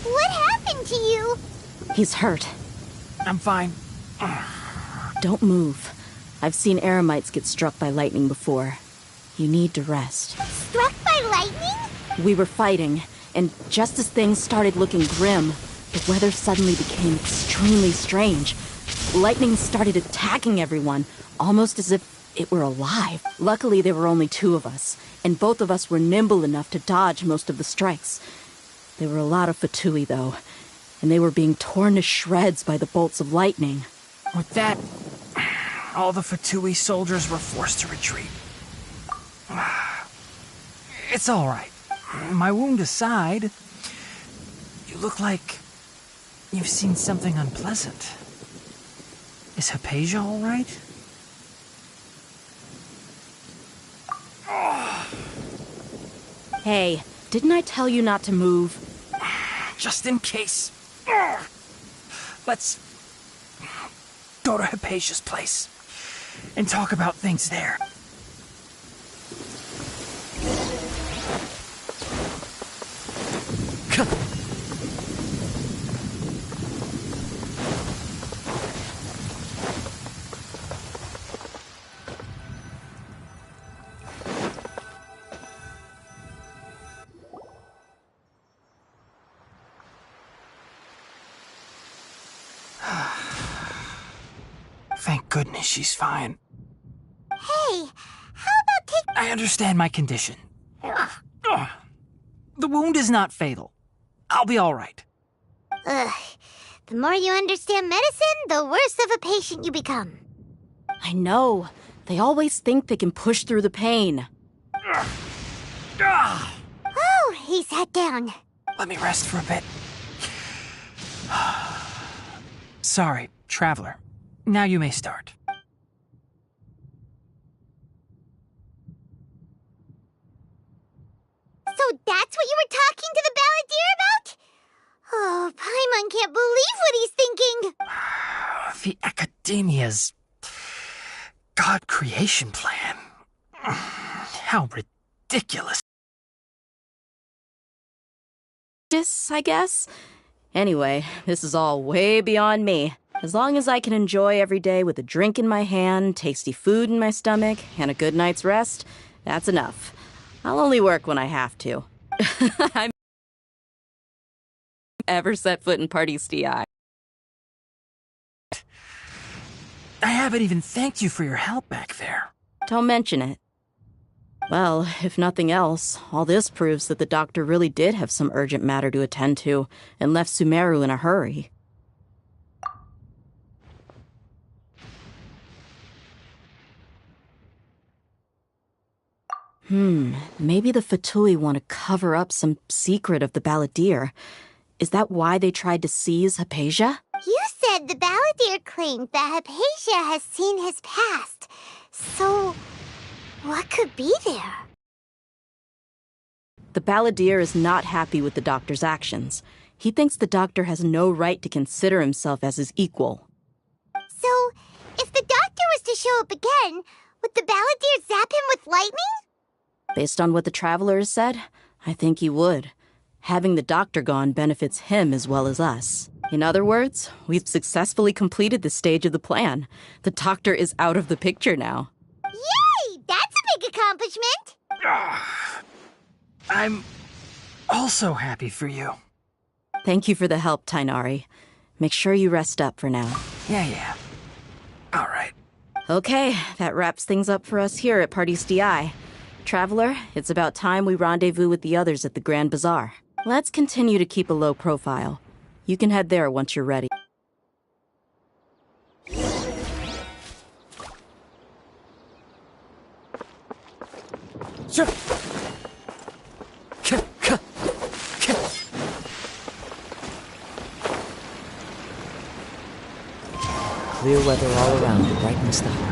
What happened to you? He's hurt. I'm fine. Don't move. I've seen eremites get struck by lightning before. You need to rest. Struck by lightning? We were fighting, and just as things started looking grim, the weather suddenly became extremely strange. Lightning started attacking everyone, almost as if it were alive. Luckily, there were only 2 of us, and both of us were nimble enough to dodge most of the strikes. There were a lot of Fatui, though, and they were being torn to shreds by the bolts of lightning. With that, all the Fatui soldiers were forced to retreat. It's all right. My wound aside, you look like you've seen something unpleasant. Is Hypatia all right? Hey, didn't I tell you not to move? Just in case. Let's go to Hypatia's place and talk about things there. Thank goodness she's fine. Hey, how about taking... I understand my condition. The wound is not fatal. I'll be all right. Ugh. The more you understand medicine, the worse of a patient you become. I know. They always think they can push through the pain. Oh, he sat down. Let me rest for a bit. Sorry, traveler. Now you may start. So that's what you were talking to the balladeer about? Oh, Paimon can't believe what he's thinking. The Academia's God creation plan. How ridiculous. I guess? Anyway, this is all way beyond me. As long as I can enjoy every day with a drink in my hand, tasty food in my stomach, and a good night's rest, that's enough. I'll only work when I have to. I'm ever set foot in Party's DI. I haven't even thanked you for your help back there. Don't mention it. Well, if nothing else, all this proves that the doctor really did have some urgent matter to attend to and left Sumeru in a hurry. Maybe the Fatui want to cover up some secret of the balladeer. Is that why they tried to seize Hypatia? You said the balladeer claimed that Hypatia has seen his past. So, what could be there? The balladeer is not happy with the doctor's actions. He thinks the doctor has no right to consider himself as his equal. So, if the doctor was to show up again, would the balladeer zap him with lightning? Based on what the traveler has said, I think he would. Having the doctor gone benefits him as well as us. In other words, we've successfully completed this stage of the plan. The doctor is out of the picture now. Yay! That's a big accomplishment! I'm also happy for you. Thank you for the help, Tainari. Make sure you rest up for now. Yeah. All right. Okay, that wraps things up for us here at Party's DI. Traveler, it's about time we rendezvous with the others at the Grand Bazaar. Let's continue to keep a low profile. You can head there once you're ready. Clear weather all around to brightens the heart.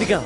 go.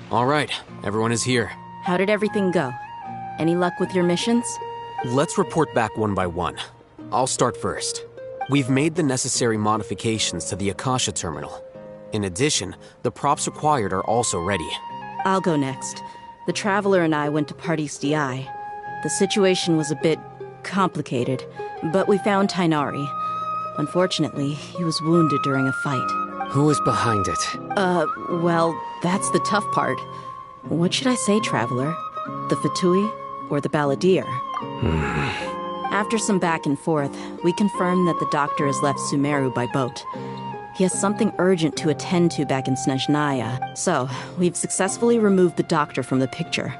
All right, everyone is here. How did everything go? Any luck with your missions? Let's report back one by one. I'll start first. We've made the necessary modifications to the Akasha terminal. In addition, the props required are also ready. I'll go next. The Traveler and I went to Party's DI. The situation was a bit complicated, but we found Tainari. Unfortunately, he was wounded during a fight. Who was behind it? Well, that's the tough part. What should I say, Traveler? The Fatui or the Balladeer? After some back and forth, we confirmed that the doctor has left Sumeru by boat. He has something urgent to attend to back in Snezhnaya, so we've successfully removed the doctor from the picture.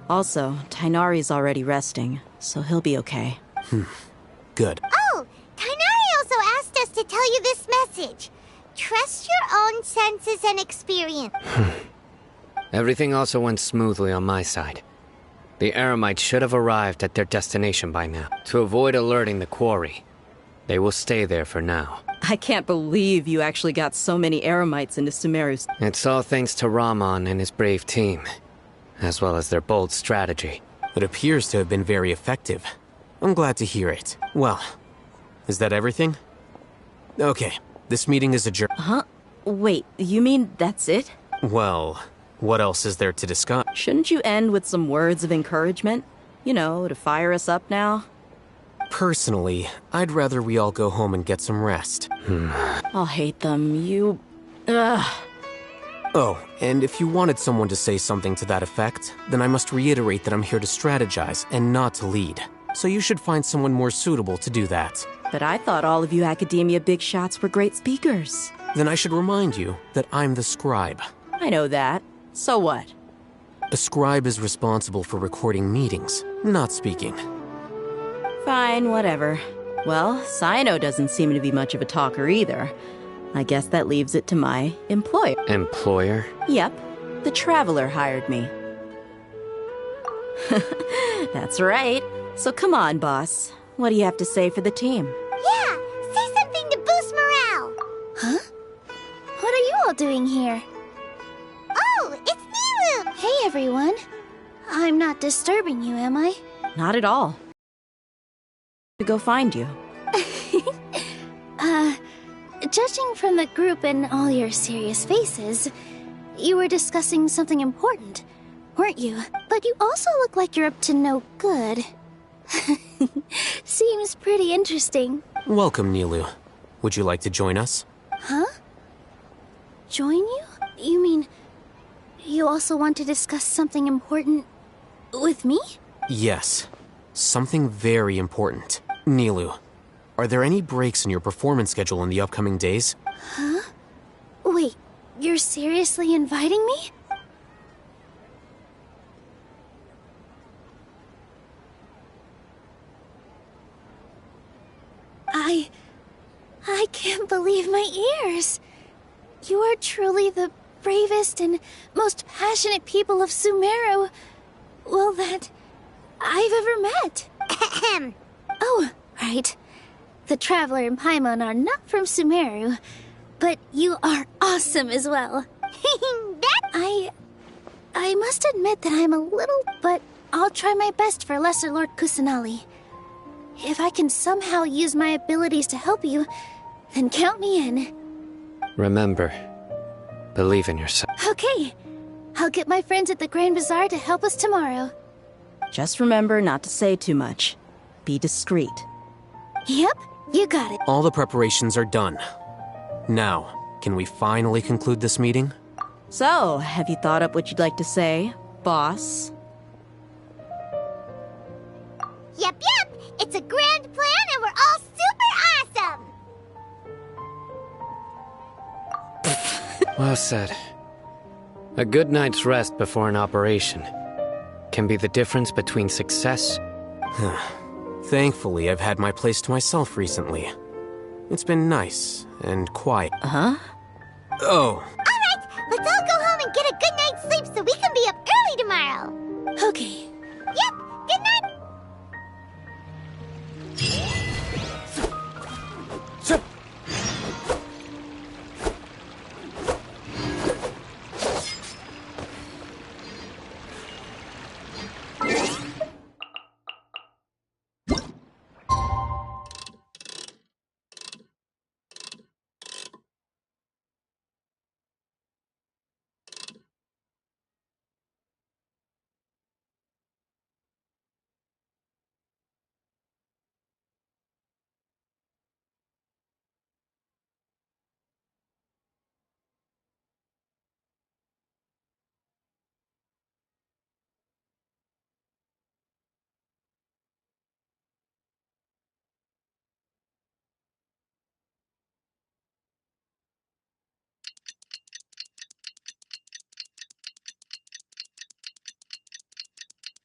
Also, Tainari's already resting, so he'll be okay. Good. Oh, Tainari also asked us to tell you this message. Trust your own senses and experience. Everything also went smoothly on my side. The Eremites should have arrived at their destination by now. To avoid alerting the quarry, they will stay there for now. I can't believe you actually got so many Eremites into Sumeru's. It's all thanks to Rahman and his brave team, as well as their bold strategy. It appears to have been very effective. I'm glad to hear it. Well, is that everything? Okay, this meeting is adjourned. Huh? Wait, you mean that's it? Well, what else is there to discuss? Shouldn't you end with some words of encouragement? You know, to fire us up now? Personally, I'd rather we all go home and get some rest. I'll hate them. Ugh. Oh, and if you wanted someone to say something to that effect, then I must reiterate that I'm here to strategize and not to lead. So you should find someone more suitable to do that. But I thought all of you academia big shots were great speakers. Then I should remind you that I'm the scribe. I know that. So what? A scribe is responsible for recording meetings, not speaking. Fine, whatever. Well, Cyno doesn't seem to be much of a talker either. I guess that leaves it to my employer. Employer? Yep, the Traveler hired me. That's right. So come on, boss. What do you have to say for the team? Yeah, say something to boost morale. Huh? What are you all doing here? Oh, it's Nilu! Hey, everyone. I'm not disturbing you, am I? Not at all. To go find you. Judging from the group and all your serious faces, you were discussing something important, weren't you? But you also look like you're up to no good. Seems pretty interesting. Welcome, Nilu. Would you like to join us? Huh? Join you? You mean you also want to discuss something important with me? Yes. Something very important. Nilu, are there any breaks in your performance schedule in the upcoming days? Huh? Wait, you're seriously inviting me? I can't believe my ears. You are truly the bravest and most passionate people of Sumeru, well, that I've ever met. Ahem. Oh, right. The Traveler and Paimon are not from Sumeru, but you are awesome as well. I must admit that I'm a little, but I'll try my best for Lesser Lord Kusanali. If I can somehow use my abilities to help you, then count me in. Remember, believe in yourself. Okay. I'll get my friends at the Grand Bazaar to help us tomorrow. Just remember not to say too much. Be discreet. Yep, you got it. All the preparations are done. Now, can we finally conclude this meeting? So, have you thought up what you'd like to say, boss? Yep. It's a grand plan and we're all super awesome! Well said. A good night's rest before an operation can be the difference between success. Thankfully, I've had my place to myself recently. It's been nice and quiet. Huh? Oh, Alright, let's all go home and get a good night's sleep so we can be up early tomorrow. Okay. Yep, good night.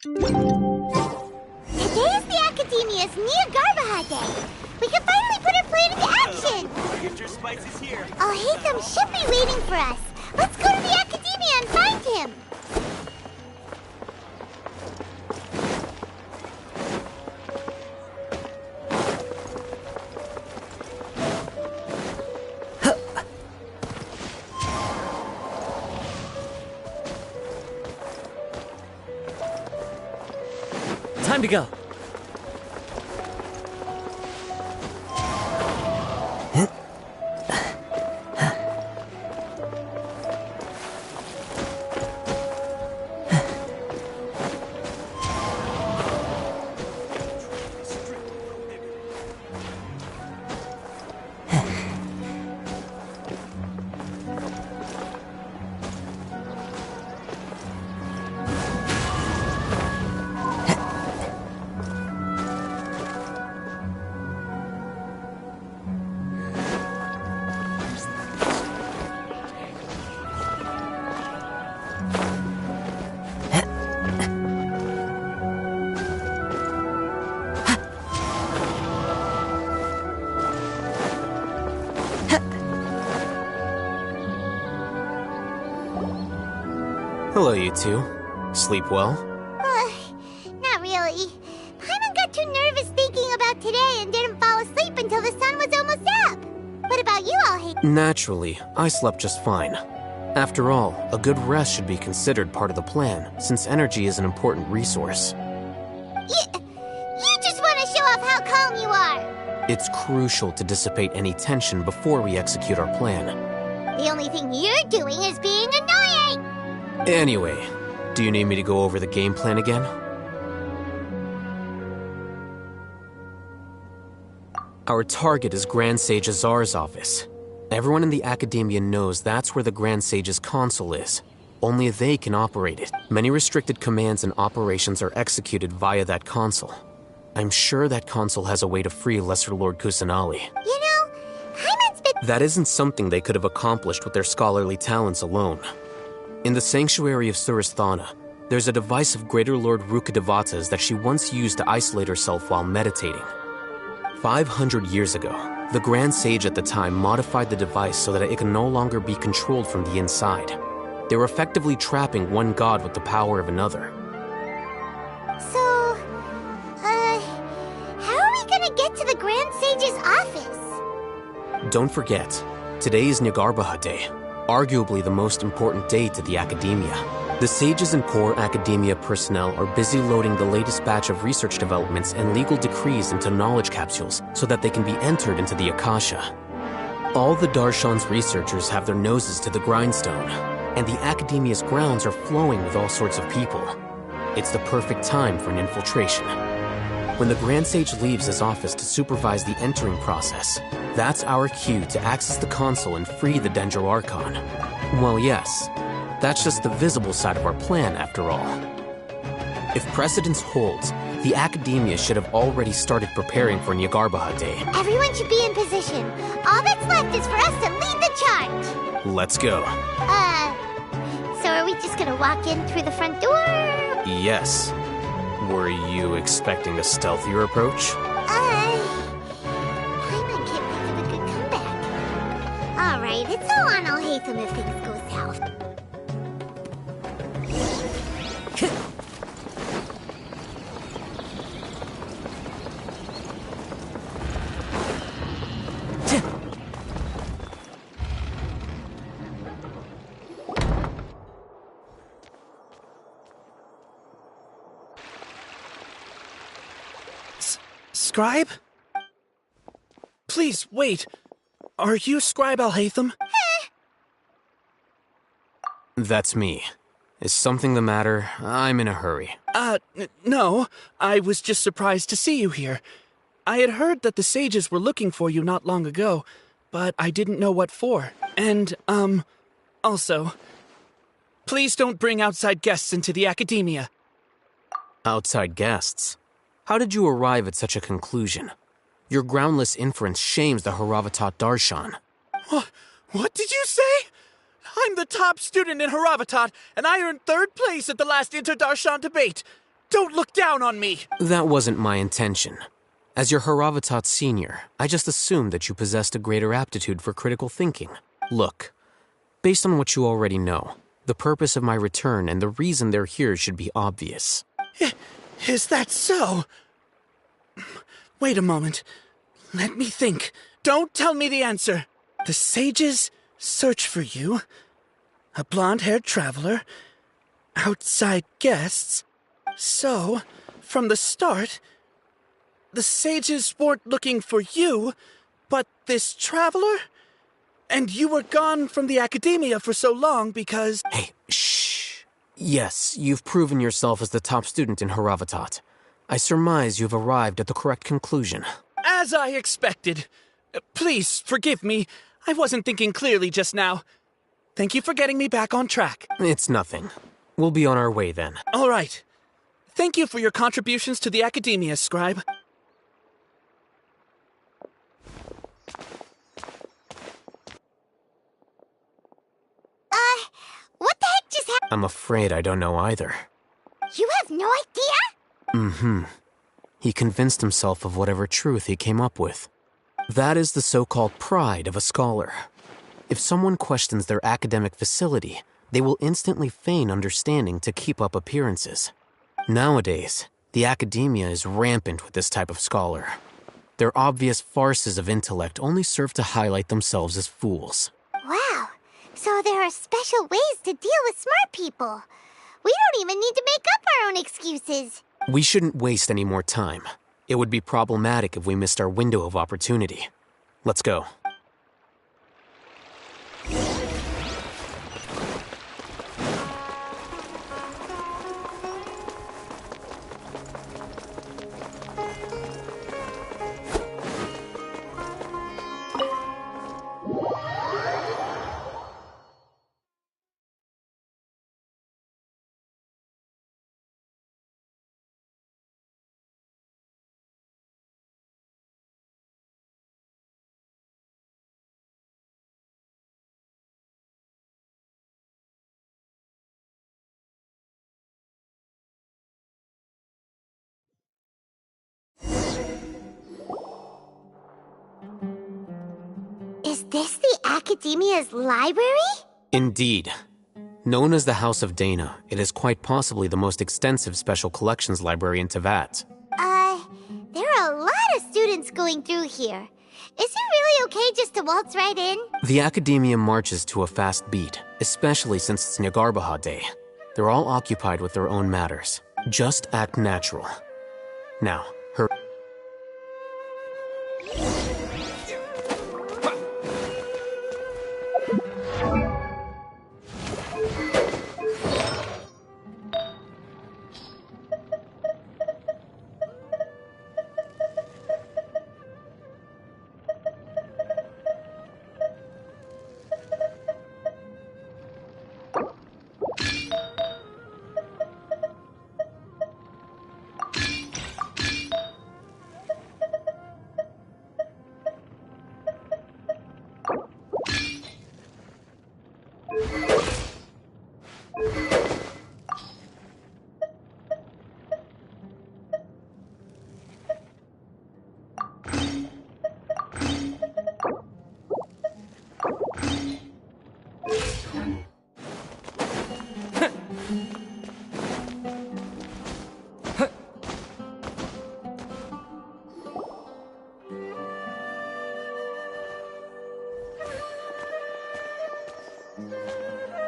Today is the Academia's Nia Garbaha Day. We can finally put our plan into action. Get your spices here. Oh, Hatham should be waiting for us. Let's go to the Academia and find him. Time to go. hello, you two. Sleep well? Not really. Paimon got too nervous thinking about today and didn't fall asleep until the sun was almost up. What about you all, Hatham? Naturally, I slept just fine. After all, a good rest should be considered part of the plan, since energy is an important resource. You just want to show off how calm you are. It's crucial to dissipate any tension before we execute our plan. The only thing you're doing is being annoying. Anyway, do you need me to go over the game plan again? Our target is Grand Sage Azar's office. Everyone in the Academia knows that's where the Grand Sage's console is. Only they can operate it. Many restricted commands and operations are executed via that console. I'm sure that console has a way to free Lesser Lord Kusanali. You know, Paimon's been... That isn't something they could have accomplished with their scholarly talents alone. In the Sanctuary of Surasthana, there's a device of Greater Lord Rukkhadevata's that she once used to isolate herself while meditating. 500 years ago, the Grand Sage at the time modified the device so that it can no longer be controlled from the inside. They were effectively trapping one god with the power of another. So, how are we gonna get to the Grand Sage's office? Don't forget, today is Nagarbaha Day. arguably the most important day to the academia. The sages and core academia personnel are busy loading the latest batch of research developments and legal decrees into knowledge capsules so that they can be entered into the Akasha. All the Darshan's researchers have their noses to the grindstone, and the academia's grounds are flowing with all sorts of people. It's the perfect time for an infiltration. When the Grand Sage leaves his office to supervise the entering process, that's our cue to access the console and free the Dendro Archon. Well, yes, that's just the visible side of our plan, after all. If precedence holds, the academia should have already started preparing for Nyagarbaha Day. Everyone should be in position. All that's left is for us to lead the charge. Let's go. So are we just gonna walk in through the front door? Yes. Were you expecting a stealthier approach? Paimon can't think of a good comeback. Alright, it's all on Alhaitham if things go south. Scribe? Please, wait. Are you Scribe Alhaitham? That's me. Is something the matter? I'm in a hurry. No. I was just surprised to see you here. I had heard that the sages were looking for you not long ago, but I didn't know what for. And, also, please don't bring outside guests into the academia. Outside guests? How did you arrive at such a conclusion? Your groundless inference shames the Haravatat Darshan. What did you say? I'm the top student in Haravatat, and I earned 3rd place at the last Inter-Darshan debate. Don't look down on me! That wasn't my intention. As your Haravatat senior, I just assumed that you possessed a greater aptitude for critical thinking. Look, based on what you already know, the purpose of my return and the reason they're here should be obvious. Is that so? Wait a moment. Let me think. Don't tell me the answer. The sages search for you. A blonde-haired traveler. Outside guests. So, from the start, the sages weren't looking for you, but this traveler? And you were gone from the academia for so long because... Hey, shh. Yes, you've proven yourself as the top student in Haravatat. I surmise you've arrived at the correct conclusion. As I expected. Please, forgive me. I wasn't thinking clearly just now. Thank you for getting me back on track. It's nothing. We'll be on our way then. All right. Thank you for your contributions to the academia, Scribe. What the heck just happened? I'm afraid I don't know either. You have no idea? He convinced himself of whatever truth he came up with. That is the so-called pride of a scholar. If someone questions their academic facility, they will instantly feign understanding to keep up appearances. Nowadays, the academia is rampant with this type of scholar. Their obvious farces of intellect only serve to highlight themselves as fools. Wow. So there are special ways to deal with smart people. We don't even need to make up our own excuses. We shouldn't waste any more time. It would be problematic if we missed our window of opportunity. Let's go. Is this the Academia's library? Indeed. Known as the House of Dana, it is quite possibly the most extensive special collections library in Teyvat. There are a lot of students going through here. Is it really okay just to waltz right in? The Academia marches to a fast beat, especially since it's Nyagarbahad Day. They're all occupied with their own matters. Just act natural. Now, hurry.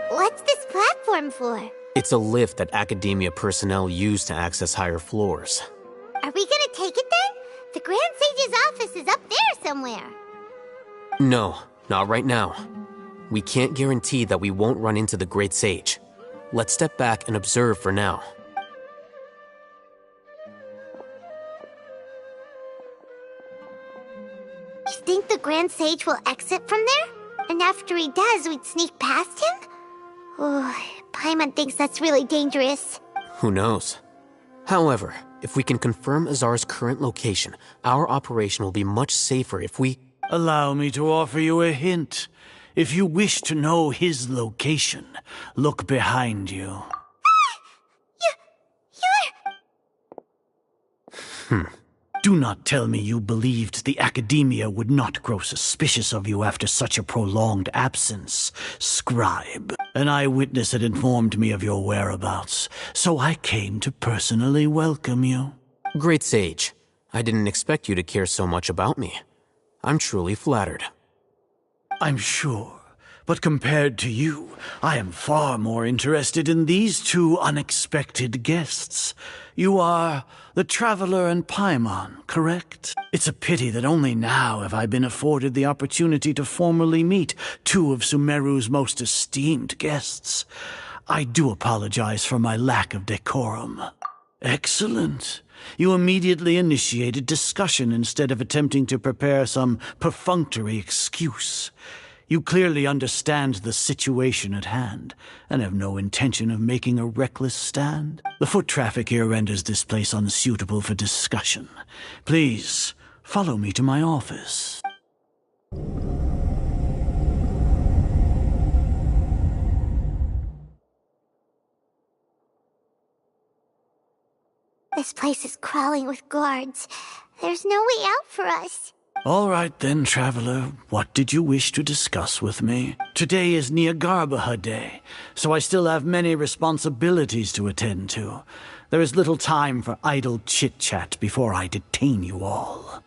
What's this platform for? It's a lift that Academia personnel use to access higher floors. Are we gonna take it then? The Grand Sage's office is up there somewhere. No, not right now. We can't guarantee that we won't run into the Great Sage. Let's step back and observe for now. You think the Grand Sage will exit from there? And after he does, we'd sneak past him? Oh, Paimon thinks that's really dangerous. Who knows? However, if we can confirm Azar's current location, our operation will be much safer if we... Allow me to offer you a hint. If you wish to know his location, look behind you. You're... Do not tell me you believed the Academia would not grow suspicious of you after such a prolonged absence, scribe. An eyewitness had informed me of your whereabouts, so I came to personally welcome you. Great Sage, I didn't expect you to care so much about me. I'm truly flattered. I'm sure, but compared to you, I am far more interested in these two unexpected guests. You are the Traveler and Paimon, correct? It's a pity that only now have I been afforded the opportunity to formally meet two of Sumeru's most esteemed guests. I do apologize for my lack of decorum. Excellent. You immediately initiated discussion instead of attempting to prepare some perfunctory excuse. You clearly understand the situation at hand, and have no intention of making a reckless stand. The foot traffic here renders this place unsuitable for discussion. Please, follow me to my office. This place is crawling with guards. There's no way out for us. All right then, Traveler. What did you wish to discuss with me? Today is Nyagarbahad Day, so I still have many responsibilities to attend to. There is little time for idle chit-chat before I detain you all.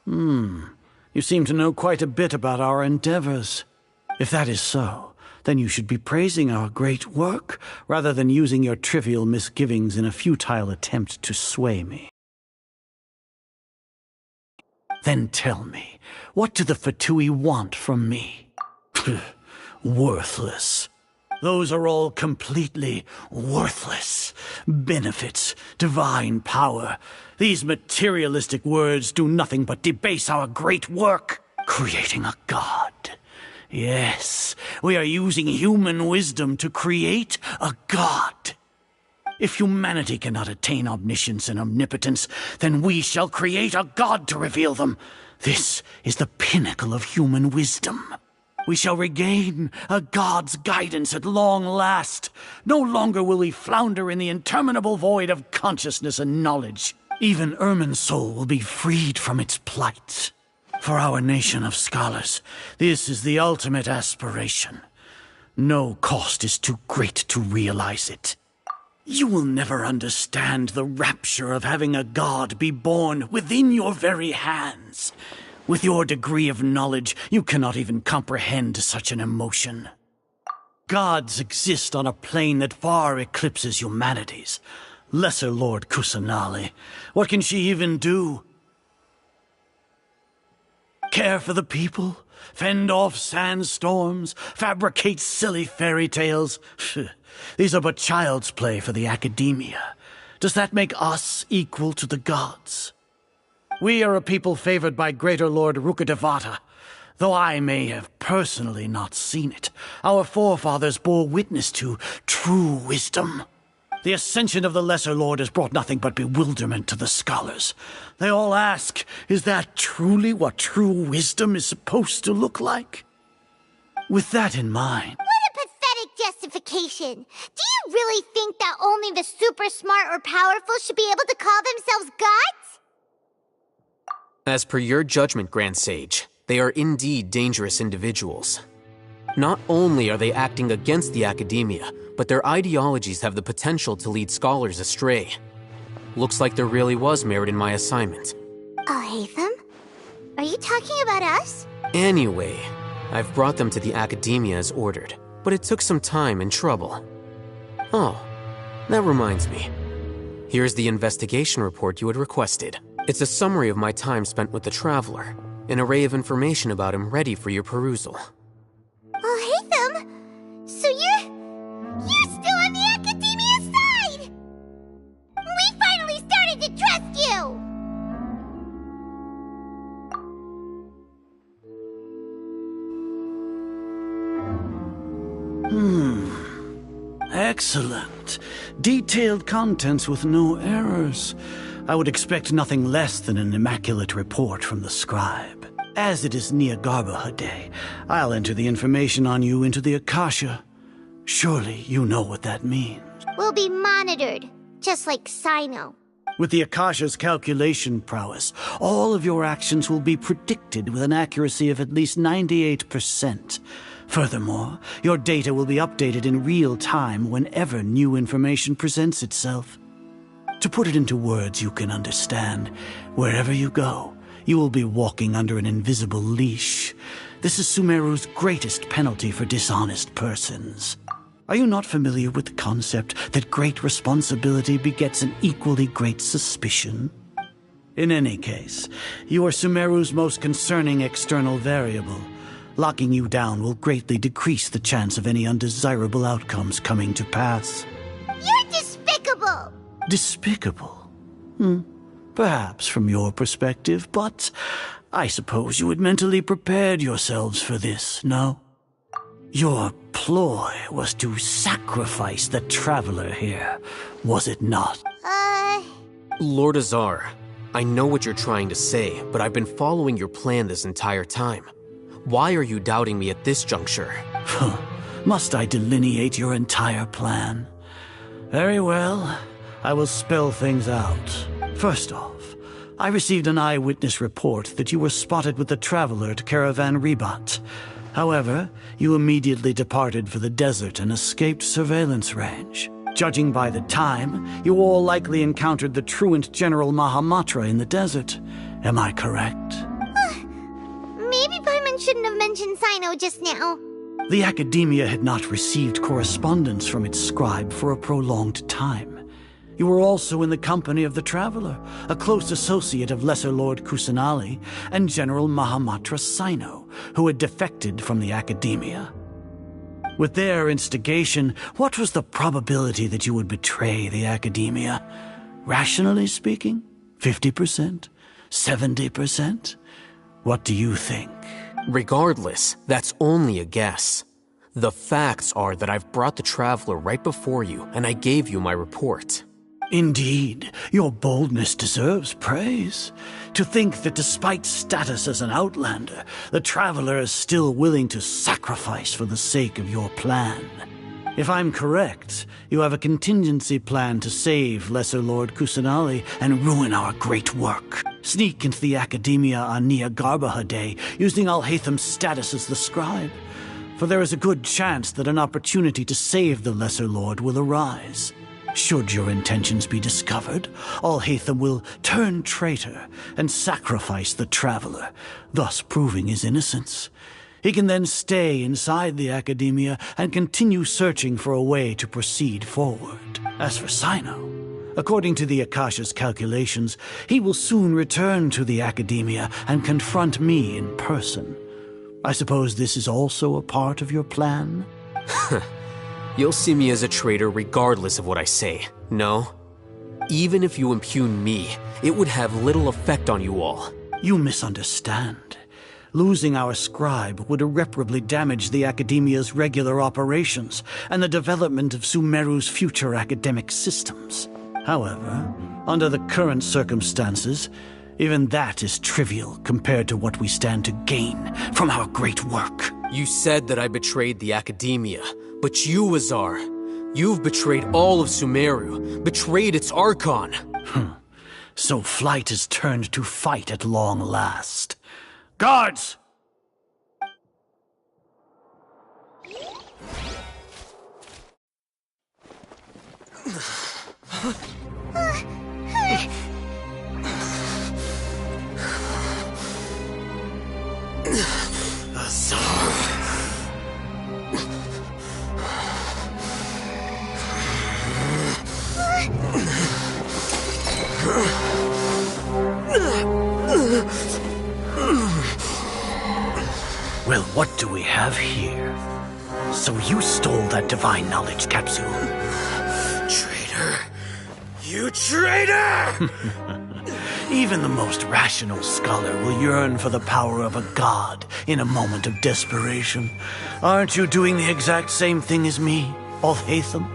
You seem to know quite a bit about our endeavors. If that is so, then you should be praising our great work, rather than using your trivial misgivings in a futile attempt to sway me. Then tell me, what do the Fatui want from me? Worthless. Those are all completely worthless. Benefits, divine power. These materialistic words do nothing but debase our great work. Creating a god. Yes, we are using human wisdom to create a god. If humanity cannot attain omniscience and omnipotence, then we shall create a god to reveal them. This is the pinnacle of human wisdom. We shall regain a god's guidance at long last. No longer will we flounder in the interminable void of consciousness and knowledge. Even Ermin's soul will be freed from its plight. For our nation of scholars, this is the ultimate aspiration. No cost is too great to realize it. You will never understand the rapture of having a god be born within your very hands. With your degree of knowledge, you cannot even comprehend such an emotion. Gods exist on a plane that far eclipses humanity's. Lesser Lord Kusanali, what can she even do? Care for the people? Fend off sandstorms? Fabricate silly fairy tales? These are but child's play for the academia. Does that make us equal to the gods? We are a people favored by Greater Lord Rukkhadevata. Though I may have personally not seen it, our forefathers bore witness to true wisdom. The ascension of the Lesser Lord has brought nothing but bewilderment to the scholars. They all ask, is that truly what true wisdom is supposed to look like? With that in mind... What a pathetic justification! Do you really think that only the super smart or powerful should be able to call themselves gods? As per your judgment, Grand Sage, they are indeed dangerous individuals. Not only are they acting against the academia, but their ideologies have the potential to lead scholars astray. Looks like there really was merit in my assignment. Oh, Hatham? Are you talking about us? Anyway, I've brought them to the academia as ordered, but it took some time and trouble. Oh, that reminds me. Here's the investigation report you had requested. It's a summary of my time spent with the Traveler, an array of information about him ready for your perusal. Oh, Hatham! So you're still on the academia side! We finally started to trust you! Excellent. Detailed contents with no errors. I would expect nothing less than an immaculate report from the scribe. As it is Niagarbha Day, I'll enter the information on you into the Akasha. Surely you know what that means. We'll be monitored, just like Sino. With the Akasha's calculation prowess, all of your actions will be predicted with an accuracy of at least 98%. Furthermore, your data will be updated in real time whenever new information presents itself. To put it into words you can understand, wherever you go, you will be walking under an invisible leash. This is Sumeru's greatest penalty for dishonest persons. Are you not familiar with the concept that great responsibility begets an equally great suspicion? In any case, you are Sumeru's most concerning external variable. Locking you down will greatly decrease the chance of any undesirable outcomes coming to pass. You're despicable! Despicable? Perhaps from your perspective, but I suppose you had mentally prepared yourselves for this, no? Your ploy was to sacrifice the Traveler here, was it not? Lord Azar, I know what you're trying to say, but I've been following your plan this entire time. Why are you doubting me at this juncture? Must I delineate your entire plan? Very well. I will spell things out. First off, I received an eyewitness report that you were spotted with the Traveler at Caravan Ribat. However, you immediately departed for the desert and escaped surveillance range. Judging by the time, you all likely encountered the truant General Mahamatra in the desert. Am I correct? Maybe Paimon shouldn't have mentioned Sino just now. The academia had not received correspondence from its scribe for a prolonged time. You were also in the company of the Traveler, a close associate of Lesser Lord Kusanali and General Mahamatra Sino, who had defected from the academia. With their instigation, what was the probability that you would betray the academia? Rationally speaking, 50%? 70%? What do you think? Regardless, that's only a guess. The facts are that I've brought the Traveler right before you, and I gave you my report. Indeed, your boldness deserves praise. To think that despite status as an outlander, the Traveler is still willing to sacrifice for the sake of your plan. If I'm correct, you have a contingency plan to save Lesser Lord Kusanali and ruin our great work. Sneak into the academia on Niagarbha Day, using Alhatham's status as the scribe. For there is a good chance that an opportunity to save the Lesser Lord will arise. Should your intentions be discovered, Alhaitham will turn traitor and sacrifice the traveler, thus proving his innocence. He can then stay inside the academia and continue searching for a way to proceed forward. As for Sino, according to the Akasha's calculations, he will soon return to the academia and confront me in person. I suppose this is also a part of your plan? You'll see me as a traitor regardless of what I say, no? Even if you impugn me, it would have little effect on you all. You misunderstand. Losing our scribe would irreparably damage the Academia's regular operations and the development of Sumeru's future academic systems. However, under the current circumstances, even that is trivial compared to what we stand to gain from our great work. You said that I betrayed the Academia, but you, Azar, you've betrayed all of Sumeru, betrayed its Archon. So flight is turned to fight at long last. Guards! Well, what do we have here? So you stole that divine knowledge capsule. Traitor! You traitor! Even the most rational scholar will yearn for the power of a god in a moment of desperation. Aren't you doing the exact same thing as me, Alhaitham?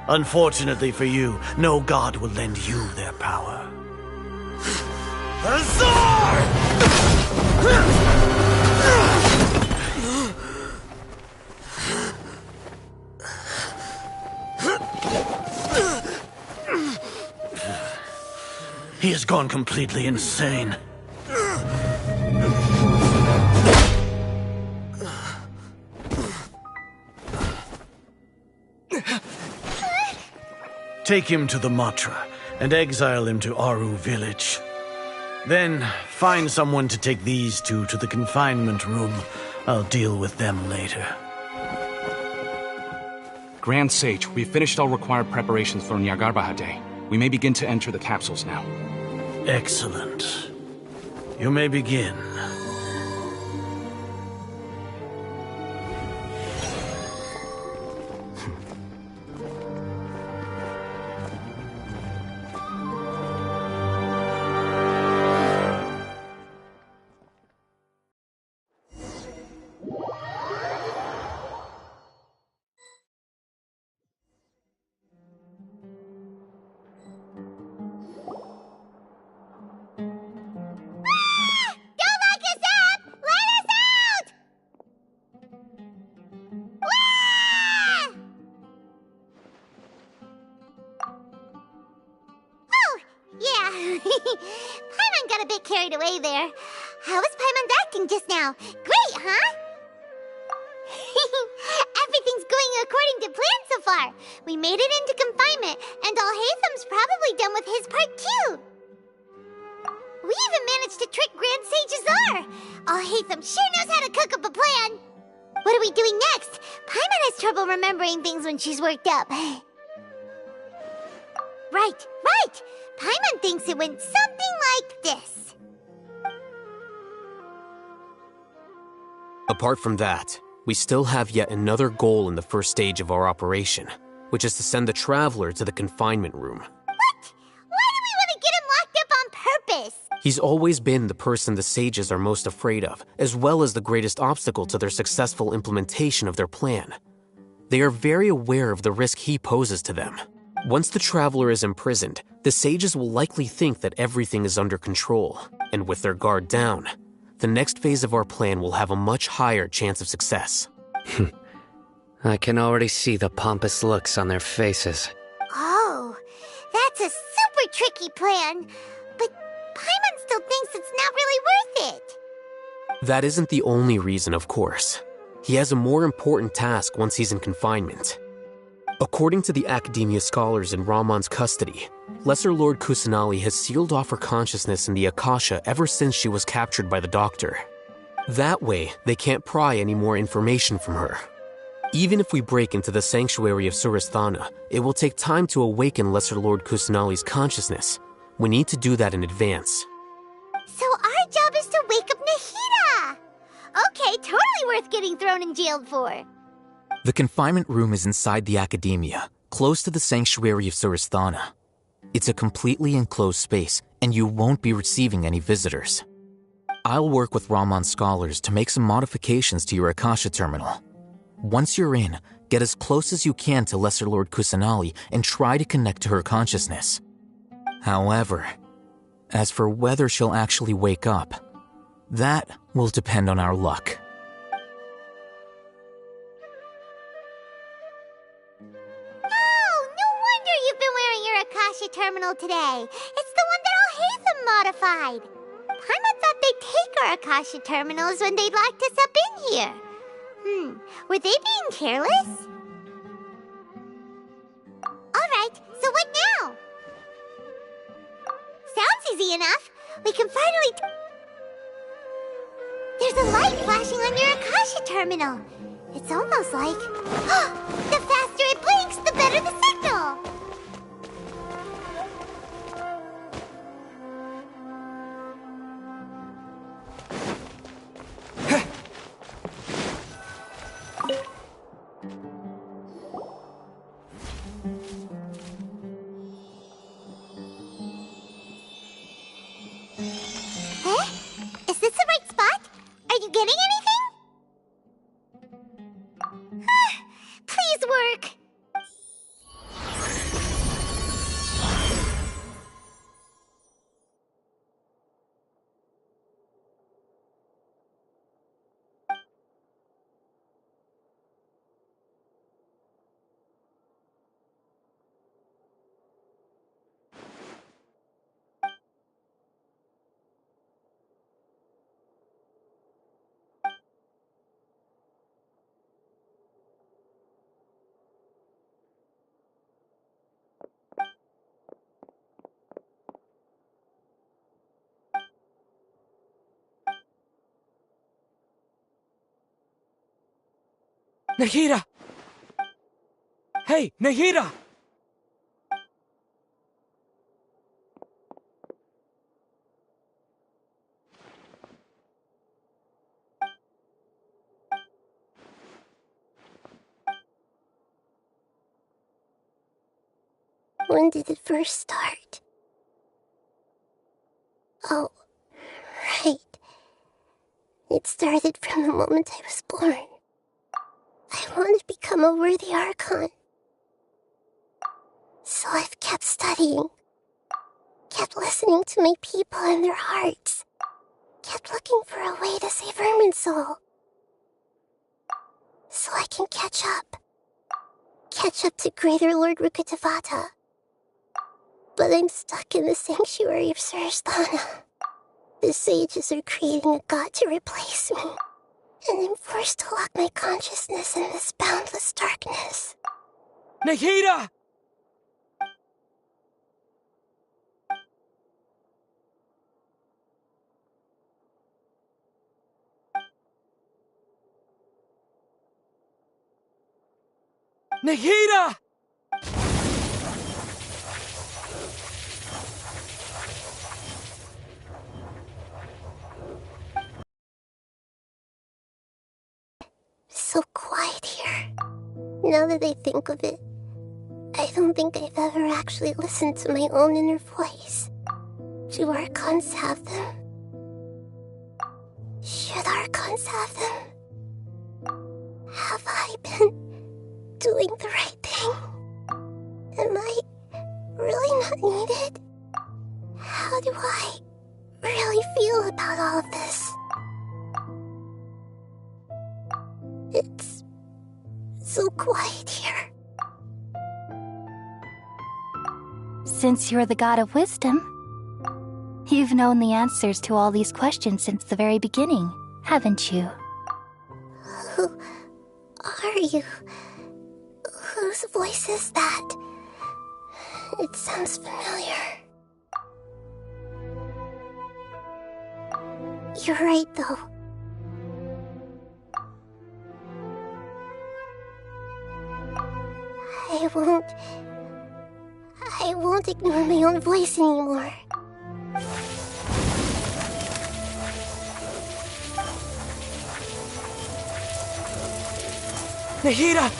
Unfortunately for you, no god will lend you their power. Azar! He has gone completely insane. Take him to the Matra and exile him to Aru village. Then find someone to take these two to the confinement room. I'll deal with them later. Grand Sage, we've finished all required preparations for Nyargarbaha Day. We may begin to enter the capsules now. Excellent. You may begin. Paimon got a bit carried away there. How was Paimon acting just now? Great, huh? Everything's going according to plan so far. We made it into confinement, and Alhaitham's probably done with his part too. We even managed to trick Grand Sage Azar. Alhaitham sure knows how to cook up a plan. What are we doing next? Paimon has trouble remembering things when she's worked up. Right. Paimon thinks it went something like this. Apart from that, we still have yet another goal in the first stage of our operation, which is to send the Traveler to the confinement room. What? Why do we want to get him locked up on purpose? He's always been the person the sages are most afraid of, as well as the greatest obstacle to their successful implementation of their plan. They are very aware of the risk he poses to them. Once the Traveler is imprisoned, the sages will likely think that everything is under control, and with their guard down, the next phase of our plan will have a much higher chance of success. I can already see the pompous looks on their faces. Oh, that's a super tricky plan, but Paimon still thinks it's not really worth it. That isn't the only reason, of course. He has a more important task once he's in confinement. According to the Academia scholars in Ramon's custody, Lesser Lord Kusanali has sealed off her consciousness in the Akasha ever since she was captured by the Doctor. That way, they can't pry any more information from her. Even if we break into the sanctuary of Surasthana, it will take time to awaken Lesser Lord Kusanali's consciousness. We need to do that in advance. So our job is to wake up Nahida! Okay, totally worth getting thrown in jail for. The confinement room is inside the Academia, close to the sanctuary of Surasthana. It's a completely enclosed space, and you won't be receiving any visitors. I'll work with Ramon's scholars to make some modifications to your Akasha terminal. Once you're in, get as close as you can to Lesser Lord Kusanali and try to connect to her consciousness. However, as for whether she'll actually wake up, that will depend on our luck. No wonder you've been wearing your Akasha terminal today. It's the one that Alhaitham modified. Paimon thought they'd take our Akasha terminals when they locked us up in here. Were they being careless? Alright, so what now? Sounds easy enough. We can finally... There's a light flashing on your Akasha terminal. It's almost like... The faster it blinks, the better the signal! Is this the right spot? Are you getting anything? Please work! Nahida! Hey, Nahida! When did it first start? Oh, right. It started from the moment I was born. I want to become a worthy Archon. So I've kept studying, kept listening to my people and their hearts, kept looking for a way to save Irminsul. So I can catch up to Greater Lord Rukkhadevata. But I'm stuck in the sanctuary of Surasthana. The sages are creating a god to replace me, and I'm forced to lock my consciousness in this boundless darkness. Nahida! Nahida! So quiet here. Now that I think of it, I don't think I've ever actually listened to my own inner voice. Do Archons have them? Should Archons have them? Have I been doing the right thing? Am I really not needed? How do I really feel about all of this? It's so quiet here. Since you're the god of wisdom, you've known the answers to all these questions since the very beginning, haven't you? Who are you? Who those voices that... It sounds familiar. You're right, though. I won't ignore my own voice anymore. Nahida!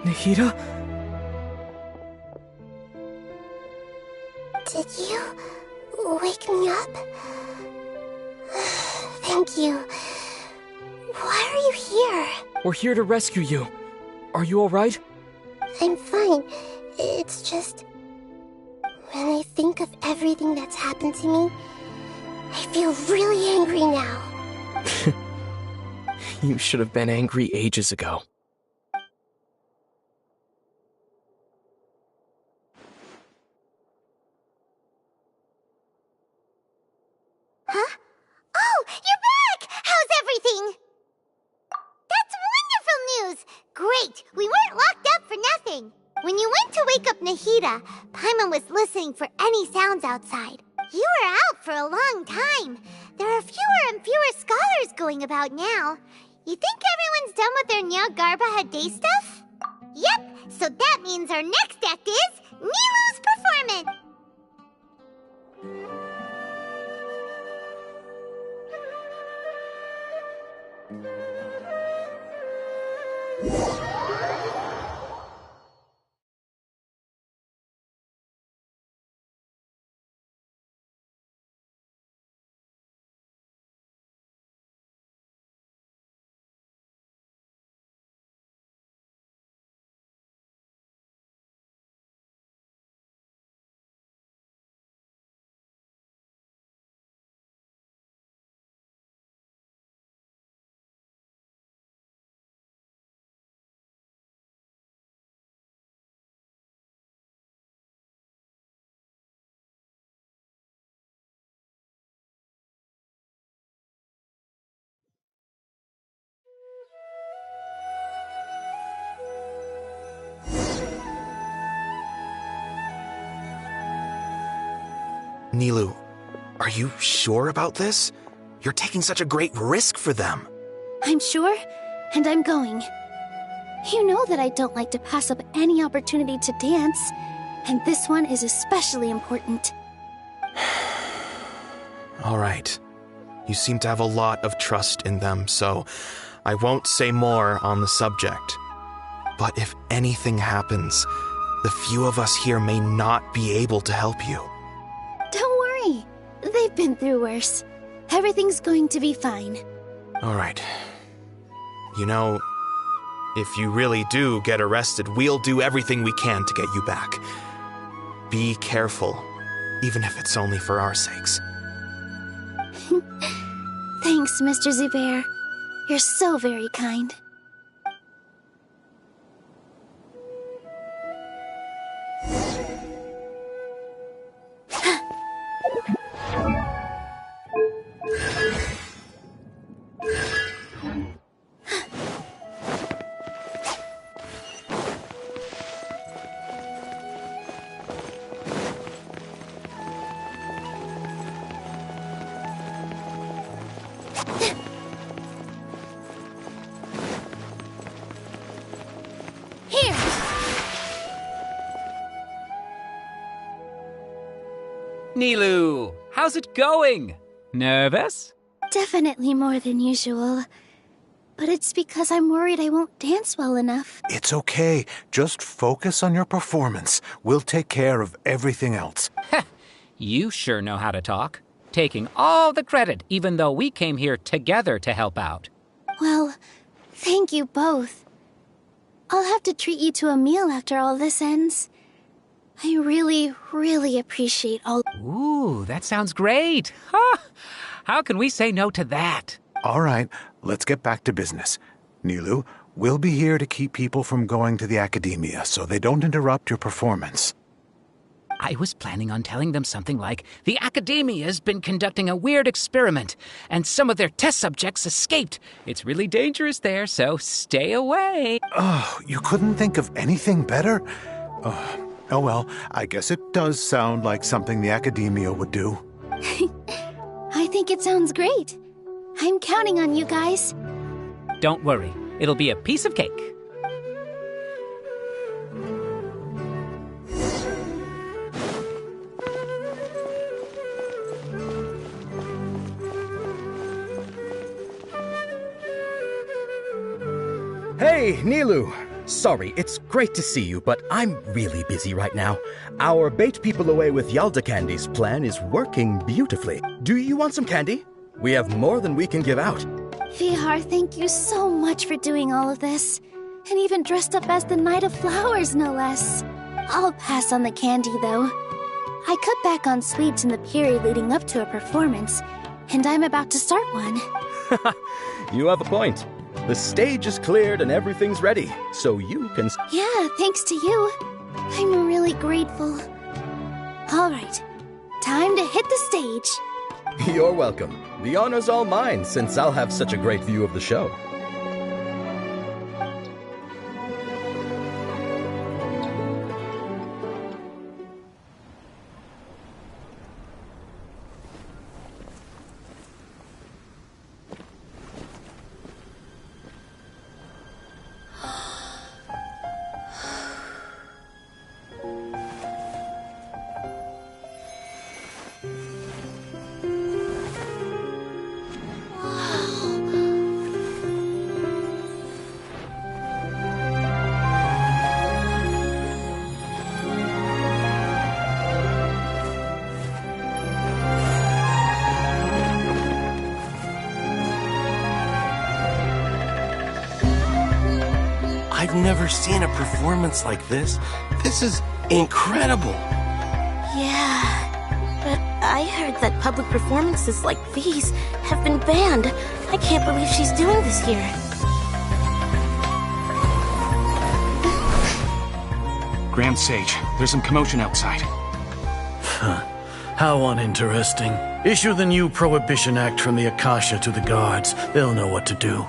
Nahida? Did you wake me up? Thank you. Why are you here? We're here to rescue you. Are you alright? I'm fine. It's just... when I think of everything that's happened to me, I feel really angry now. You should have been angry ages ago. Huh? Oh, you're back! How's everything? That's wonderful news! Great! We weren't locked up for nothing. When you went to wake up Nahida, Paimon was listening for any sounds outside. You were out for a long time. There are fewer and fewer scholars going about now. You think everyone's done with their Nyargarba Day stuff? Yep, so that means our next act is Nilu's performance! Nilu, are you sure about this? You're taking such a great risk for them. I'm sure, and I'm going. You know that I don't like to pass up any opportunity to dance, and this one is especially important. All right. You seem to have a lot of trust in them, so I won't say more on the subject. But if anything happens, the few of us here may not be able to help you. Don't worry. They've been through worse. Everything's going to be fine. All right. You know, if you really do get arrested, we'll do everything we can to get you back. Be careful, even if it's only for our sakes. Thanks, Mr. Zubair. You're so very kind. Nilu, how's it going? Nervous? Definitely more than usual. But it's because I'm worried I won't dance well enough. It's okay. Just focus on your performance. We'll take care of everything else. You sure know how to talk. Taking all the credit, even though we came here together to help out. Well, thank you both. I'll have to treat you to a meal after all this ends. I really, really appreciate all... Ooh, that sounds great. Huh? How can we say no to that? All right, let's get back to business. Nilu, we'll be here to keep people from going to the academia so they don't interrupt your performance. I was planning on telling them something like, the Academia's been conducting a weird experiment, and some of their test subjects escaped. It's really dangerous there, so stay away. Oh, you couldn't think of anything better? Oh well, I guess it does sound like something the Academia would do. I think it sounds great. I'm counting on you guys. Don't worry, it'll be a piece of cake. Hey, Nilu! Sorry, it's great to see you, but I'm really busy right now. Our Bait People Away with Yalda Candies plan is working beautifully. Do you want some candy? We have more than we can give out. Vihar, thank you so much for doing all of this. And even dressed up as the Knight of Flowers, no less. I'll pass on the candy, though. I cut back on sweets in the period leading up to a performance, and I'm about to start one. You have a point. The stage is cleared and everything's ready, so you can... Yeah, thanks to you. I'm really grateful. All right, time to hit the stage. You're welcome. The honor's all mine, since I'll have such a great view of the show. I've never seen a performance like this. This is incredible. Yeah, but I heard that public performances like these have been banned. I can't believe she's doing this here. Grand Sage, there's some commotion outside. Huh. How uninteresting. Issue the new Prohibition Act from the Akasha to the guards. They'll know what to do.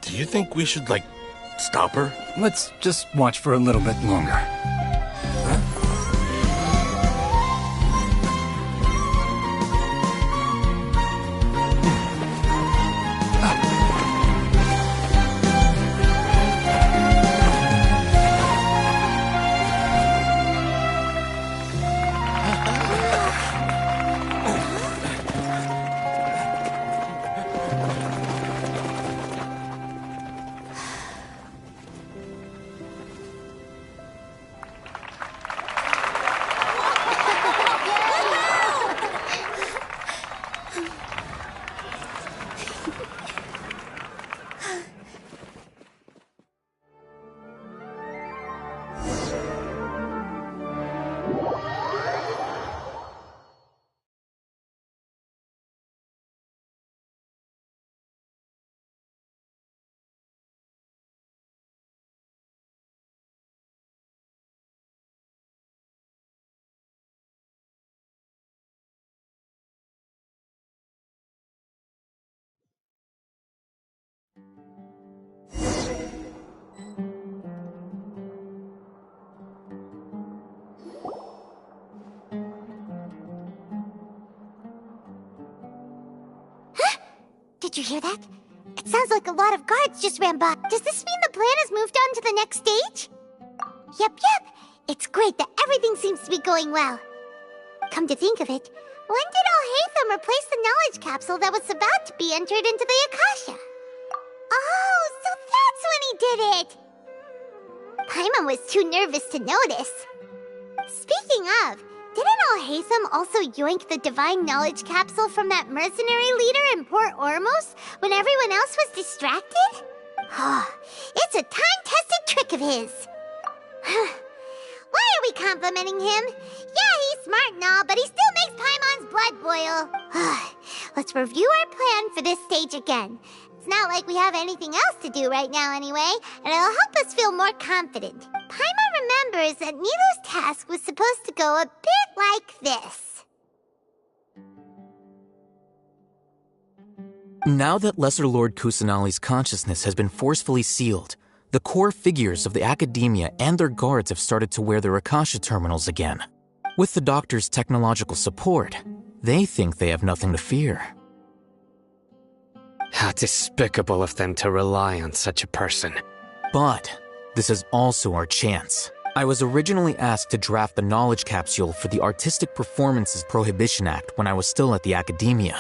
Do you think we should, stop her? Let's just watch for a little bit longer. Did you hear that? It sounds like a lot of guards just ran by. Does this mean the plan has moved on to the next stage? Yep. It's great that everything seems to be going well. Come to think of it, when did Alhaitham replace the knowledge capsule that was about to be entered into the Akasha? Oh, so that's when he did it! Paimon was too nervous to notice. Speaking of, didn't Alhaitham also yoink the divine knowledge capsule from that mercenary leader in Port Ormos when everyone else was distracted? It's a time-tested trick of his. Why are we complimenting him? Yeah, he's smart and all, but he still makes Paimon's blood boil. Let's review our plan for this stage again. It's not like we have anything else to do right now anyway, and it'll help us feel more confident. Paimon remembers that Nilu's task was supposed to go a bit like this. Now that Lesser Lord Kusanali's consciousness has been forcefully sealed, the core figures of the Academia and their guards have started to wear their Akasha terminals again. With the Doctor's technological support, they think they have nothing to fear. How despicable of them to rely on such a person. But this is also our chance. I was originally asked to draft the knowledge capsule for the Artistic Performances Prohibition Act when I was still at the Academia.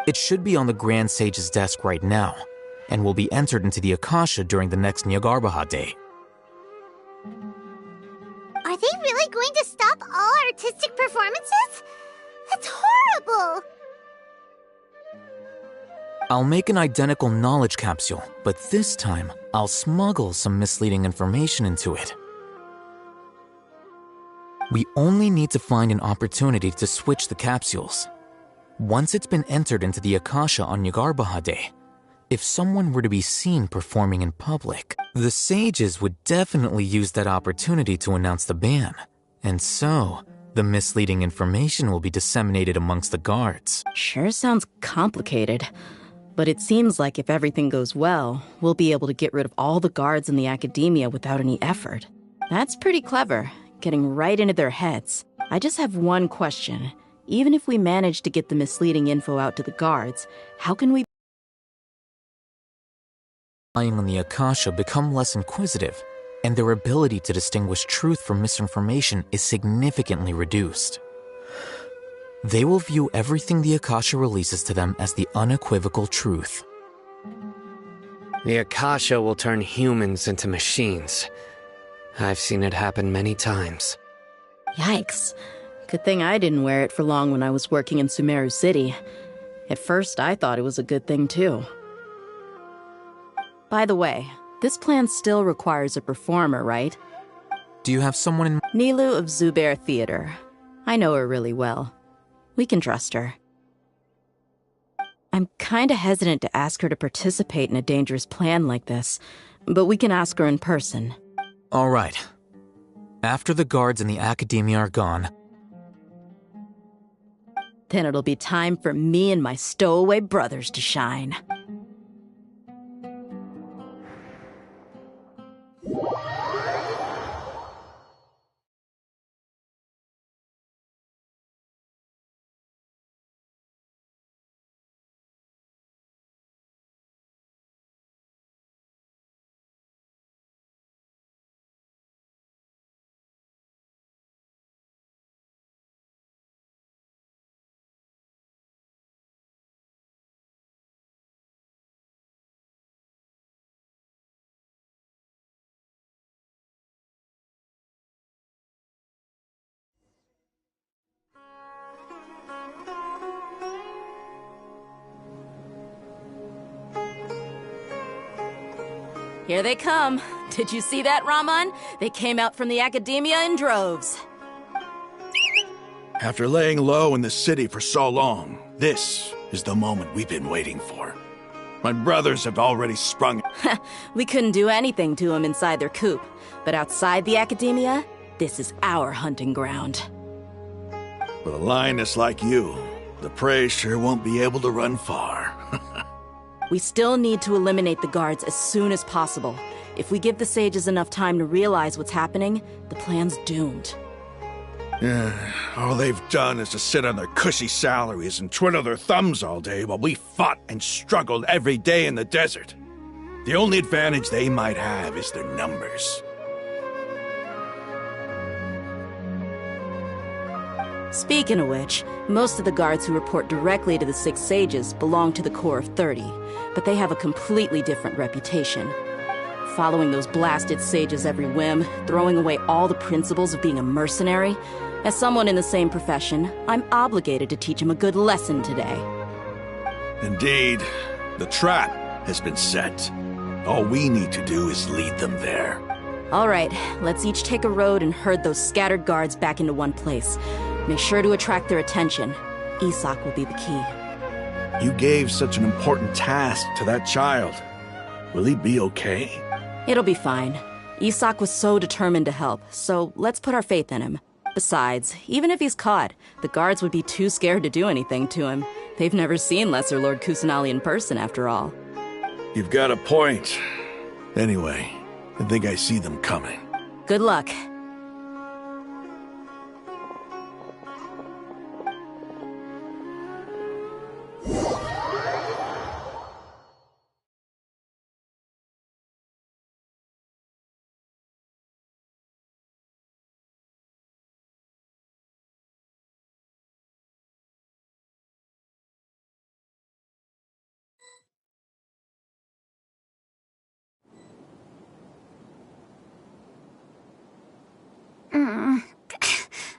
It should be on the Grand Sage's desk right now, and will be entered into the Akasha during the next Nyargarbaha Day. Are they really going to stop all artistic performances? That's horrible! I'll make an identical knowledge capsule, but this time, I'll smuggle some misleading information into it. We only need to find an opportunity to switch the capsules. Once it's been entered into the Akasha on Nyargarbaha Day, if someone were to be seen performing in public, the sages would definitely use that opportunity to announce the ban, and so the misleading information will be disseminated amongst the guards. Sure sounds complicated, but it seems like if everything goes well, we'll be able to get rid of all the guards in the Academia without any effort. That's pretty clever, getting right into their heads. I just have one question. Even if we manage to get the misleading info out to the guards, how can we on the Akasha become less inquisitive, and their ability to distinguish truth from misinformation is significantly reduced. They will view everything the Akasha releases to them as the unequivocal truth. The Akasha will turn humans into machines. I've seen it happen many times. Yikes. Good thing I didn't wear it for long when I was working in Sumeru City. At first, I thought it was a good thing, too. By the way, this plan still requires a performer, right? Do you have someone in... Nilu of Zubair Theater. I know her really well. We can trust her. I'm kinda hesitant to ask her to participate in a dangerous plan like this, but we can ask her in person. All right. After the guards in the Academia are gone, then it'll be time for me and my stowaway brothers to shine. Here they come. Did you see that, Raman? They came out from the Academia in droves. After laying low in the city for so long, this is the moment we've been waiting for. My brothers have already sprung. We couldn't do anything to them inside their coop, but outside the Academia, this is our hunting ground. With a lioness like you, the prey sure won't be able to run far. We still need to eliminate the guards as soon as possible. If we give the sages enough time to realize what's happening, the plan's doomed. All they've done is to sit on their cushy salaries and twiddle their thumbs all day while we fought and struggled every day in the desert. The only advantage they might have is their numbers. Speaking of which, most of the guards who report directly to the Six Sages belong to the Corps of 30, but they have a completely different reputation. Following those blasted sages every whim, throwing away all the principles of being a mercenary. As someone in the same profession, I'm obligated to teach them a good lesson today. Indeed, the trap has been set. All we need to do is lead them there. All right, let's each take a road and herd those scattered guards back into one place. Make sure to attract their attention. Isak will be the key. You gave such an important task to that child. Will he be okay? It'll be fine. Isak was so determined to help, so let's put our faith in him. Besides, even if he's caught, the guards would be too scared to do anything to him. They've never seen Lesser Lord Kusanali in person, after all. You've got a point. Anyway, I think I see them coming. Good luck.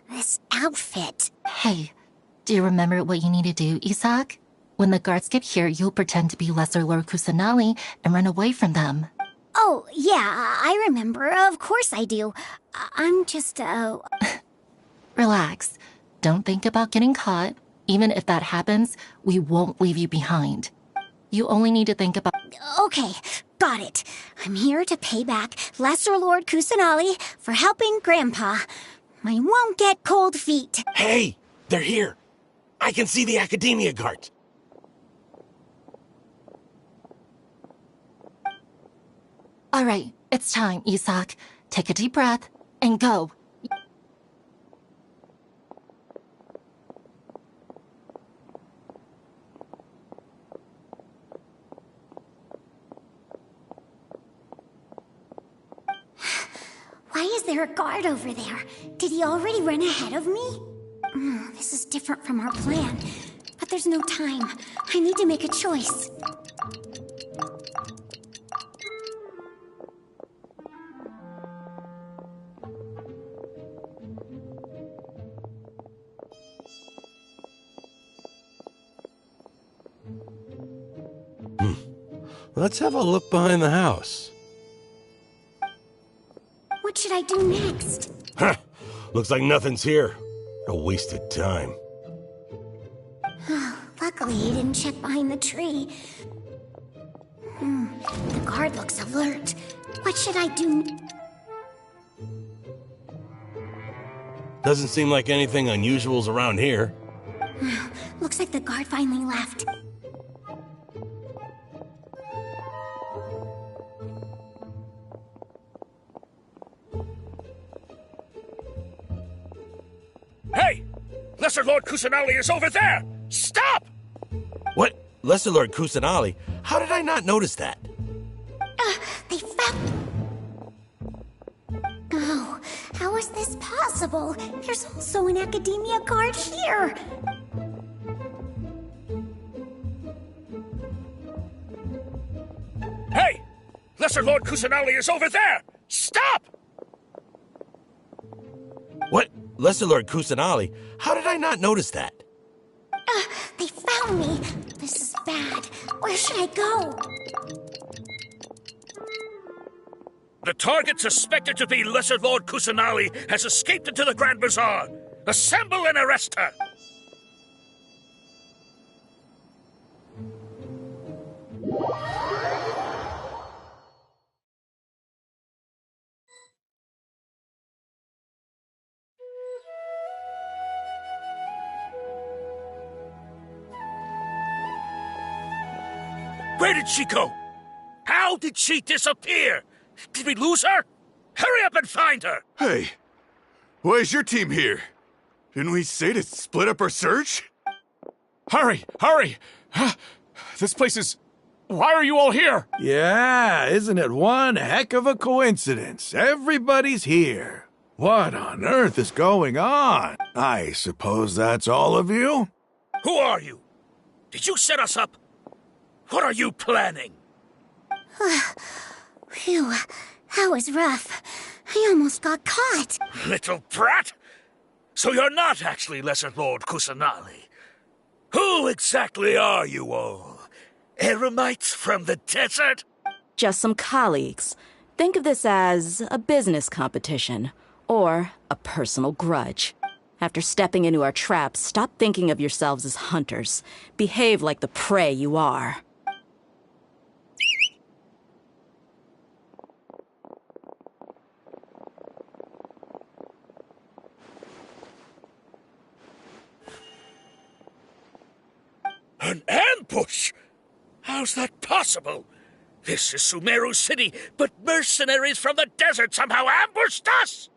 This outfit. Hey, do you remember what you need to do, Isak? When the guards get here, you'll pretend to be Lesser Lord Kusanali and run away from them. Oh, yeah, I remember. Of course I do. I'm just, Relax. Don't think about getting caught. Even if that happens, we won't leave you behind. You only need to think about... Okay, got it. I'm here to pay back Lesser Lord Kusanali for helping Grandpa. I won't get cold feet. Hey, they're here. I can see the Academia guard. All right, it's time, Isak. Take a deep breath and go. Why is there a guard over there? Did he already run ahead of me? This is different from our plan. But there's no time. I need to make a choice. Let's have a look behind the house. What should I do next? Huh. Looks like nothing's here. A wasted time. Luckily, he didn't check behind the tree. The guard looks alert. What should I do? Doesn't seem like anything unusual's around here. Looks like the guard finally left. Hey! Lesser Lord Kusanali is over there! Stop! What? Lesser Lord Kusanali? How did I not notice that? They found... Oh, how is this possible? There's also an Academia guard here. Hey! Lesser Lord Kusanali is over there! Stop! What? Lesser Lord Kusanali? How did I not notice that? They found me. This is bad. Where should I go? The target suspected to be Lesser Lord Kusanali has escaped into the Grand Bazaar. Assemble and arrest her! Where did she go? How did she disappear? Did we lose her? Hurry up and find her! Hey, why is your team here? Didn't we say to split up our search? Hurry! Hurry! This place is... Why are you all here? Yeah, isn't it one heck of a coincidence? Everybody's here. What on earth is going on? I suppose that's all of you? Who are you? Did you set us up? What are you planning? Phew, that was rough. I almost got caught. Little brat! So you're not actually Lesser Lord Kusanali. Who exactly are you all? Eremites from the desert? Just some colleagues. Think of this as a business competition, or a personal grudge. After stepping into our traps, stop thinking of yourselves as hunters. Behave like the prey you are. An ambush? How's that possible? This is Sumeru City, but mercenaries from the desert somehow ambushed us!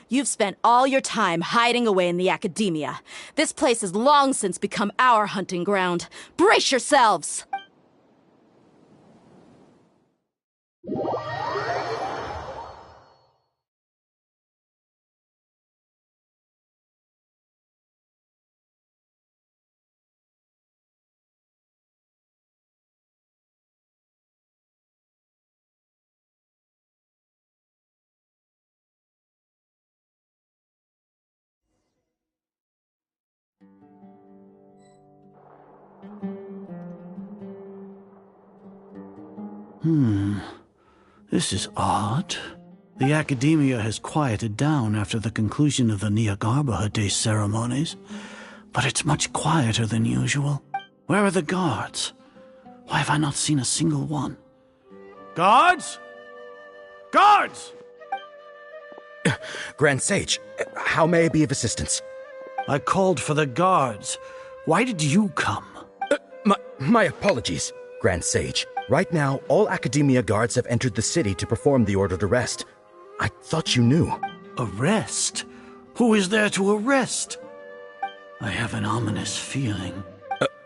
You've spent all your time hiding away in the academia. This place has long since become our hunting ground. Brace yourselves! This is odd. The academia has quieted down after the conclusion of the Nyagarbha Day ceremonies, but it's much quieter than usual. Where are the guards? Why have I not seen a single one? Guards? Guards! Grand Sage, how may I be of assistance? I called for the guards. Why did you come? My apologies, Grand Sage. Right now, all Academia guards have entered the city to perform the ordered arrest. I thought you knew. Arrest? Who is there to arrest? I have an ominous feeling.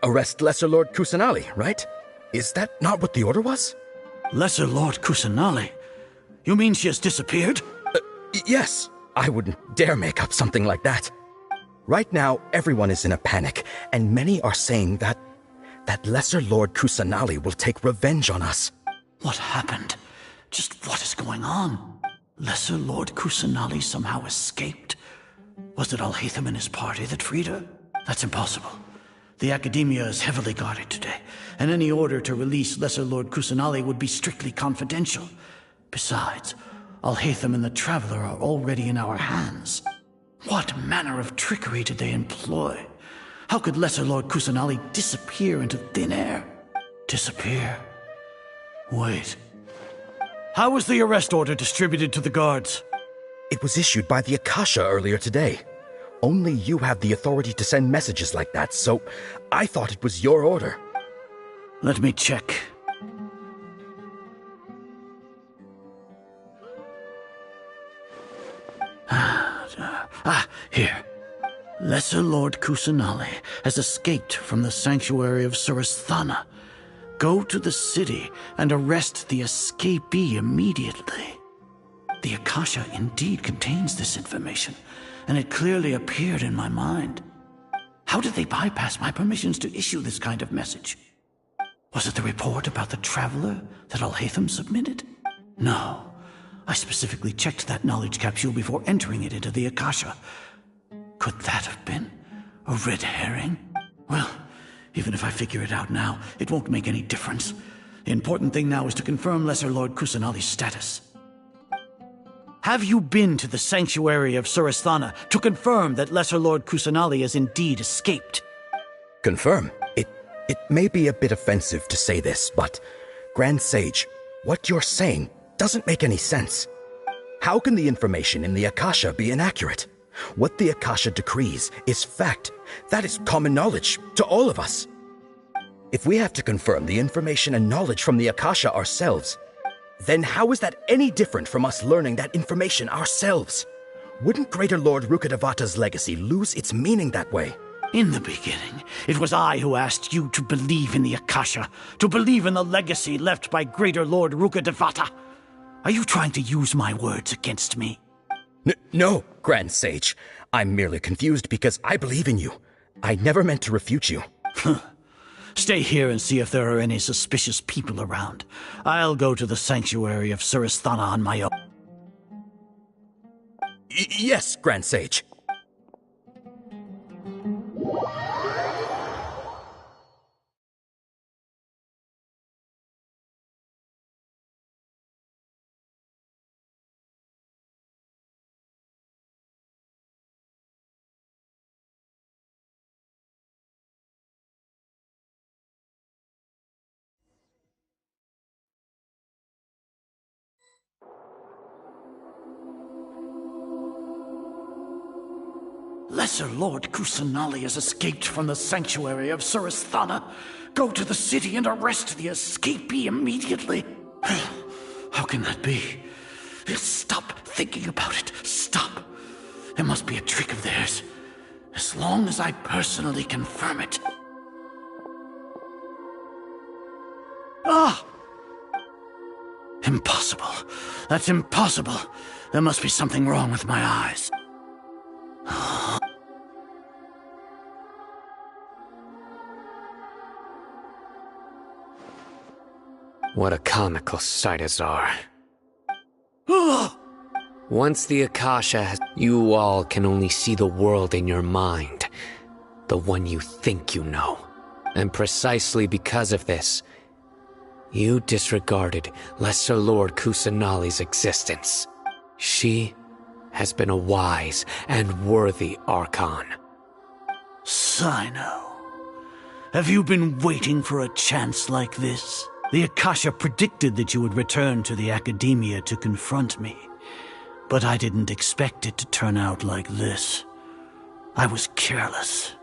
Arrest Lesser Lord Kusanali, right? Is that not what the order was? Lesser Lord Kusanali? You mean she has disappeared? Yes. I wouldn't dare make up something like that. Right now, everyone is in a panic, and many are saying that Lesser Lord Kusanali will take revenge on us. What happened? Just what is going on? Lesser Lord Kusanali somehow escaped? Was it Alhaitham and his party that freed her? That's impossible. The Academia is heavily guarded today, and any order to release Lesser Lord Kusanali would be strictly confidential. Besides, Alhaitham and the Traveler are already in our hands. What manner of trickery did they employ? How could Lesser Lord Kusanali disappear into thin air? Disappear? Wait. How was the arrest order distributed to the guards? It was issued by the Akasha earlier today. Only you have the authority to send messages like that, so I thought it was your order. Let me check. Here. Lesser Lord Kusanali has escaped from the sanctuary of Surasthana. Go to the city and arrest the escapee immediately. The Akasha indeed contains this information, and it clearly appeared in my mind. How did they bypass my permissions to issue this kind of message? Was it the report about the Traveler that Alhaitham submitted? No. I specifically checked that knowledge capsule before entering it into the Akasha. Could that have been a red herring? Well, even if I figure it out now, it won't make any difference. The important thing now is to confirm Lesser Lord Kusanali's status. Have you been to the sanctuary of Surasthana to confirm that Lesser Lord Kusanali has indeed escaped? Confirm? It may be a bit offensive to say this, but Grand Sage, what you're saying doesn't make any sense. How can the information in the Akasha be inaccurate? What the Akasha decrees is fact. That is common knowledge to all of us. If we have to confirm the information and knowledge from the Akasha ourselves, then how is that any different from us learning that information ourselves? Wouldn't Greater Lord Rukkhadevata's legacy lose its meaning that way? In the beginning, it was I who asked you to believe in the Akasha, to believe in the legacy left by Greater Lord Rukkhadevata. Are you trying to use my words against me? No, Grand Sage. I'm merely confused because I believe in you. I never meant to refute you. Stay here and see if there are any suspicious people around. I'll go to the sanctuary of Surasthana on my own. Yes, Grand Sage. Lesser Lord Kusanali has escaped from the sanctuary of Surasthana. Go to the city and arrest the escapee immediately. How can that be? Stop thinking about it. Stop. It must be a trick of theirs. As long as I personally confirm it. Ah! Impossible. That's impossible. There must be something wrong with my eyes. What a comical sight, Azar. Once the Akasha has... You all can only see the world in your mind. The one you think you know. And precisely because of this, you disregarded Lesser Lord Kusanali's existence. She has been a wise and worthy Archon. Sino, have you been waiting for a chance like this? The Akasha predicted that you would return to the Academia to confront me. But I didn't expect it to turn out like this. I was careless.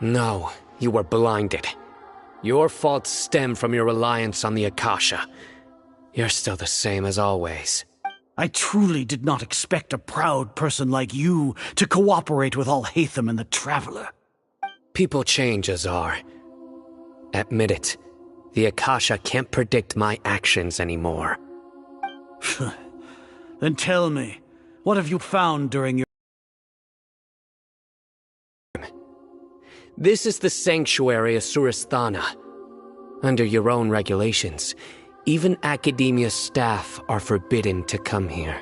No, you were blinded. Your faults stem from your reliance on the Akasha. You're still the same as always. I truly did not expect a proud person like you to cooperate with Alhaitham and the Traveler. People change, Azar. Admit it. The Akasha can't predict my actions anymore. Then tell me, what have you found during your... This is the sanctuary of Surasthana. Under your own regulations, even Academia staff are forbidden to come here.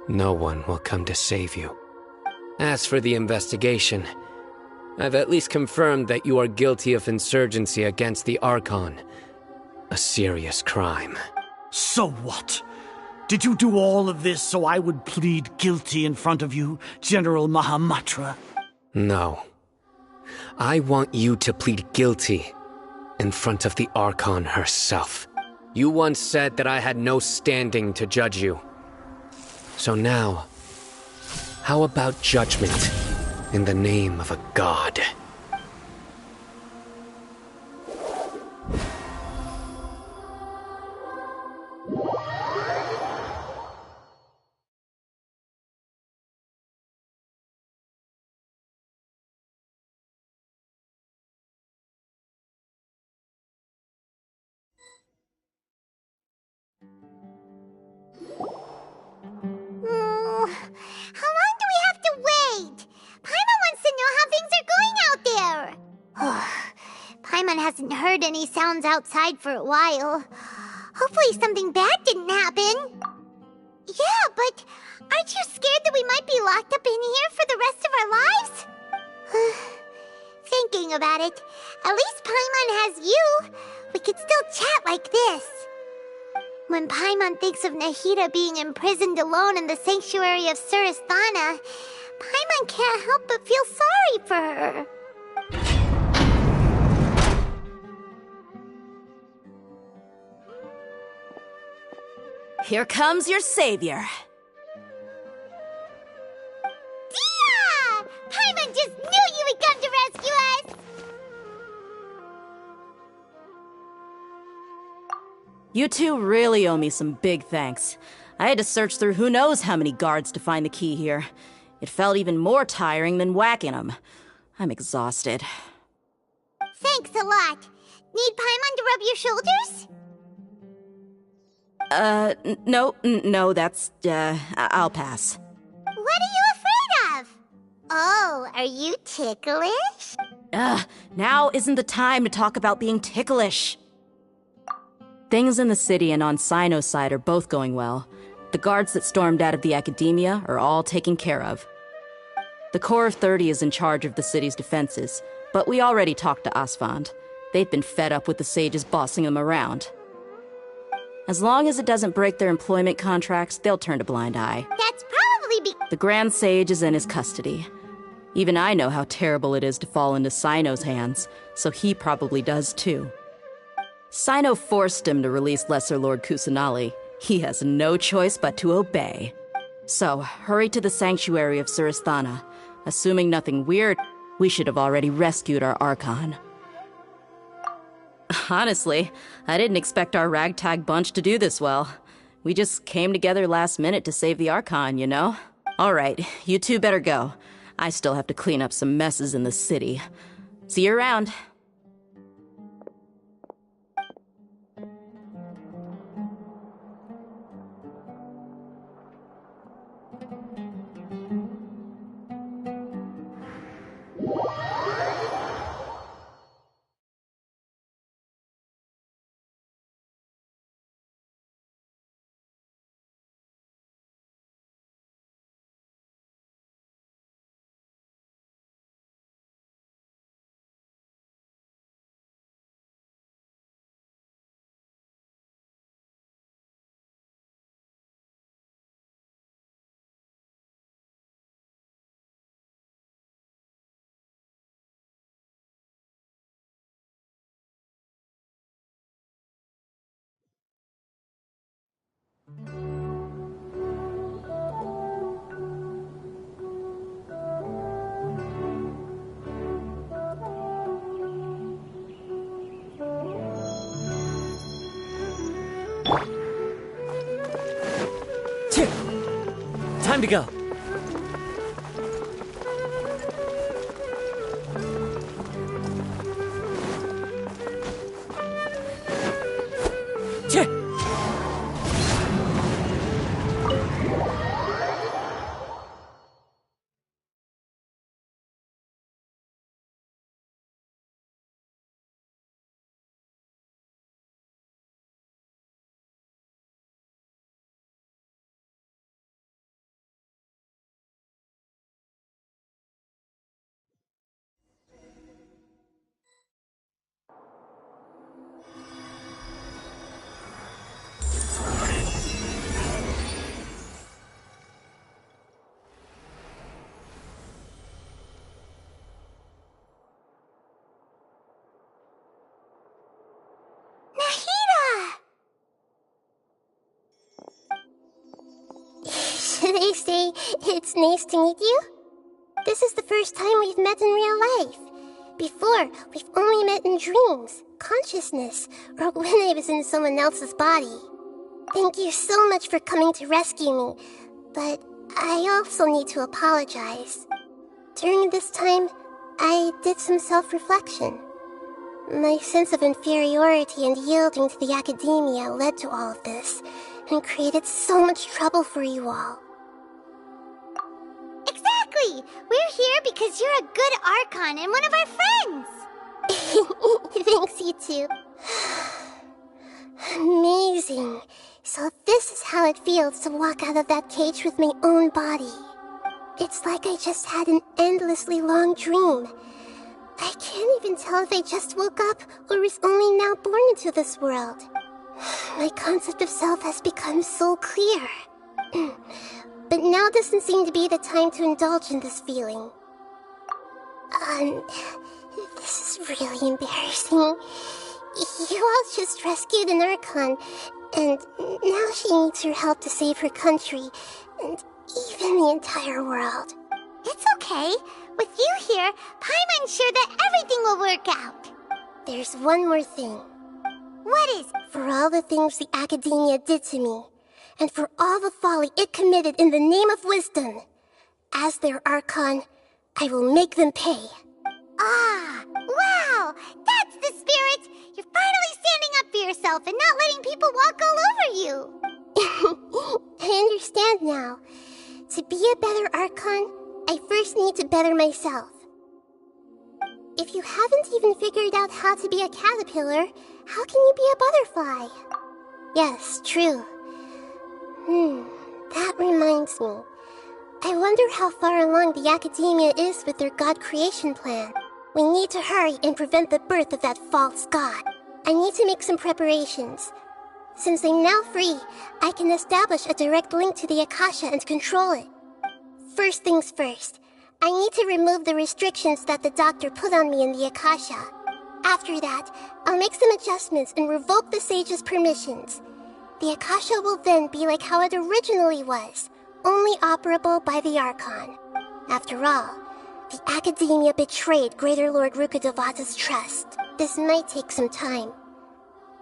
No one will come to save you. As for the investigation, I've at least confirmed that you are guilty of insurgency against the Archon. A serious crime. So what? Did you do all of this so I would plead guilty in front of you, General Mahamatra? No. I want you to plead guilty in front of the Archon herself. You once said that I had no standing to judge you. So now, how about judgment in the name of a god? How long do we have to wait? Paimon wants to know how things are going out there. Paimon hasn't heard any sounds outside for a while. Hopefully something bad didn't happen. Yeah, but aren't you scared that we might be locked up in here for the rest of our lives? Thinking about it, at least Paimon has you. We could still chat like this. When Paimon thinks of Nahida being imprisoned alone in the sanctuary of Surasthana, Paimon can't help but feel sorry for her. Here comes your savior. Dia! Paimon just knew you would come to rescue us! You two really owe me some big thanks. I had to search through who knows how many guards to find the key here. It felt even more tiring than whacking them. I'm exhausted. Thanks a lot. Need Paimon to rub your shoulders? No, that's, I'll pass. What are you afraid of? Oh, are you ticklish? Now isn't the time to talk about being ticklish. Things in the city and on Sino's side are both going well. The guards that stormed out of the Academia are all taken care of. The Corps of 30 is in charge of the city's defenses, but we already talked to Asfand. They've been fed up with the sages bossing them around. As long as it doesn't break their employment contracts, they'll turn a blind eye. That's probably The Grand Sage is in his custody. Even I know how terrible it is to fall into Sino's hands, so he probably does too. Sino forced him to release Lesser Lord Kusanali. He has no choice but to obey. So, hurry to the sanctuary of Surasthana. Assuming nothing weird, we should have already rescued our Archon. Honestly, I didn't expect our ragtag bunch to do this well. We just came together last minute to save the Archon, you know? Alright, you two better go. I still have to clean up some messes in the city. See you around. Time to go. Should I say it's nice to meet you? This is the first time we've met in real life. Before, we've only met in dreams, consciousness, or when I was in someone else's body. Thank you so much for coming to rescue me, but I also need to apologize. During this time, I did some self-reflection. My sense of inferiority and yielding to the academia led to all of this, and created so much trouble for you all. Exactly! We're here because you're a good Archon and one of our friends! Thanks, you two. Amazing. So this is how it feels to walk out of that cage with my own body. It's like I just had an endlessly long dream. I can't even tell if I just woke up or was only now born into this world. My concept of self has become so clear. But now doesn't seem to be the time to indulge in this feeling. This is really embarrassing. You all just rescued an Archon, and now she needs your help to save her country, and even the entire world. It's okay. With you here, Paimon's sure that everything will work out. There's one more thing. What is it? For all the things the academia did to me, and for all the folly it committed in the name of wisdom, as their Archon, I will make them pay. Ah, wow! That's the spirit! You're finally standing up for yourself and not letting people walk all over you! I understand now. To be a better Archon, I first need to better myself. If you haven't even figured out how to be a caterpillar, how can you be a butterfly? Yes, true. That reminds me. I wonder how far along the academia is with their god creation plan. We need to hurry and prevent the birth of that false god. I need to make some preparations. Since I'm now free, I can establish a direct link to the Akasha and control it. First things first, I need to remove the restrictions that the doctor put on me in the Akasha. After that, I'll make some adjustments and revoke the sage's permissions. The Akasha will then be like how it originally was, only operable by the Archon. After all, The Academia betrayed Greater Lord Rukkhadevata's trust. This might take some time.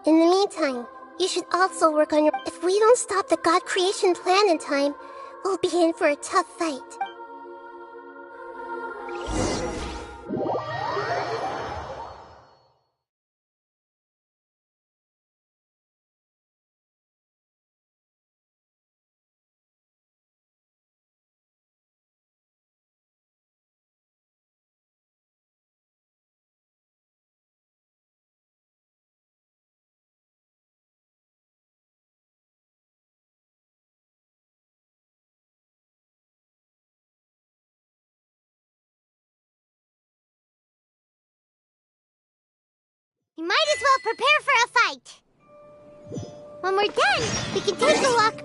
In the meantime, you should also work on your... If we don't stop the God creation plan in time, we'll be in for a tough fight. You might as well prepare for a fight. When we're done, we can take a walk.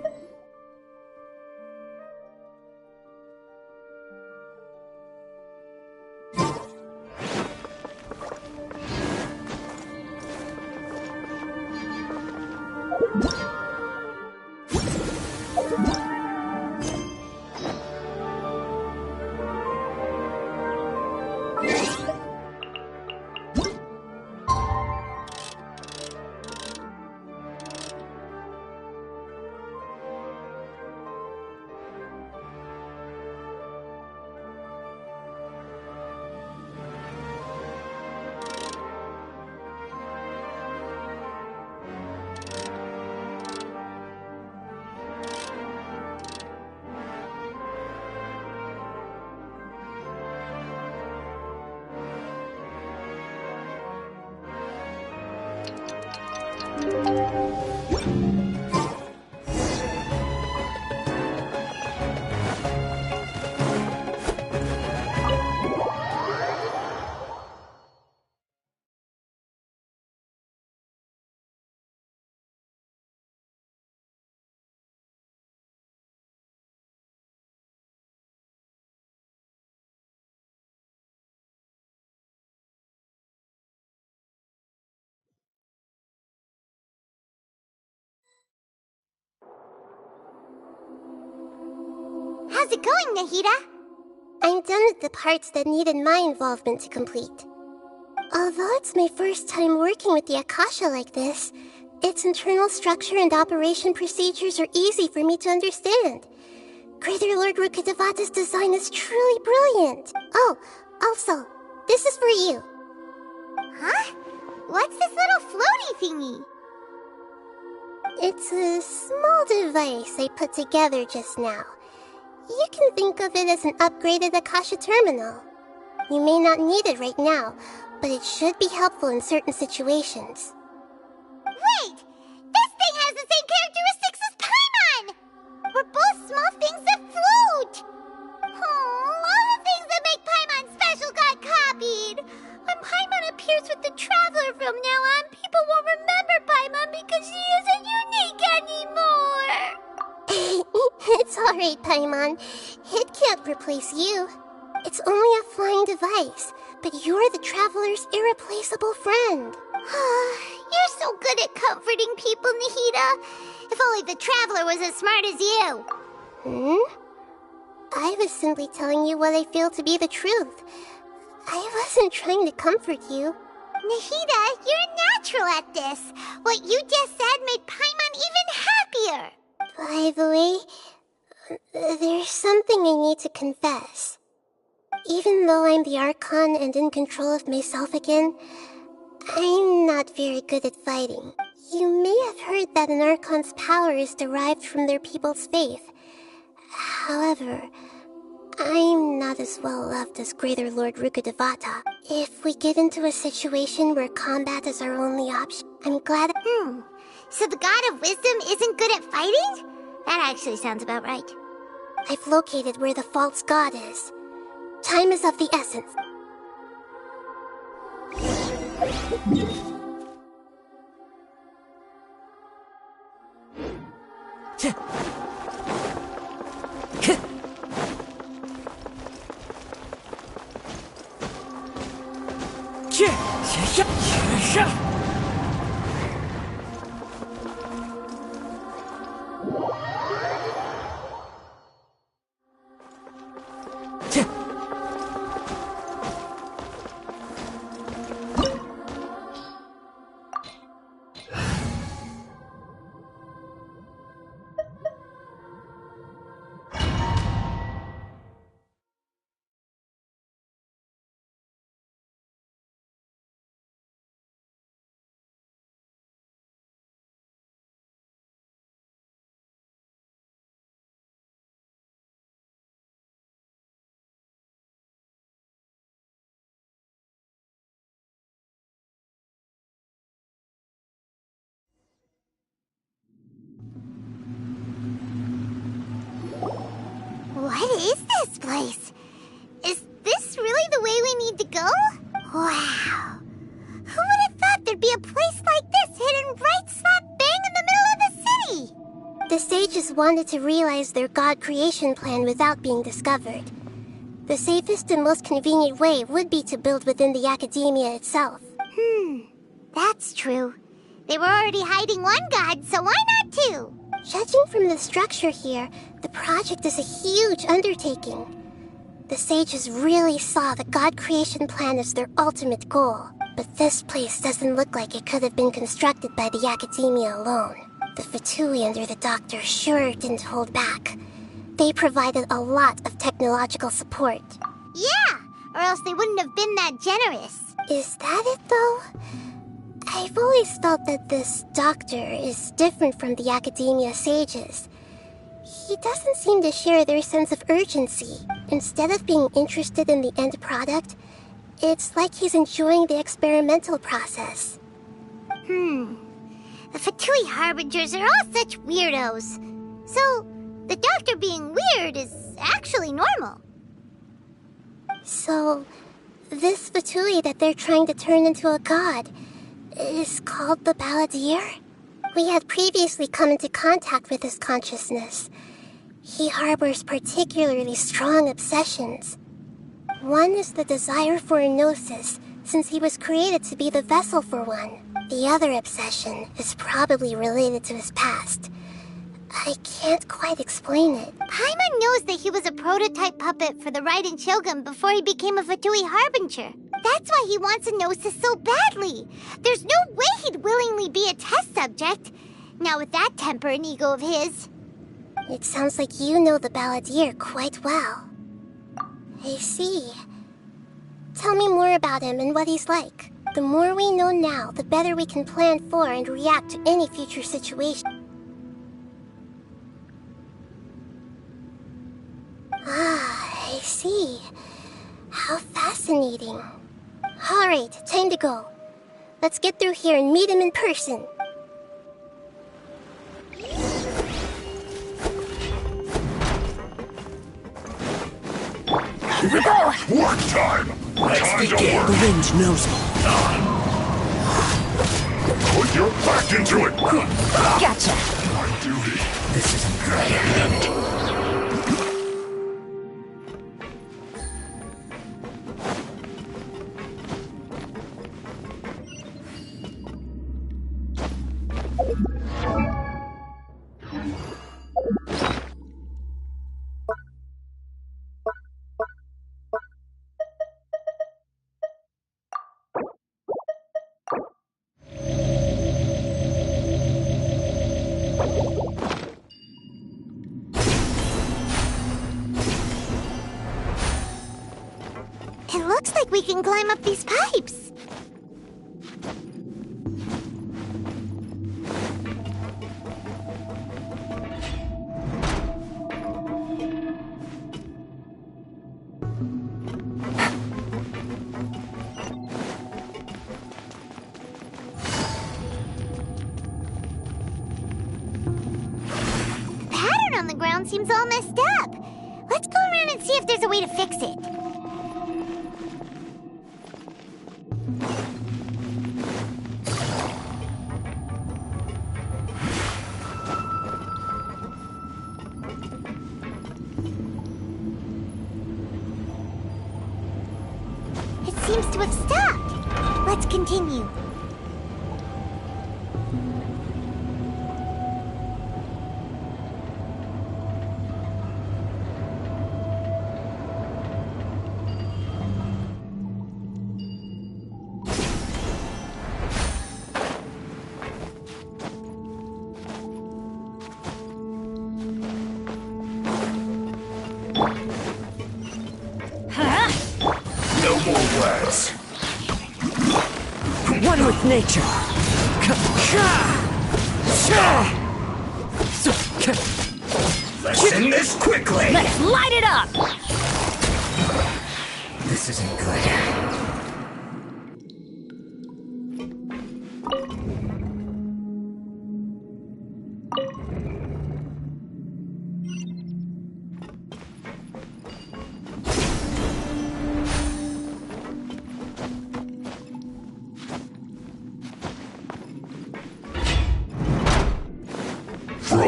How's it going, Nahida? I'm done with the parts that needed my involvement to complete. Although it's my first time working with the Akasha like this, its internal structure and operation procedures are easy for me to understand. Greater Lord Rukkhadevata's design is truly brilliant. Oh, also, this is for you. Huh? What's this little floaty thingy? It's a small device I put together just now. You can think of it as an upgraded Akasha terminal. You may not need it right now, but it should be helpful in certain situations. Wait! This thing has the same characteristics as Paimon! We're both small things that float! Oh, all the things that make Paimon special got copied! When Paimon appears with the Traveler from now on, people won't remember Paimon because she isn't unique anymore! It's alright, Paimon. It can't replace you. It's only a flying device, but you're the Traveler's irreplaceable friend. You're so good at comforting people, Nahida. If only the Traveler was as smart as you. I was simply telling you what I feel to be the truth. I wasn't trying to comfort you. Nahida, you're natural at this. What you just said made Paimon even happier. By the way, there's something I need to confess. Even though I'm the Archon and in control of myself again, I'm not very good at fighting. You may have heard that an Archon's power is derived from their people's faith. However, I'm not as well loved as Greater Lord Rukkhadevata. If we get into a situation where combat is our only option, I'm glad... So the God of Wisdom isn't good at fighting? That actually sounds about right. I've located where the false god is. Time is of the essence. is this place? Is this really the way we need to go? Wow. Who would have thought there'd be a place like this hidden right slap bang in the middle of the city? The sages wanted to realize their god creation plan without being discovered. The safest and most convenient way would be to build within the academia itself. That's true. They were already hiding one god, so why not two? Judging from the structure here, the project is a huge undertaking. The sages really saw the god creation plan as their ultimate goal. But this place doesn't look like it could have been constructed by the academia alone. The Fatui under the doctor sure didn't hold back. They provided a lot of technological support. Yeah, or else they wouldn't have been that generous. Is that it, though? I've always felt that this doctor is different from the academia sages. He doesn't seem to share their sense of urgency. Instead of being interested in the end product, it's like he's enjoying the experimental process. The Fatui Harbingers are all such weirdos. So, the doctor being weird is actually normal. So, this Fatui that they're trying to turn into a god is called the Balladeer? We had previously come into contact with his consciousness. He harbors particularly strong obsessions. One is the desire for a gnosis, since he was created to be the vessel for one. The other obsession is probably related to his past. I can't quite explain it. Paimon knows that he was a prototype puppet for the Raiden Shogun before he became a Fatui Harbinger. That's why he wants a gnosis so badly. There's no way he'd willingly be a test subject. Now with that temper and ego of his. It sounds like you know the Balladeer quite well. I see. Tell me more about him and what he's like. The more we know now, the better we can plan for and react to any future situation. Ah, I see. How fascinating. Alright, time to go. Let's get through here and meet him in person. Here we go! Work time! Let's begin. The wind knows me. Put your back into it! Gotcha! My duty. This isn't good. It looks like we can climb up these pipes. The pattern on the ground seems all messed up. Let's go around and see if there's a way to fix it. It seems to have stopped. Let's continue. No more words. One with nature. Let's end this quickly. Let's light it up! This isn't good.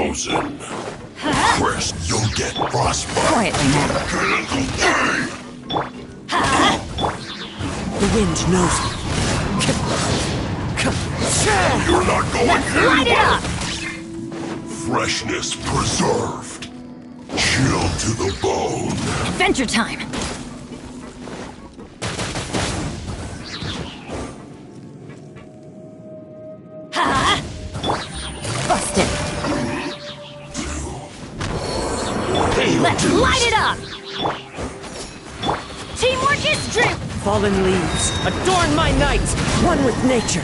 chosen. First, you'll get frostbite. Quietly now. The wind knows me. You're not going Light it anywhere. up! Freshness preserved. Chill to the bone. Adventure time! Ha! Busted! Let's light it up! Teamwork is dream! Fallen leaves, adorn my night, one with nature.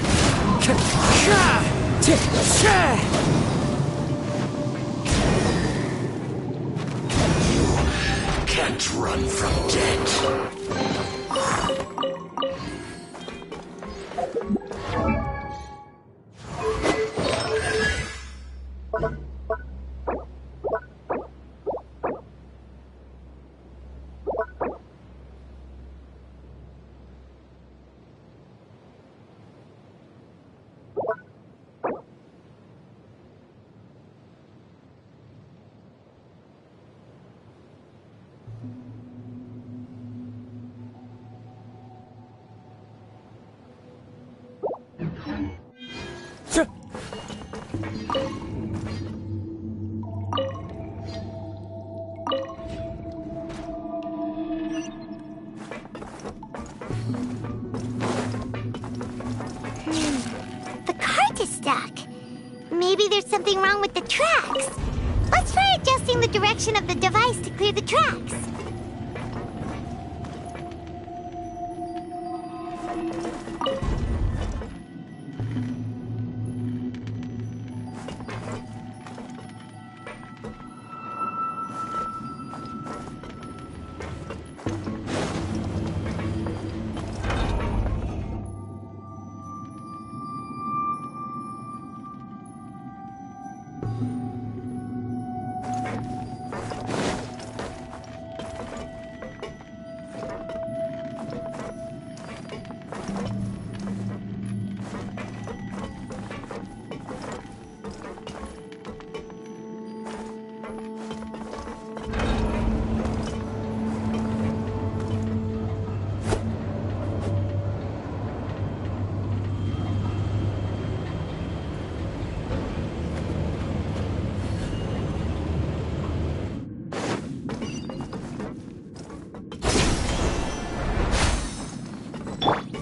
Can't run from death. The cart is stuck. Maybe there's something wrong with the tracks. Let's try adjusting the direction of the device to clear the tracks.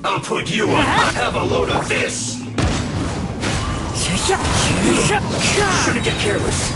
I'll put you on. Have a load of this. Shouldn't get careless.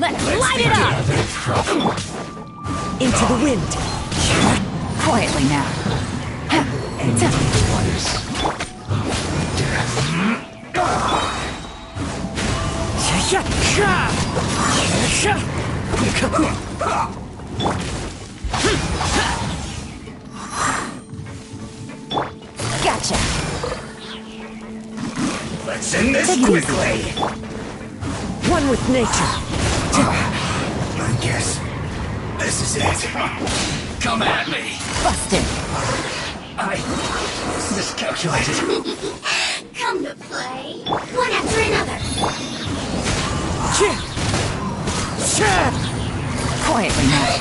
Let's light it up! Into the wind. Quietly now. Gotcha. Let's end this quickly. One with nature. I guess this is it. Come at me. Busted. I miscalculated. Come to play. One after another. Quietly now.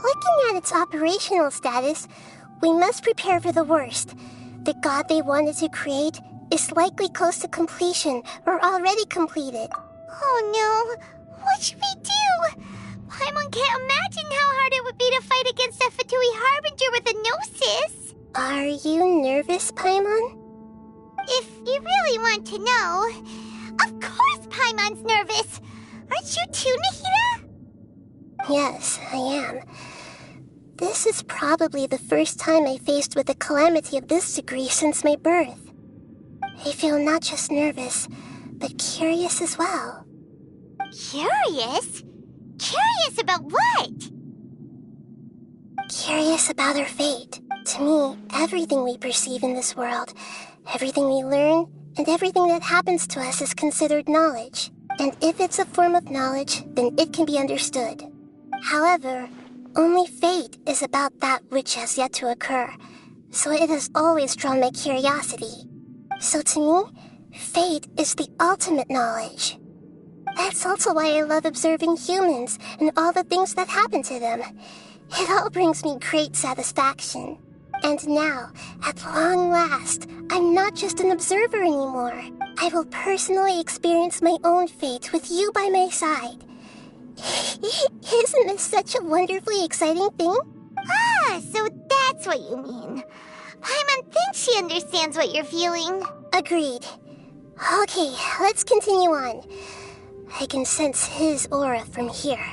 Looking at its operational status, we must prepare for the worst. The god they wanted to create is likely close to completion or already completed. Oh no! What should we do? Paimon can't imagine how hard it would be to fight against a Fatui Harbinger with a Gnosis. Are you nervous, Paimon? If you really want to know, of course Paimon's nervous. Aren't you too, Nahida? Yes, I am. This is probably the first time I faced with a calamity of this degree since my birth. I feel not just nervous, but curious as well. Curious? Curious about what? Curious about our fate. To me, everything we perceive in this world, everything we learn, and everything that happens to us is considered knowledge. And if it's a form of knowledge, then it can be understood. However, only fate is about that which has yet to occur, so it has always drawn my curiosity. So to me, fate is the ultimate knowledge. That's also why I love observing humans and all the things that happen to them. It all brings me great satisfaction. And now, at long last, I'm not just an observer anymore. I will personally experience my own fate with you by my side. Isn't this such a wonderfully exciting thing? Ah, so that's what you mean. Paimon thinks she understands what you're feeling. Agreed. Okay, let's continue on. I can sense his aura from here.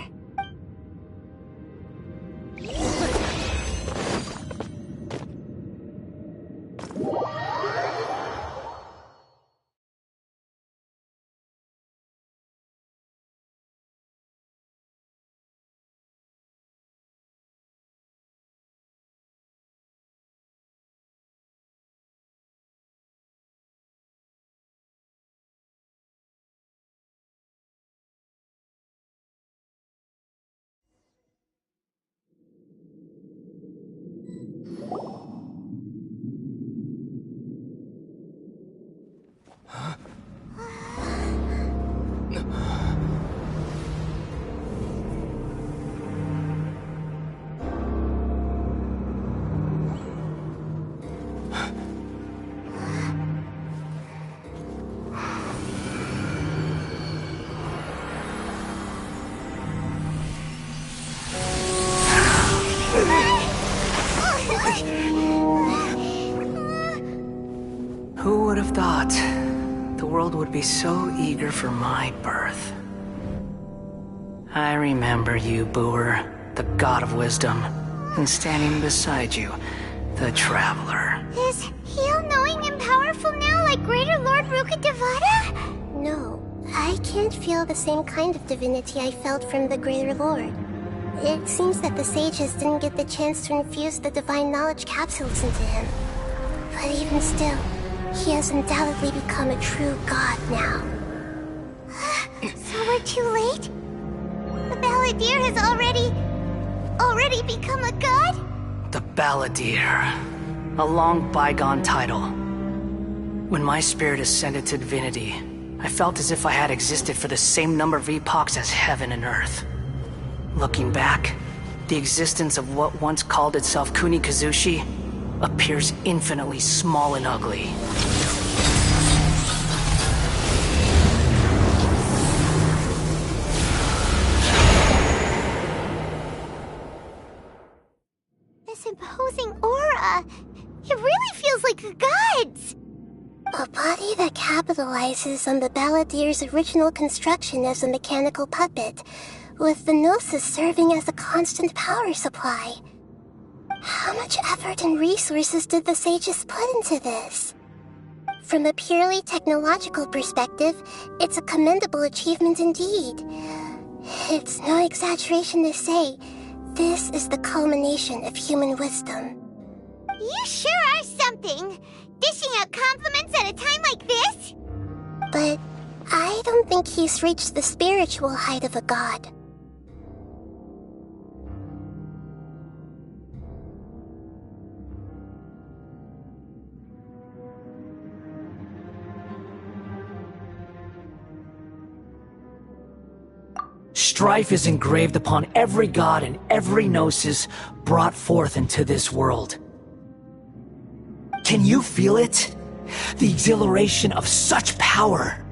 world would be so eager for my birth. I remember you, Booer, the god of wisdom, and standing beside you, the traveler. Is he all-knowing and powerful now like Greater Lord Rukkhadevata? No, I can't feel the same kind of divinity I felt from the Greater Lord. It seems that the sages didn't get the chance to infuse the divine knowledge capsules into him. But even still, he has undoubtedly become a true god now. So we're too late? The Balladeer has already become a god? The Balladeer. A long bygone title. When my spirit ascended to divinity, I felt as if I had existed for the same number of epochs as heaven and earth. Looking back, the existence of what once called itself Kunikazushi appears infinitely small and ugly. This imposing aura, it really feels like the gods! A body that capitalizes on the Balladeer's original construction as a mechanical puppet, with the Gnosis serving as a constant power supply. How much effort and resources did the sages put into this? From a purely technological perspective, it's a commendable achievement indeed. It's no exaggeration to say, this is the culmination of human wisdom. You sure are something! Dishing out compliments at a time like this? But I don't think he's reached the spiritual height of a god. Strife is engraved upon every god and every gnosis brought forth into this world. Can you feel it? The exhilaration of such power,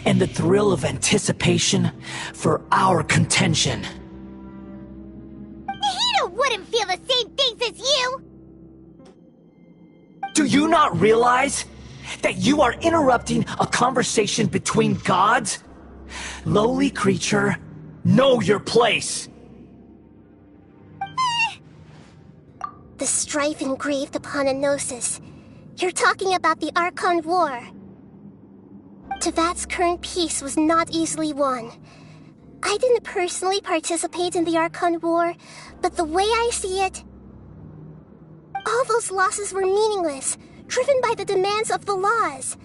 and the thrill of anticipation for our contention. Nahida wouldn't feel the same things as you! Do you not realize that you are interrupting a conversation between gods? Lowly creature, know your place! The strife engraved upon a gnosis. You're talking about the Archon War. Tevat's current peace was not easily won. I didn't personally participate in the Archon War, but the way I see it, all those losses were meaningless, driven by the demands of the laws.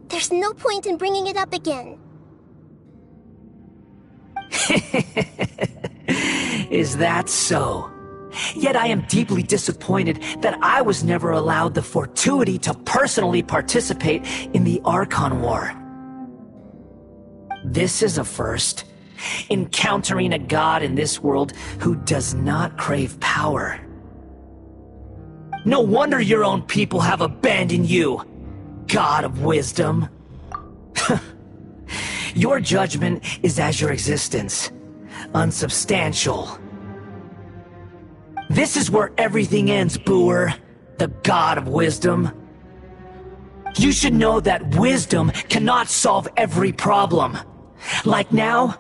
There's no point in bringing it up again. Is that so? Yet I am deeply disappointed that I was never allowed the fortuity to personally participate in the Archon War. This is a first. Encountering a god in this world who does not crave power. No wonder your own people have abandoned you, god of wisdom. Your judgment is as your existence, unsubstantial. This is where everything ends, Booer, the god of wisdom. You should know that wisdom cannot solve every problem. Like now,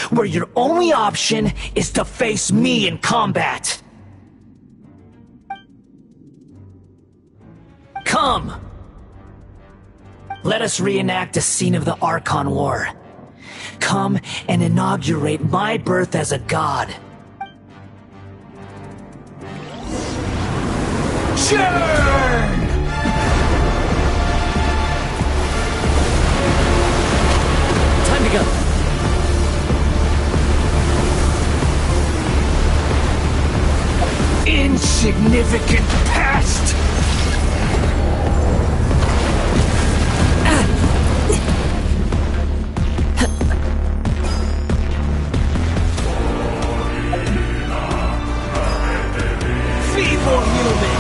where your only option is to face me in combat. Come! Let us reenact a scene of the Archon War. Come and inaugurate my birth as a god. Churn! Time to go. Insignificant past! Feeble human!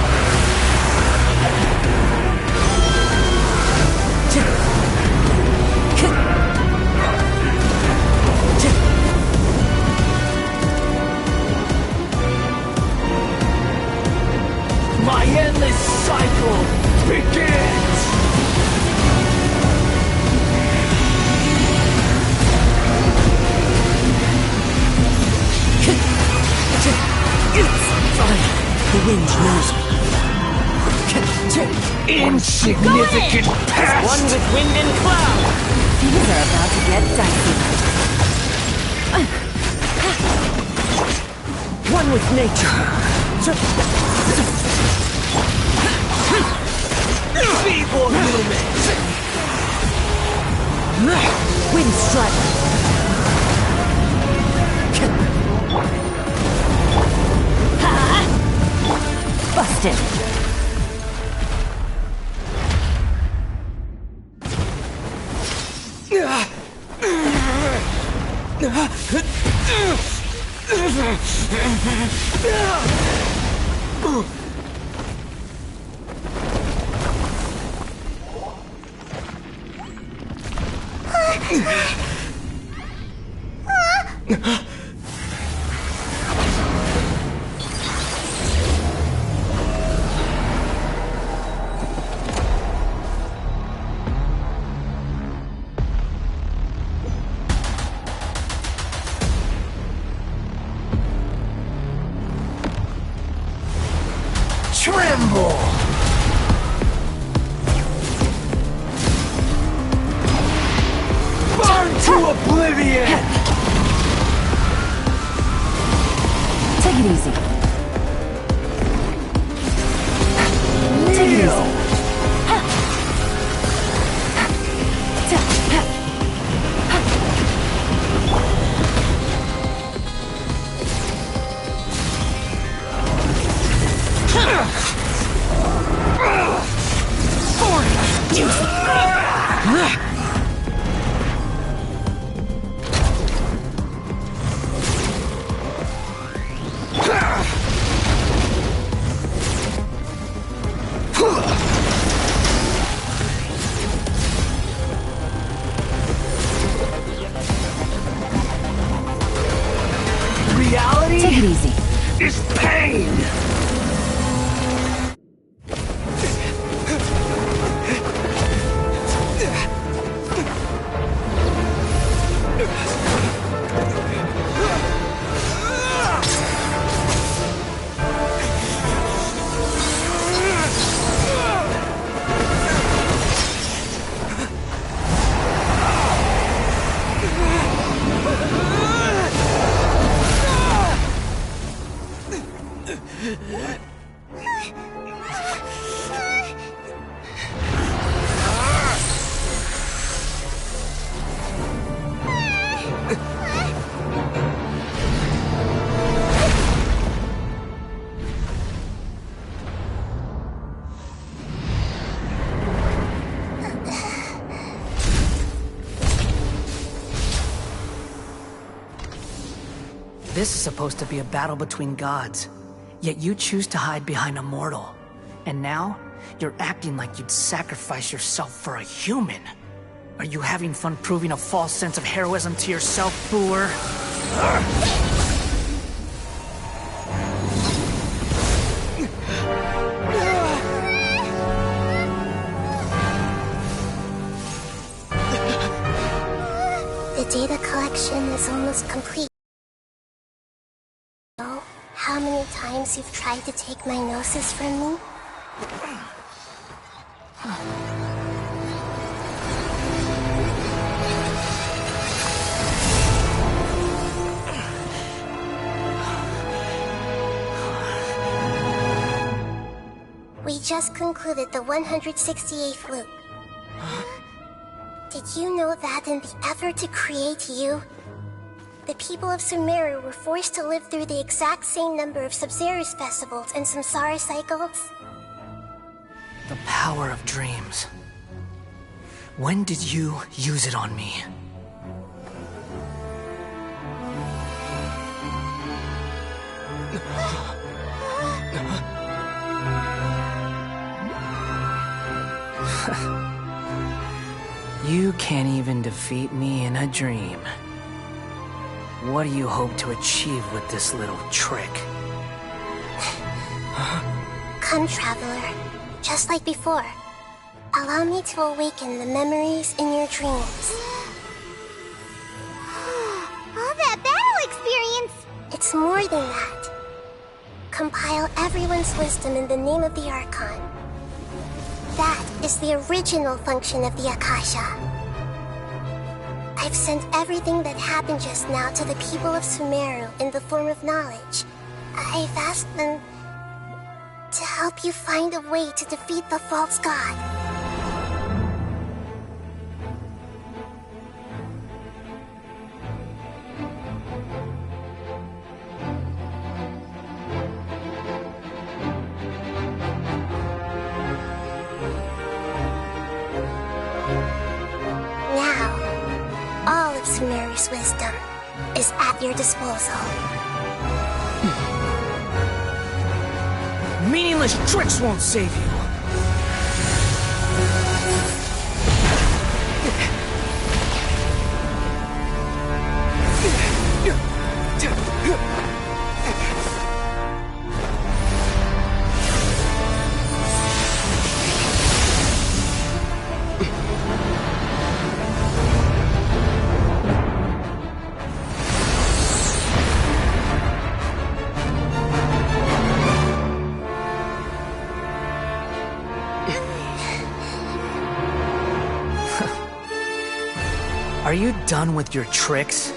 My Insignificant past! One with wind and cloud! Things are about to get dicey. One with nature! Feeble humans! Wind strike! Busted! Tremble! Burn to oblivion! Take it easy. Take it easy. Reality Take it easy. is pain! This is supposed to be a battle between gods, yet you choose to hide behind a mortal. And now, you're acting like you'd sacrifice yourself for a human. Are you having fun proving a false sense of heroism to yourself, Boor? The data collection is almost complete. How many times you've tried to take my gnosis from me? We just concluded the 168th loop. Did you know that in the effort to create you, the people of Sumeru were forced to live through the exact same number of Sub-Zerus festivals and Samsara cycles? The power of dreams. When did you use it on me? You can't even defeat me in a dream. What do you hope to achieve with this little trick? Come, Traveler. Just like before. Allow me to awaken the memories in your dreams. All that battle experience! It's more than that. compile everyone's wisdom in the name of the Archon. That is the original function of the Akasha. I've sent everything that happened just now to the people of Sumeru in the form of knowledge. I've asked them to help you find a way to defeat the false god. Sumeru's wisdom is at your disposal. Meaningless tricks won't save you. Are you done with your tricks?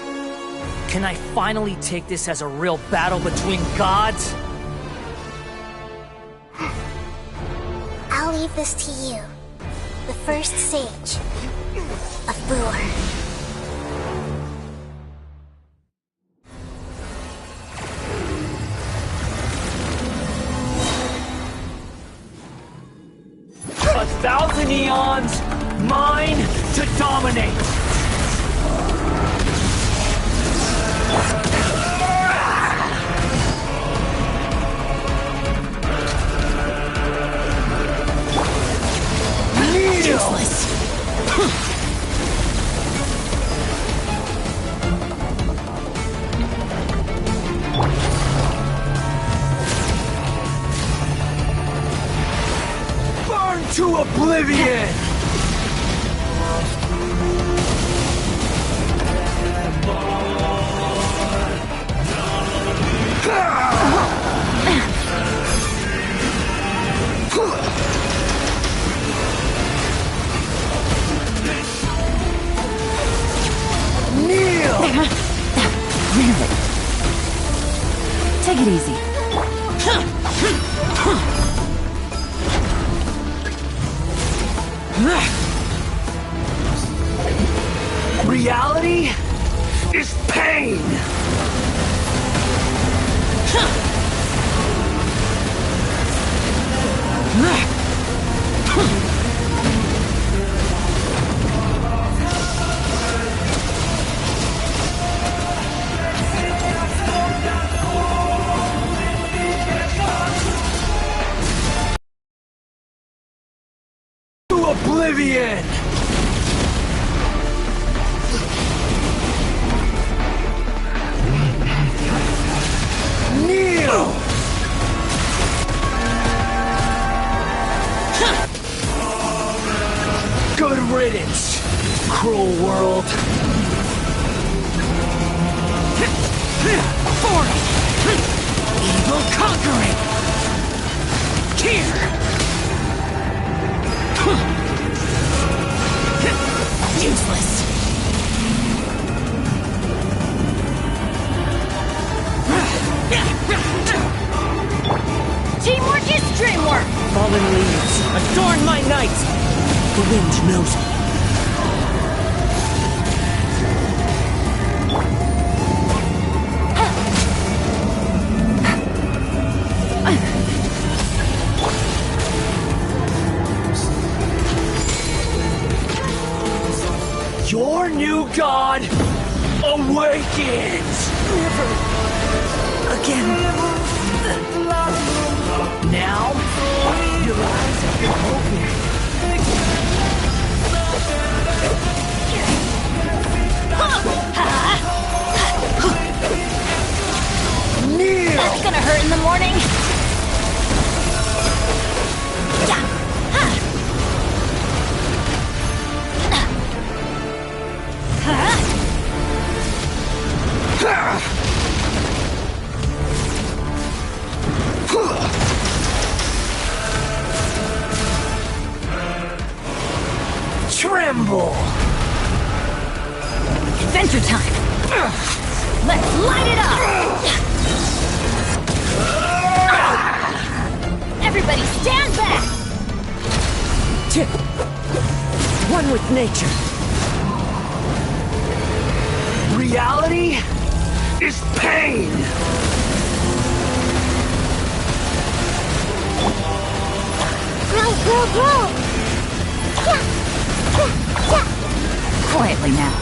Can I finally take this as a real battle between gods? I'll leave this to you. The first sage of Booer. A thousand eons, mine to dominate! Useless. Burn to oblivion! Really? Take it easy. Reality is pain! Oblivion! Kneel! Good riddance, cruel world. Forty! Evil conquering! Here! Useless. Teamwork is dreamwork! Fallen leaves, adorn my night! The wind knows me. Your new god awakens! Never again. Now, your eyes have been opened. Kneel! That's gonna hurt in the morning. tremble! Adventure time! Let's light it up! Everybody stand back! One with nature. Reality is pain! Grow! Quietly now.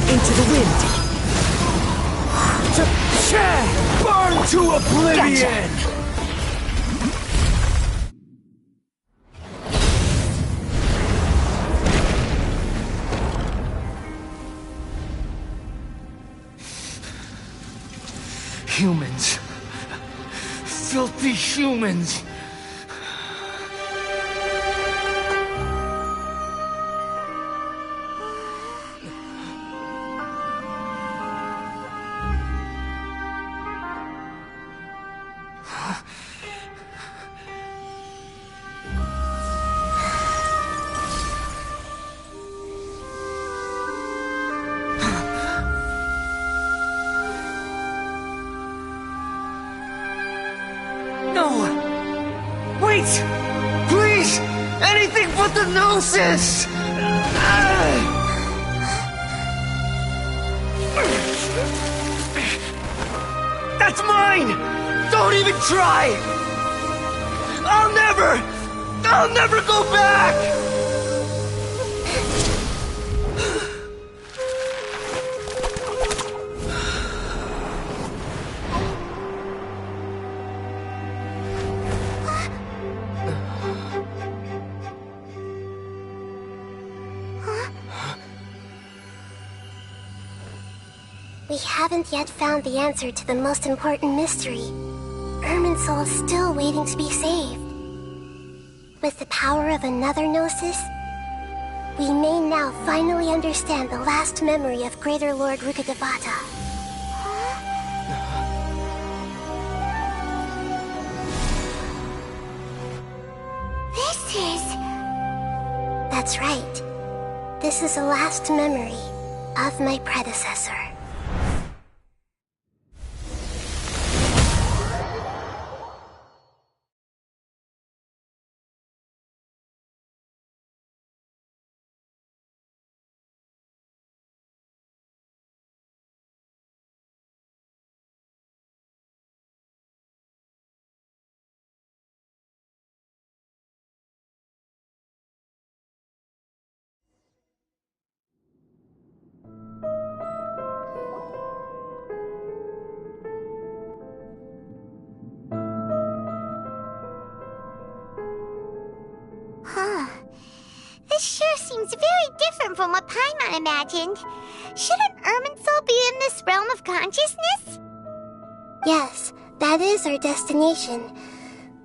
Into the wind. Burn to oblivion! Gotcha. Humans. Filthy humans. Please! Anything but the Gnosis! That's mine! Don't even try! I'll never go back! We haven't yet found the answer to the most important mystery. Irminsul is still waiting to be saved. With the power of another Gnosis, we may now finally understand the last memory of Greater Lord Rukkhadevata. This is... That's right. This is the last memory of my predecessor. This sure seems very different from what Paimon imagined. Shouldn't Irminsul be in this realm of consciousness? Yes, that is our destination.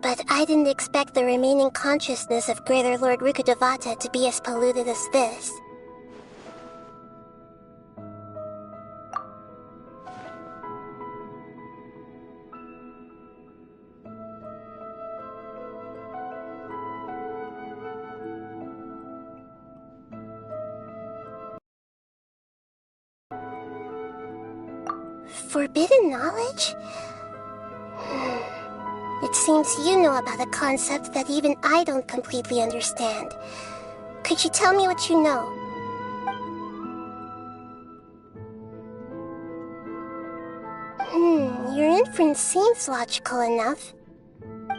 But I didn't expect the remaining consciousness of Greater Lord Rukkhadevata to be as polluted as this. Forbidden knowledge? It seems you know about a concept that even I don't completely understand. Could you tell me what you know? Your inference seems logical enough.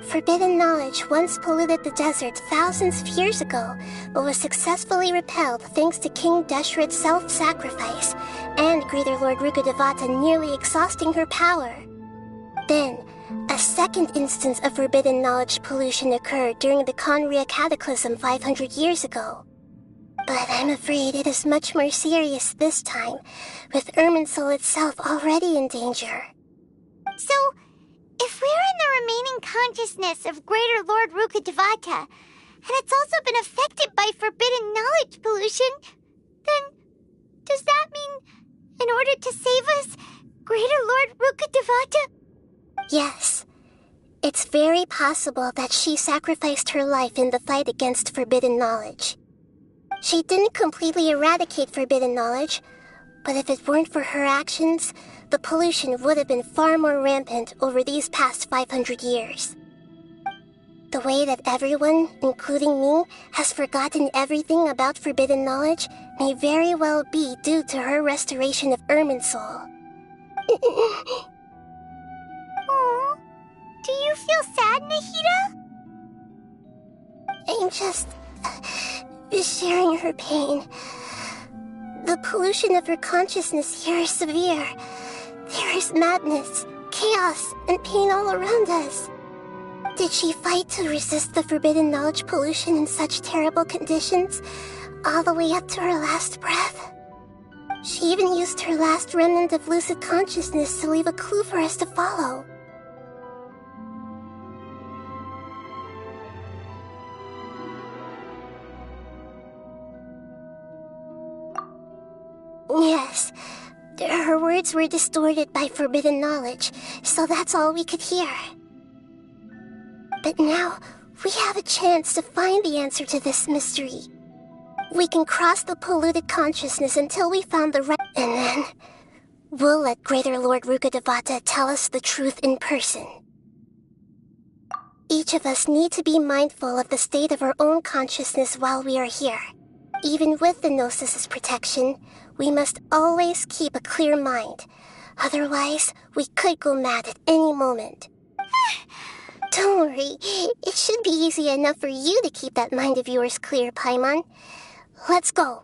Forbidden knowledge once polluted the desert thousands of years ago, but was successfully repelled thanks to King Deshret's self-sacrifice, and Greater Lord Rukkhadevata nearly exhausting her power. Then, a second instance of forbidden knowledge pollution occurred during the Conria Cataclysm 500 years ago. But I'm afraid it is much more serious this time, with Irminsul itself already in danger. So, if we're in the remaining consciousness of Greater Lord Rukkhadevata, and it's also been affected by forbidden knowledge pollution, then does that mean, in order to save us, Greater Lord Rukkhadevata Yes. It's very possible that she sacrificed her life in the fight against forbidden knowledge. She didn't completely eradicate forbidden knowledge, but if it weren't for her actions, the pollution would have been far more rampant over these past 500 years. The way that everyone, including me, has forgotten everything about forbidden knowledge may very well be due to her restoration of Irminsul. Aww. Do you feel sad, Nahida? I'm just sharing her pain. The pollution of her consciousness here is severe. There is madness, chaos, and pain all around us. Did she fight to resist the forbidden knowledge pollution in such terrible conditions, all the way up to her last breath? She even used her last remnant of lucid consciousness to leave a clue for us to follow. Yes, her words were distorted by forbidden knowledge, so that's all we could hear. But now, we have a chance to find the answer to this mystery. We can cross the polluted consciousness until we found the right... And then, we'll let Greater Lord Rukkhadevata tell us the truth in person. Each of us need to be mindful of the state of our own consciousness while we are here. Even with the Gnosis' protection, we must always keep a clear mind. Otherwise, we could go mad at any moment. Don't worry, it should be easy enough for you to keep that mind of yours clear, Paimon. Let's go.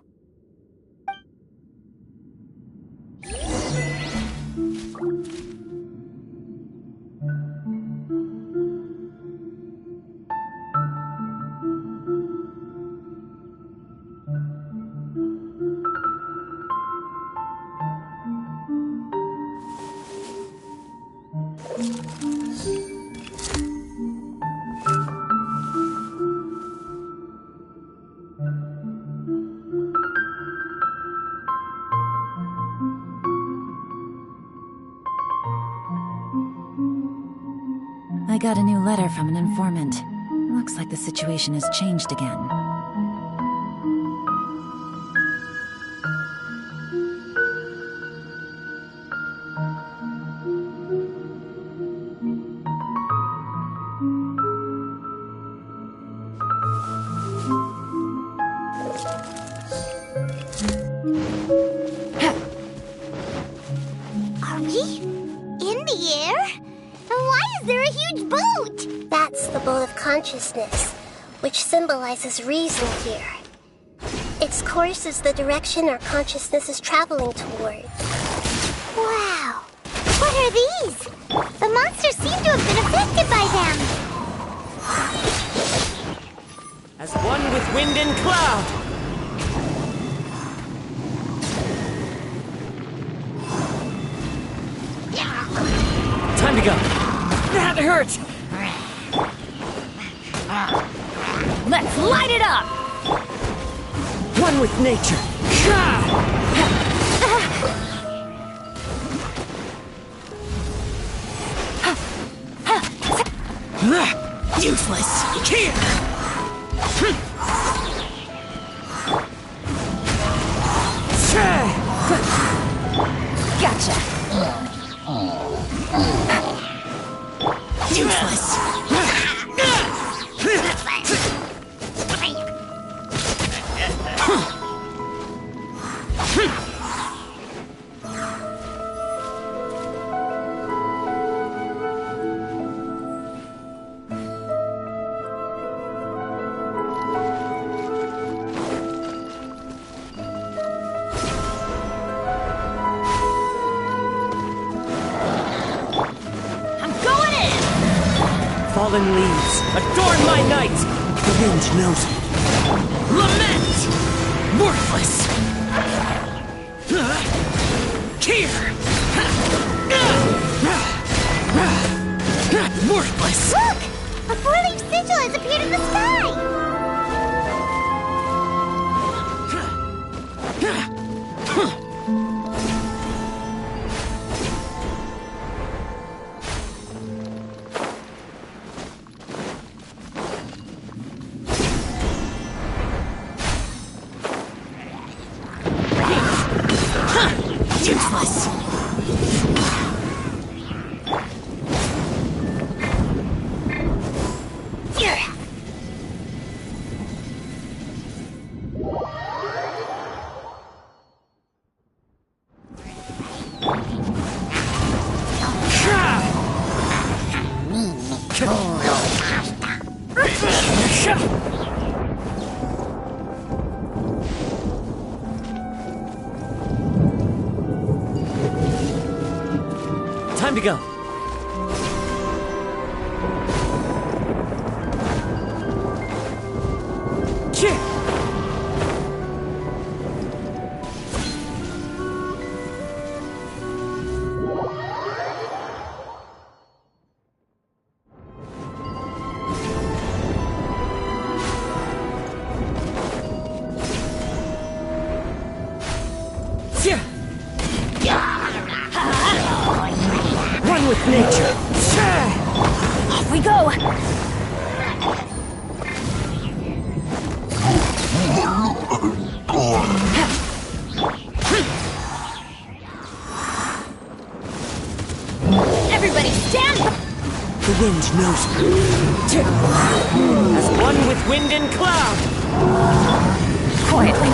I got a new letter from an informant. Looks like the situation has changed again. Are we in the air? Why is there a huge boat? That's the boat of consciousness, which symbolizes reason here. Its course is the direction our consciousness is traveling toward. Wow! What are these? The monsters seem to have been affected by them. As one with wind and cloud! Time to go. That hurt! Let's light it up! One with nature. Useless! Here! Gotcha! Useless! Fallen leaves, adorn my night! The wind knows it. Lament! Worthless! Here! Worthless! Look! A four-leaf sigil has appeared in the sky! Useless! Time to go. One with nature. Off we go. Everybody stand! The wind knows me. As one with wind and cloud. Quietly.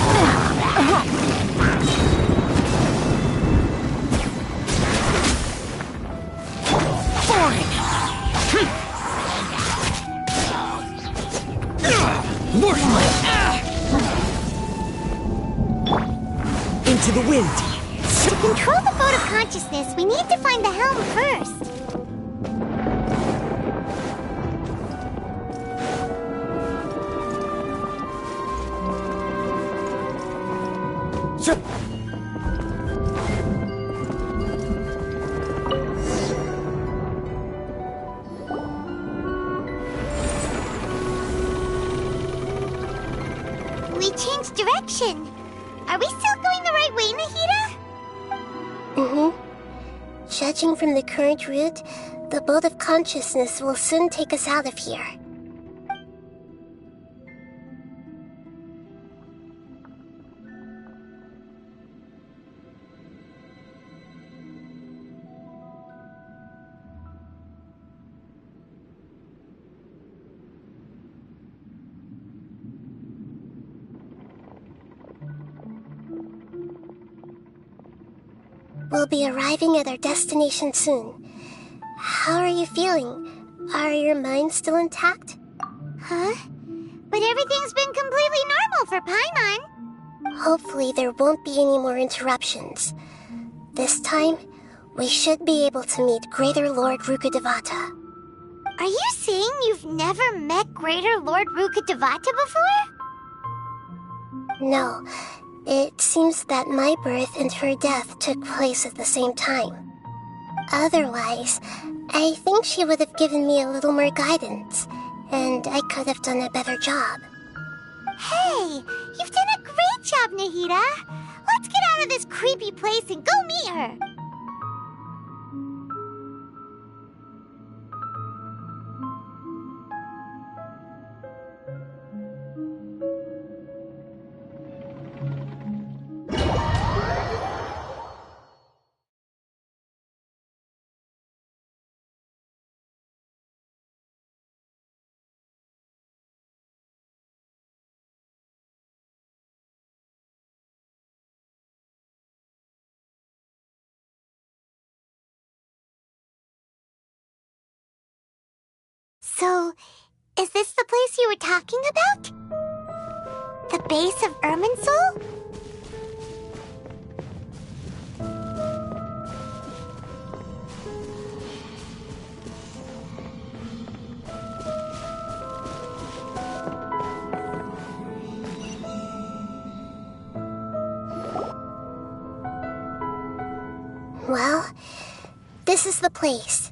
Into the wind. To control the boat of consciousness, we need to find the helm first. We changed direction. Are we still going the right way, Nahida? Judging from the current route, the boat of consciousness will soon take us out of here. We'll be arriving at our destination soon. How are you feeling? Are your minds still intact? Huh? But everything's been completely normal for Paimon. Hopefully there won't be any more interruptions. This time, we should be able to meet Greater Lord Rukkhadevata. Are you saying you've never met Greater Lord Rukkhadevata before? No. It seems that my birth and her death took place at the same time. Otherwise, I think she would have given me a little more guidance, and I could have done a better job. Hey, you've done a great job, Nahida. Let's get out of this creepy place and go meet her. So, is this the place you were talking about? The base of Irminsul? Well, this is the place.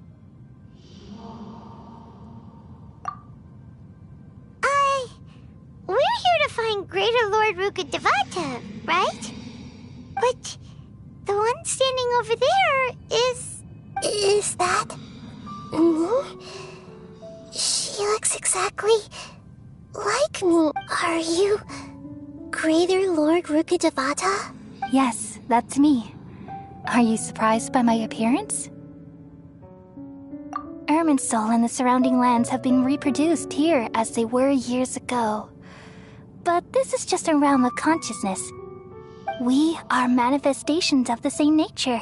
We're here to find Greater Lord Rukkhadevata, right? But the one standing over there is... Is that... me? She looks exactly like me. Are you... Greater Lord Rukkhadevata? Yes, that's me. Are you surprised by my appearance? Irminsul and the surrounding lands have been reproduced here as they were years ago. But this is just a realm of consciousness. We are manifestations of the same nature.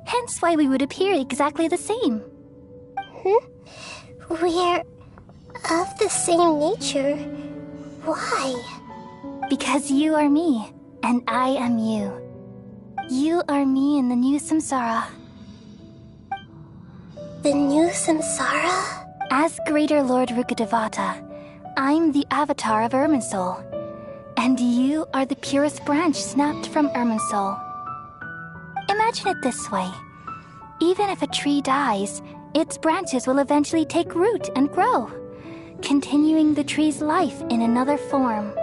Hence why we would appear exactly the same. We're of the same nature? Why? Because you are me, and I am you. You are me in the new samsara. The new samsara? As Greater Lord Rukkhadevata, I'm the avatar of Irminsul. And you are the purest branch snapped from Irminsul. Imagine it this way. Even if a tree dies, its branches will eventually take root and grow, continuing the tree's life in another form.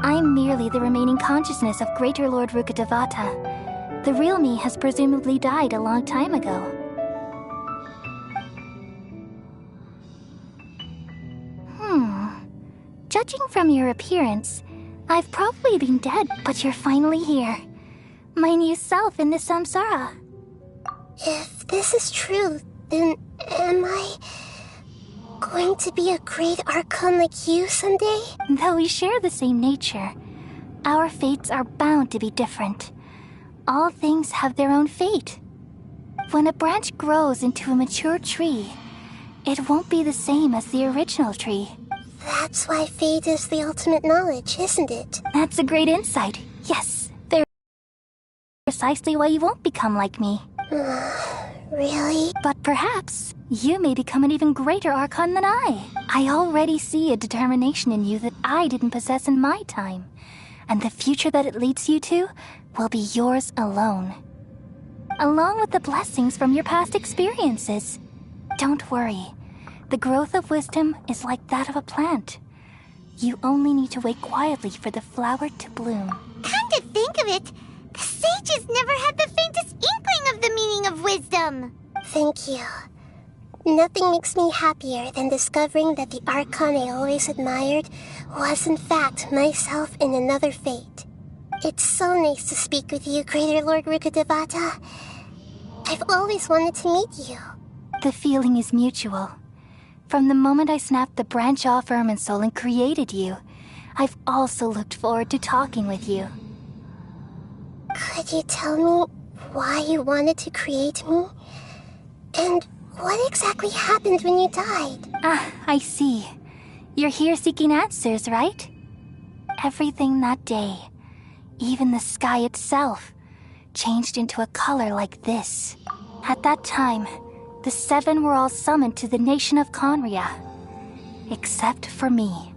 I'm merely the remaining consciousness of Greater Lord Rukkhadevata. The real me has presumably died a long time ago. Judging from your appearance, I've probably been dead, but you're finally here. My new self in the samsara. If this is true, then am I going to be a great Archon like you someday? Though we share the same nature, our fates are bound to be different. All things have their own fate. When a branch grows into a mature tree, it won't be the same as the original tree. That's why fate is the ultimate knowledge, isn't it? That's a great insight. Yes, very precisely why you won't become like me. Really? But perhaps you may become an even greater Archon than I. I already see a determination in you that I didn't possess in my time. And the future that it leads you to will be yours alone. Along with the blessings from your past experiences. Don't worry. The growth of wisdom is like that of a plant. You only need to wait quietly for the flower to bloom. Come to think of it, the sages never had the faintest inkling of the meaning of wisdom. Thank you. Nothing makes me happier than discovering that the Archon I always admired was in fact myself in another fate. It's so nice to speak with you, Greater Lord Rukkhadevata. I've always wanted to meet you. The feeling is mutual. From the moment I snapped the branch off Irminsul and created you, I've also looked forward to talking with you. Could you tell me why you wanted to create me? And what exactly happened when you died? Ah, I see. You're here seeking answers, right? Everything that day, even the sky itself, changed into a color like this. At that time, the seven were all summoned to the nation of Conria. Except for me.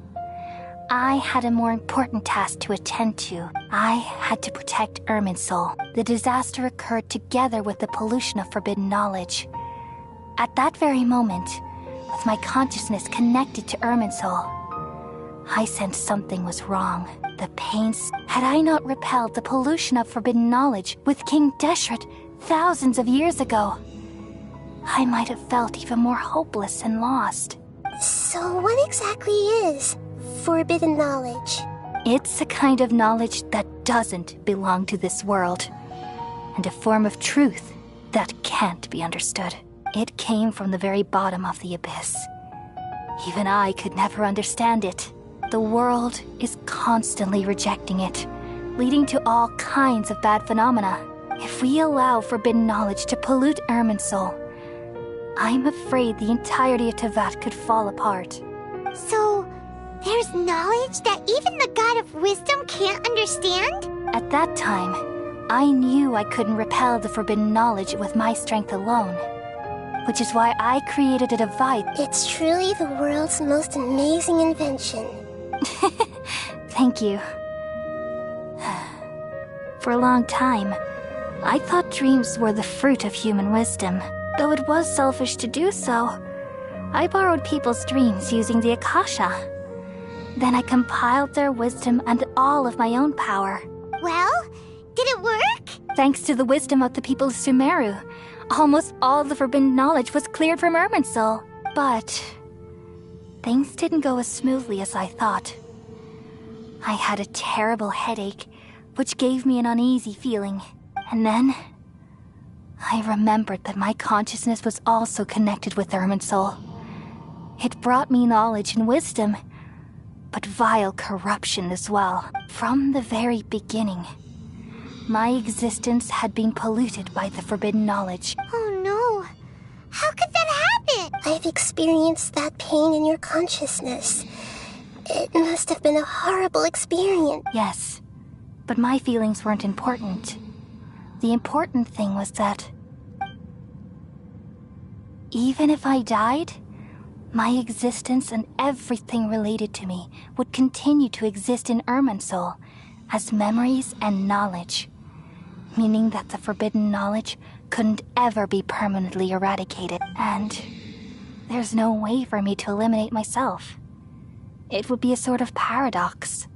I had a more important task to attend to. I had to protect Irminsul. The disaster occurred together with the pollution of forbidden knowledge. At that very moment, with my consciousness connected to Irminsul, I sensed something was wrong. The pains. Had I not repelled the pollution of forbidden knowledge with King Deshret thousands of years ago, I might have felt even more hopeless and lost. So what exactly is forbidden knowledge? It's a kind of knowledge that doesn't belong to this world, and a form of truth that can't be understood. It came from the very bottom of the abyss. Even I could never understand it. The world is constantly rejecting it, leading to all kinds of bad phenomena. If we allow forbidden knowledge to pollute Irminsul, I'm afraid the entirety of Tevat could fall apart. So, there's knowledge that even the God of Wisdom can't understand? At that time, I knew I couldn't repel the forbidden knowledge with my strength alone. Which is why I created a device. It's truly the world's most amazing invention. Thank you. For a long time, I thought dreams were the fruit of human wisdom. Though it was selfish to do so, I borrowed people's dreams using the Akasha. Then I compiled their wisdom and all of my own power. Well, did it work? Thanks to the wisdom of the people of Sumeru, almost all the forbidden knowledge was cleared from Irminsul. But things didn't go as smoothly as I thought. I had a terrible headache, which gave me an uneasy feeling. And then I remembered that my consciousness was also connected with Irminsul. It brought me knowledge and wisdom, but vile corruption as well. From the very beginning, my existence had been polluted by the forbidden knowledge. Oh no! How could that happen? I've experienced that pain in your consciousness. It must have been a horrible experience. Yes, but my feelings weren't important. The important thing was that even if I died, my existence and everything related to me would continue to exist in Irminsul as memories and knowledge, meaning that the forbidden knowledge couldn't ever be permanently eradicated, and there's no way for me to eliminate myself. It would be a sort of paradox.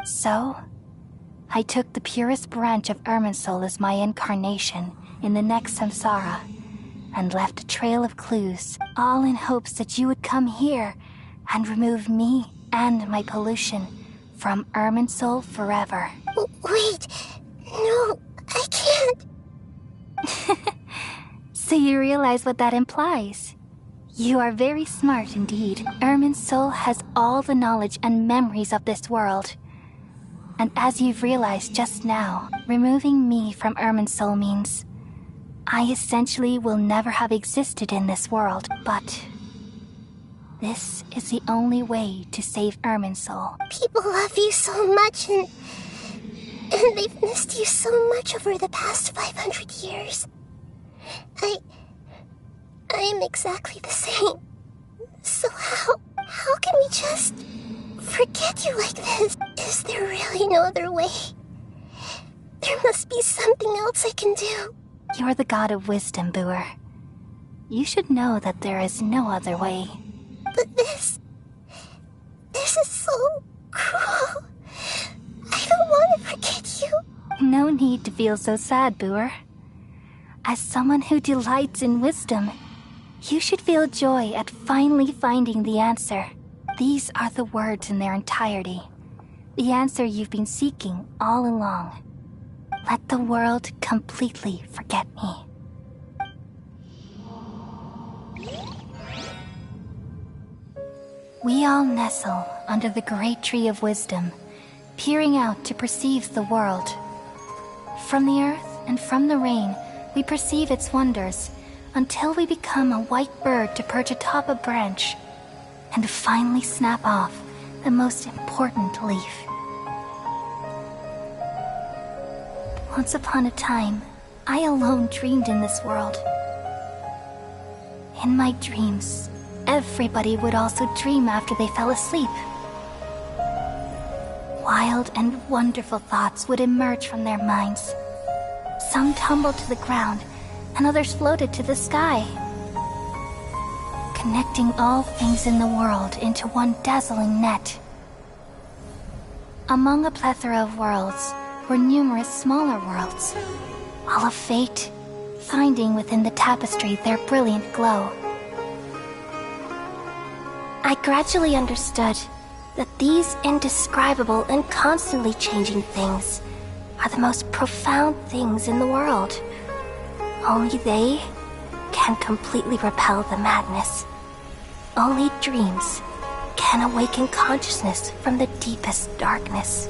So, I took the purest branch of Irminsul as my incarnation in the next samsara, and left a trail of clues, all in hopes that you would come here and remove me and my pollution from Irminsul forever. Wait, no, I can't. So you realize what that implies? You are very smart indeed. Irminsul has all the knowledge and memories of this world. And as you've realized just now, removing me from Irminsul means I essentially will never have existed in this world, but this is the only way to save Irminsul. People love you so much, and they've missed you so much over the past 500 years. I am exactly the same. So how can we just forget you like this? Is there really no other way? There must be something else I can do. You're the god of wisdom, Buer. You should know that there is no other way. But this is so cruel. I don't want to forget you. No need to feel so sad, Buer. As someone who delights in wisdom, you should feel joy at finally finding the answer. These are the words in their entirety. The answer you've been seeking all along. Let the world completely forget me. We all nestle under the great tree of wisdom, peering out to perceive the world. From the earth and from the rain, we perceive its wonders, until we become a white bird to perch atop a branch, and finally snap off the most important leaf. Once upon a time, I alone dreamed in this world. In my dreams, everybody would also dream after they fell asleep. Wild and wonderful thoughts would emerge from their minds. Some tumbled to the ground, and others floated to the sky, connecting all things in the world into one dazzling net. Among a plethora of worlds were numerous smaller worlds, all of fate, finding within the tapestry their brilliant glow. I gradually understood that these indescribable and constantly changing things are the most profound things in the world. Only they can completely repel the madness. Only dreams can awaken consciousness from the deepest darkness.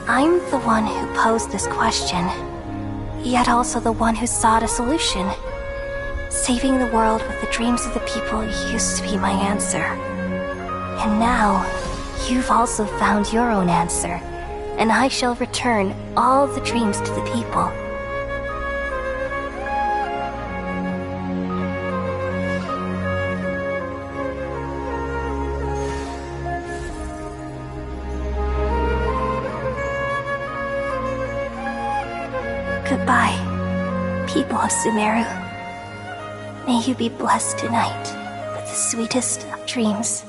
I'm the one who posed this question, yet also the one who sought a solution. Saving the world with the dreams of the people used to be my answer. And now, you've also found your own answer, and I shall return all the dreams to the people. Goodbye, people of Sumeru. May you be blessed tonight with the sweetest of dreams.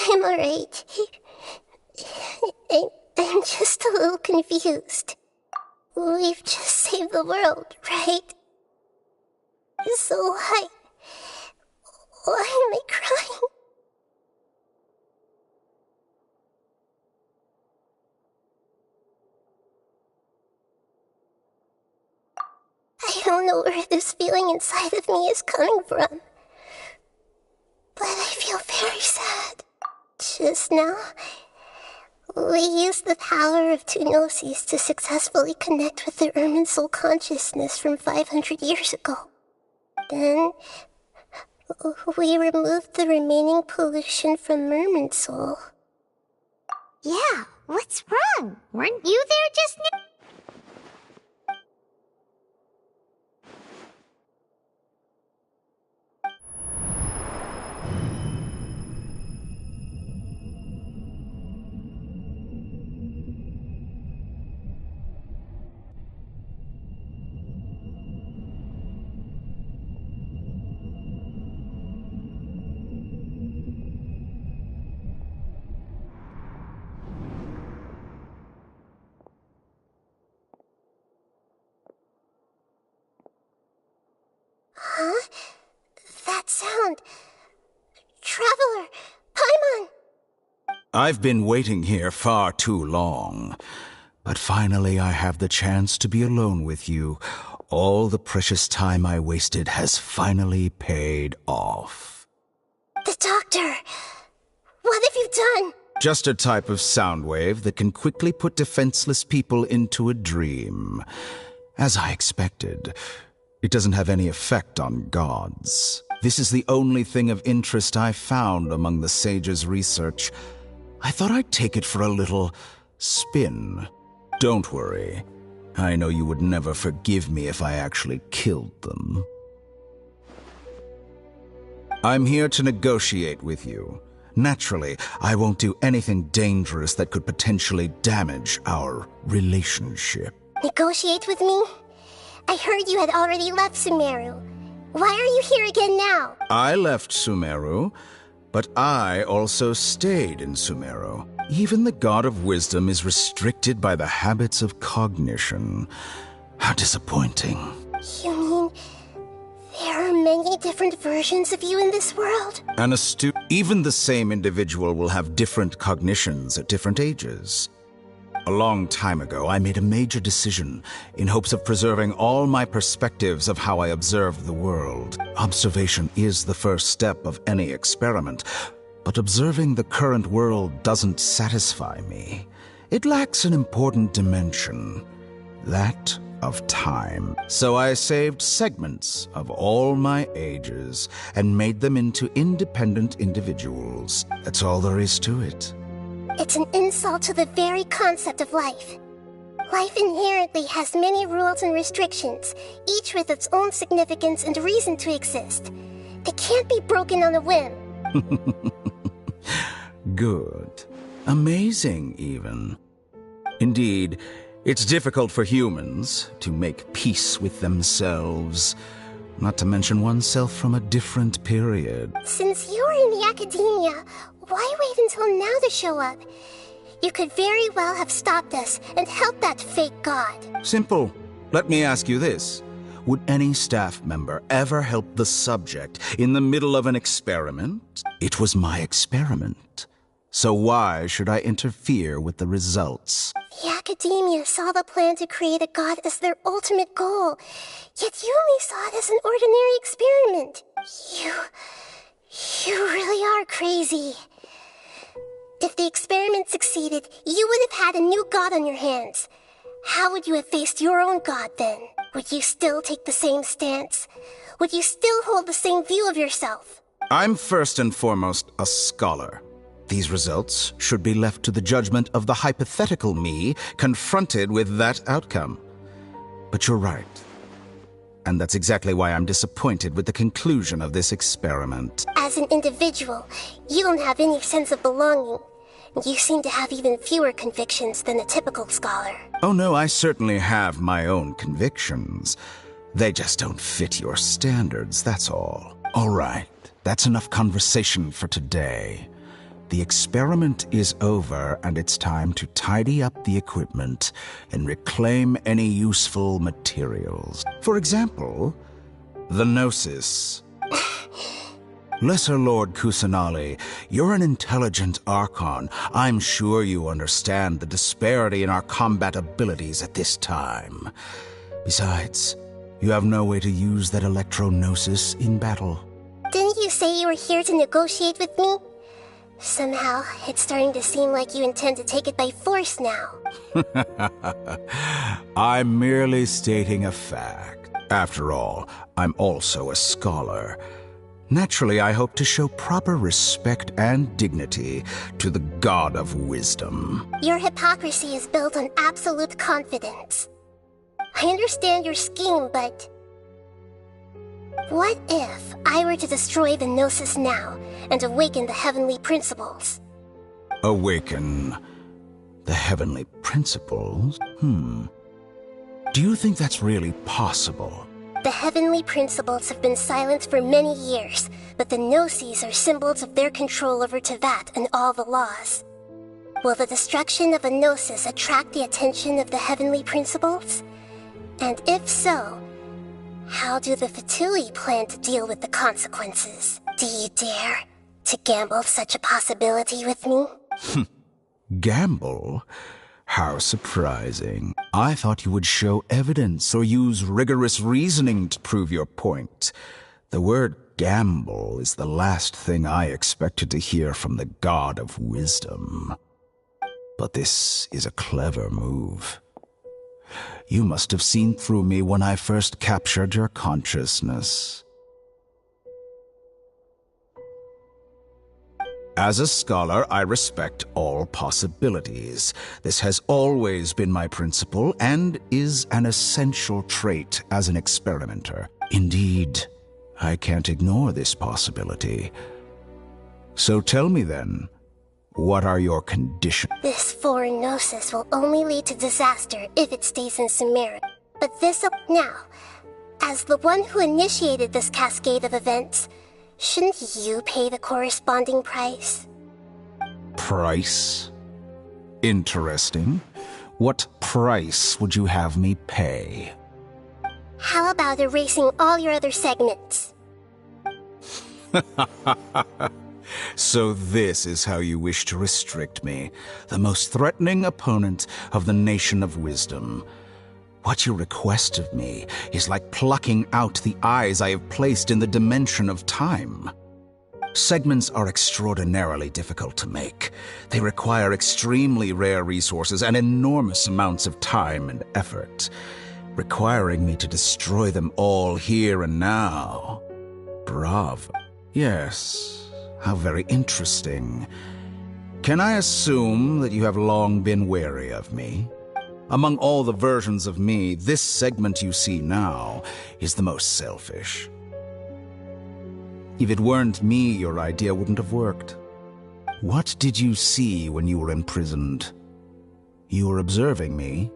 I'm alright. I'm just a little confused. We've just saved the world, right? So why am I crying? I don't know where this feeling inside of me is coming from, but I feel very sad. Just now, we used the power of two gnosis to successfully connect with the Ermin soul consciousness from 500 years ago. Then, we removed the remaining pollution from Merman soul. Yeah, what's wrong? Weren't you there just now? Huh? That sound. Traveler! Paimon! I've been waiting here far too long. But finally I have the chance to be alone with you. All the precious time I wasted has finally paid off. The doctor! What have you done? Just a type of sound wave that can quickly put defenseless people into a dream. As I expected, it doesn't have any effect on gods. This is the only thing of interest I found among the sage's research. I thought I'd take it for a little spin. Don't worry. I know you would never forgive me if I actually killed them. I'm here to negotiate with you. Naturally, I won't do anything dangerous that could potentially damage our relationship. Negotiate with me? I heard you had already left Sumeru. Why are you here again now? I left Sumeru, but I also stayed in Sumeru. Even the god of wisdom is restricted by the habits of cognition. How disappointing. You mean there are many different versions of you in this world? Even the same individual will have different cognitions at different ages. A long time ago, I made a major decision in hopes of preserving all my perspectives of how I observed the world. Observation is the first step of any experiment, but observing the current world doesn't satisfy me. It lacks an important dimension, that of time. So I saved segments of all my ages and made them into independent individuals. That's all there is to it. It's an insult to the very concept of life. Life inherently has many rules and restrictions, each with its own significance and reason to exist. They can't be broken on a whim. Good. Amazing, even. Indeed, it's difficult for humans to make peace with themselves, not to mention oneself from a different period. Since you're in the academia, why wait until now to show up? You could very well have stopped us and helped that fake god. Simple. Let me ask you this. Would any staff member ever help the subject in the middle of an experiment? It was my experiment. So why should I interfere with the results? The academia saw the plan to create a god as their ultimate goal, yet you only saw it as an ordinary experiment. You really are crazy. If the experiment succeeded, you would have had a new god on your hands. How would you have faced your own god then? Would you still take the same stance? Would you still hold the same view of yourself? I'm first and foremost a scholar. These results should be left to the judgment of the hypothetical me confronted with that outcome. But you're right. And that's exactly why I'm disappointed with the conclusion of this experiment. As an individual, you don't have any sense of belonging. You seem to have even fewer convictions than a typical scholar. Oh no, I certainly have my own convictions. They just don't fit your standards, that's all. All right, that's enough conversation for today. The experiment is over, and it's time to tidy up the equipment and reclaim any useful materials. For example, the Gnosis. Lesser Lord Kusanali, you're an intelligent Archon. I'm sure you understand the disparity in our combat abilities at this time. Besides, you have no way to use that Electro-Gnosis in battle. Didn't you say you were here to negotiate with me? Somehow, it's starting to seem like you intend to take it by force now. I'm merely stating a fact. After all, I'm also a scholar. Naturally, I hope to show proper respect and dignity to the God of Wisdom. Your hypocrisy is built on absolute confidence. I understand your scheme, but... what if I were to destroy the Gnosis now and awaken the heavenly principles? Awaken the heavenly principles? Do you think that's really possible? The heavenly principles have been silent for many years, but the Gnosis are symbols of their control over Teyvat and all the laws. Will the destruction of a Gnosis attract the attention of the heavenly principles? And if so, how do the Fatui plan to deal with the consequences? Do you dare to gamble such a possibility with me? Gamble? How surprising. I thought you would show evidence or use rigorous reasoning to prove your point. The word gamble is the last thing I expected to hear from the God of Wisdom. But this is a clever move. You must have seen through me when I first captured your consciousness. As a scholar, I respect all possibilities. This has always been my principle and is an essential trait as an experimenter. Indeed, I can't ignore this possibility. So tell me then, what are your conditions? This foreign Gnosis will only lead to disaster if it stays in Sumeru. But this now, as the one who initiated this cascade of events, shouldn't you pay the corresponding price? Price? Interesting. What price would you have me pay? How about erasing all your other segments? So this is how you wish to restrict me, the most threatening opponent of the Nation of Wisdom. What you request of me is like plucking out the eyes I have placed in the dimension of time. Segments are extraordinarily difficult to make. They require extremely rare resources and enormous amounts of time and effort, requiring me to destroy them all here and now. Bravo. Yes, how very interesting. Can I assume that you have long been wary of me? Among all the versions of me, this segment you see now is the most selfish. If it weren't me, your idea wouldn't have worked. What did you see when you were imprisoned? You were observing me,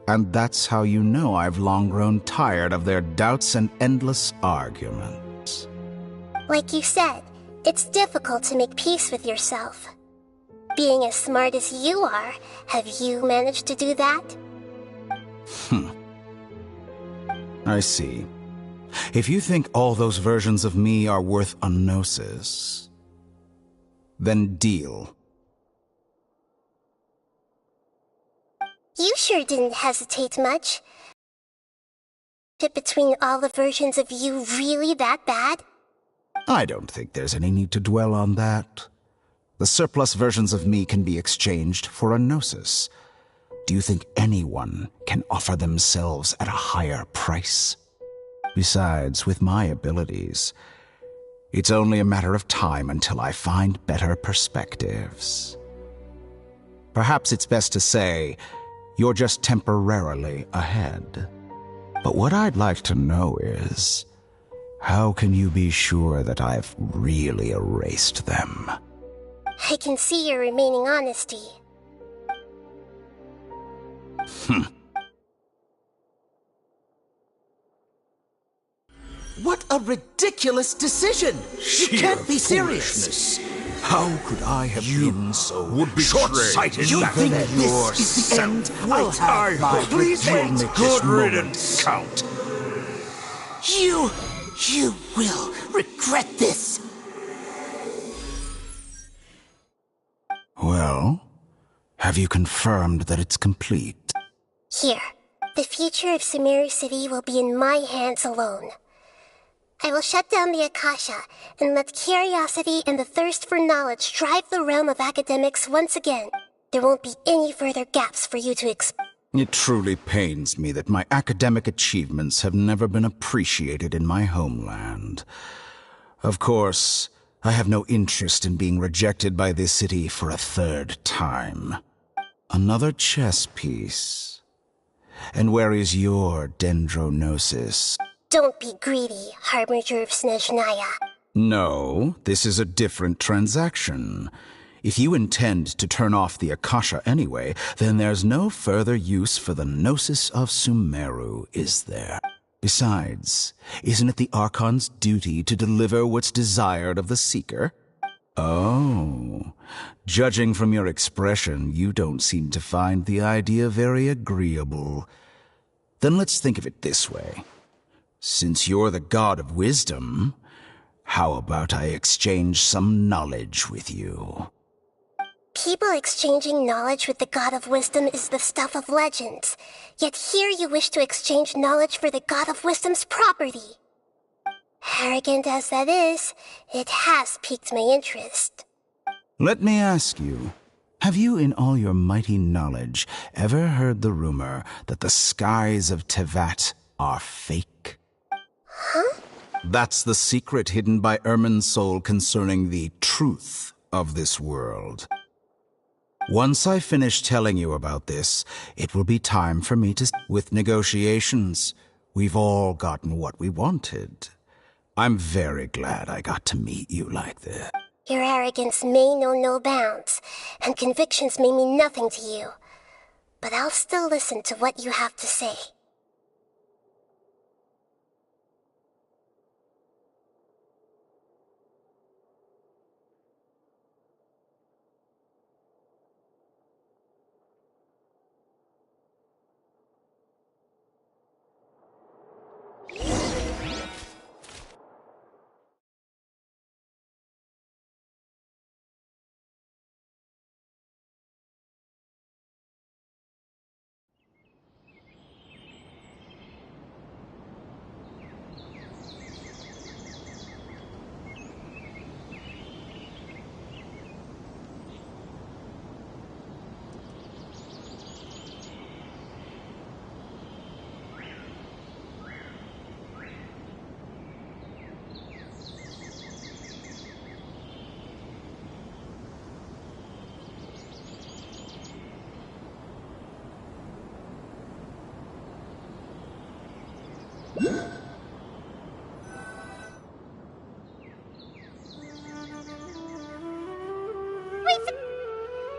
and that's how you know I've long grown tired of their doubts and endless arguments. Like you said, it's difficult to make peace with yourself. Being as smart as you are, have you managed to do that? I see. If you think all those versions of me are worth a gnosis, then deal. You sure didn't hesitate much. Between all the versions of you really that bad? I don't think there's any need to dwell on that. The surplus versions of me can be exchanged for a gnosis. Do you think anyone can offer themselves at a higher price? Besides, with my abilities, it's only a matter of time until I find better perspectives. Perhaps it's best to say, you're just temporarily ahead. But what I'd like to know is, how can you be sure that I've really erased them? I can see your remaining honesty. What a ridiculous decision! You can't be serious! How could I have been so short-sighted You back think then? this is the end? I'll Wait, have my please wait. ridiculous Good moments. riddance, Count. You will regret this! Well, have you confirmed that it's complete? Here, the future of Sumeru City will be in my hands alone. I will shut down the Akasha and let curiosity and the thirst for knowledge drive the realm of academics once again. There won't be any further gaps for you to explore. It truly pains me that my academic achievements have never been appreciated in my homeland. Of course, I have no interest in being rejected by this city for a third time. Another chess piece. And where is your dendronosis? Don't be greedy, Harbinger of Snezhnaya. No, this is a different transaction. If you intend to turn off the Akasha anyway, then there's no further use for the Gnosis of Sumeru, is there? Besides, isn't it the Archon's duty to deliver what's desired of the Seeker? Oh, judging from your expression, you don't seem to find the idea very agreeable. Then let's think of it this way. Since you're the god of wisdom, how about I exchange some knowledge with you? People exchanging knowledge with the God of Wisdom is the stuff of legends. Yet here you wish to exchange knowledge for the God of Wisdom's property. Arrogant as that is, it has piqued my interest. Let me ask you, have you in all your mighty knowledge ever heard the rumor that the skies of Tevat are fake? Huh? That's the secret hidden by Irminsul concerning the truth of this world. Once I finish telling you about this, it will be time for me to... With negotiations, we've all gotten what we wanted. I'm very glad I got to meet you like this. Your arrogance may know no bounds, and convictions may mean nothing to you. But I'll still listen to what you have to say.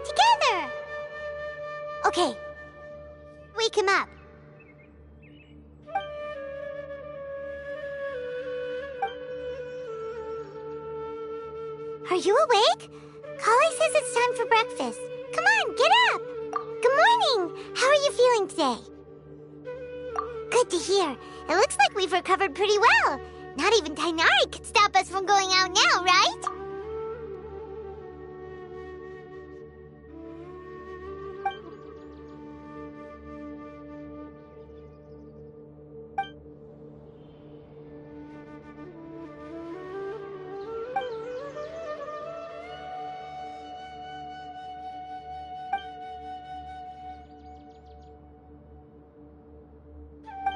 Together! Okay. Wake him up. Are you awake? Kali says it's time for breakfast. Come on, get up! Good morning! How are you feeling today? Good to hear. It looks like we've recovered pretty well. Not even Tainari could stop us from going out now, right?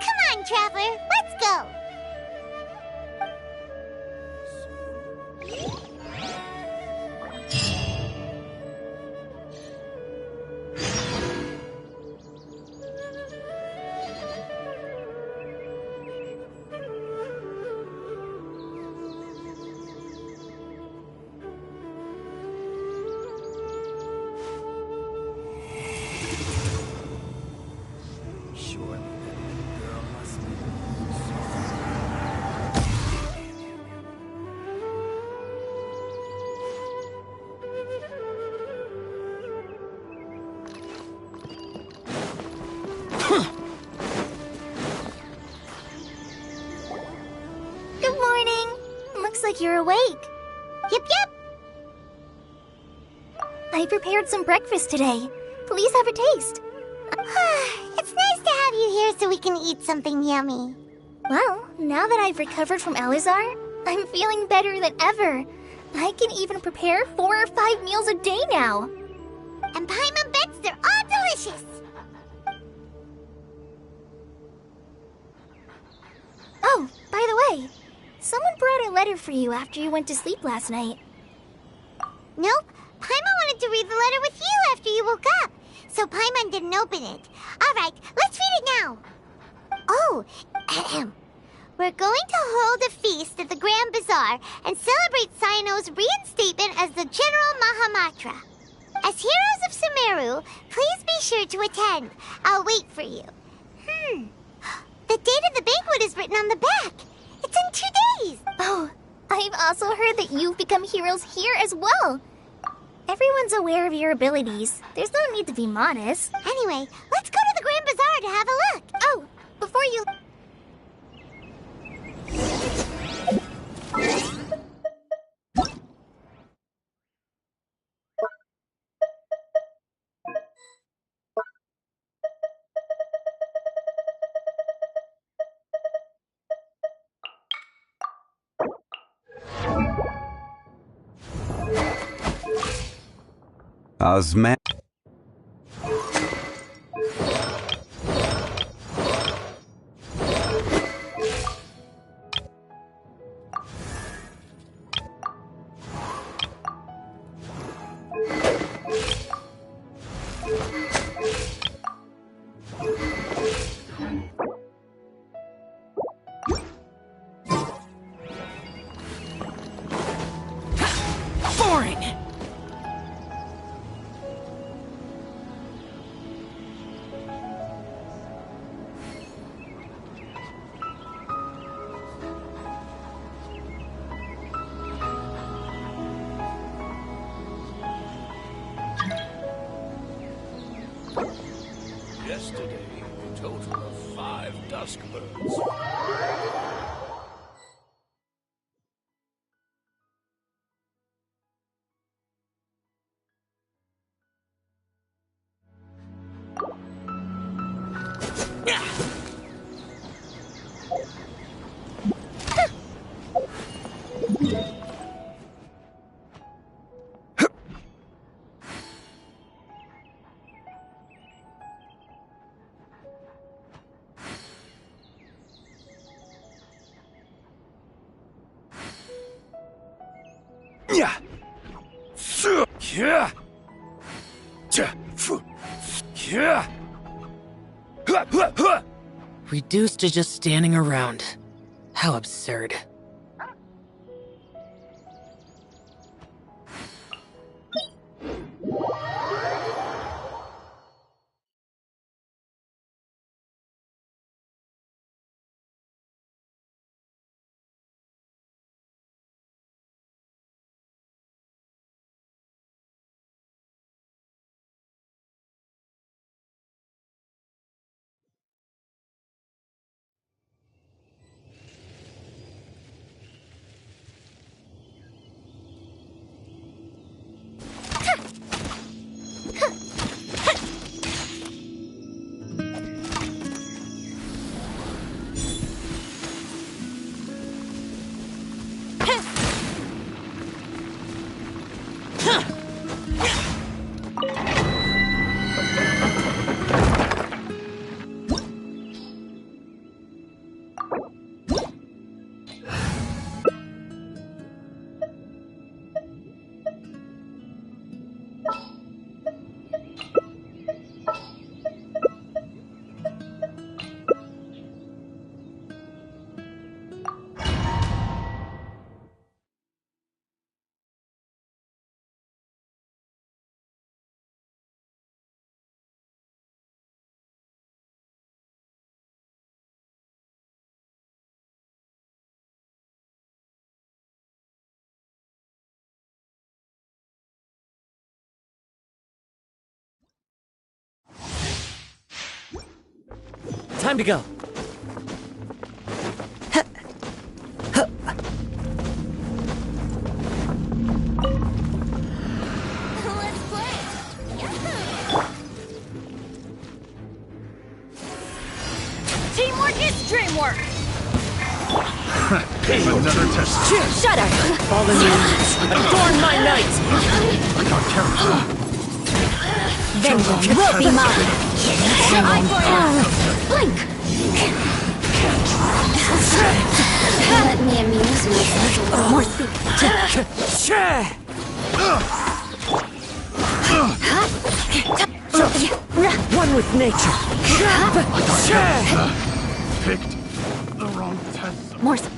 Come on, Traveler, let's go! like you're awake. Yep, yep. I prepared some breakfast today. Please have a taste. It's nice to have you here so we can eat something yummy. Well, now that I've recovered from Alizar, I'm feeling better than ever. I can even prepare 4 or 5 meals a day now. And Paimon bets they're all delicious. Oh, by the way, someone brought a letter for you after you went to sleep last night. Nope. Paimon wanted to read the letter with you after you woke up, so Paimon didn't open it. Alright, let's read it now. Oh, we're going to hold a feast at the Grand Bazaar and celebrate Cyano's reinstatement as the General Mahamatra. As heroes of Sumeru, please be sure to attend. I'll wait for you. The date of the banquet is written on the back. It's in 2 days. Oh, I've also heard that you've become heroes here as well. Everyone's aware of your abilities. There's no need to be modest. Anyway, let's go to the Grand Bazaar to have a look. Oh, before you... Osman. Boring! Yesterday, a total of 5 dusk birds. Reduced to just standing around. How absurd. Time to go. Another test. Shut up! Fallen angels, adorn my night! Vengeance will be mine! Eye for eye! Blink! Let me amuse myself a little. More speed! One with nature! Picked the wrong test. More speed!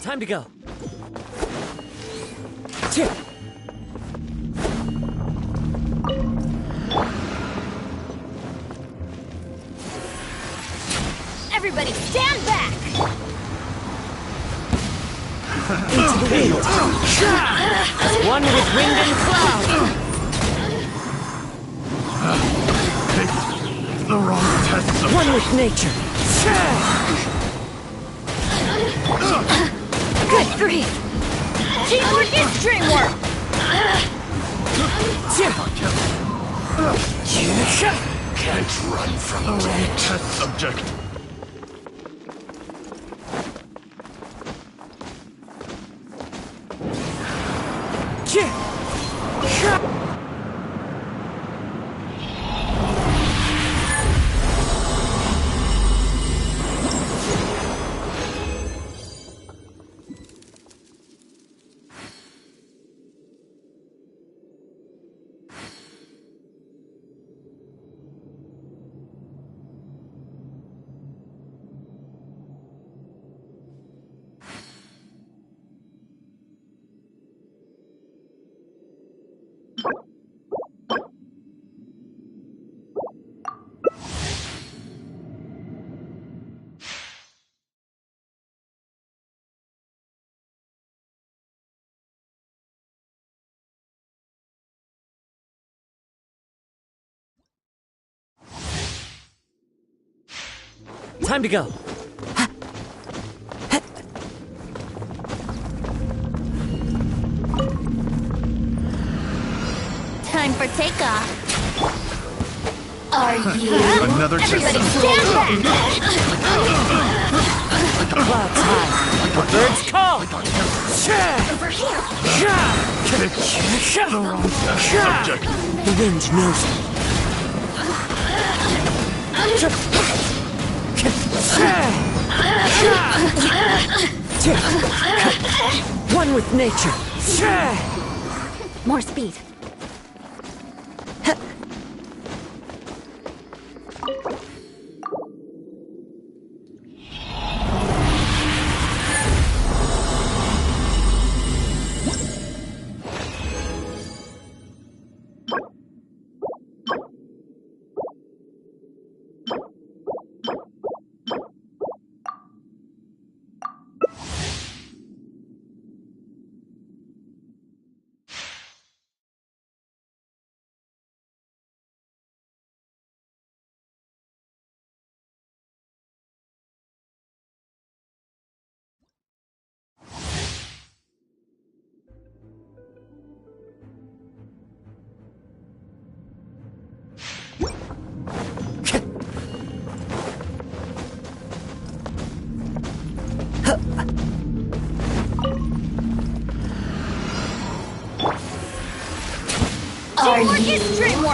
Time to go. Everybody stand back! Into the wind! As one with wind and cloud! Picked the wrong test. One with nature! Good grief! Teamwork is dreamwork! Can't run from The wrong death. test subject. Time to go. Time for takeoff. Are you? Another Everybody test. stand back! Clouds high. The birds call. Over here! Picked the wrong test subject. The wind knows it. One with nature. More speed.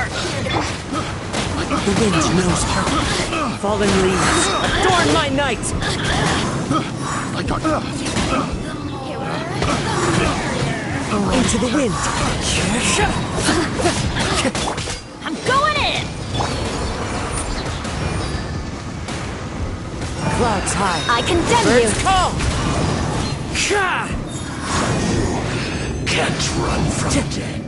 apart! The wind knows her. Fallen leaves, adorn my night! Into the wind. I'm going in! Clouds high. I condemn Birds you! call! Can't run from death.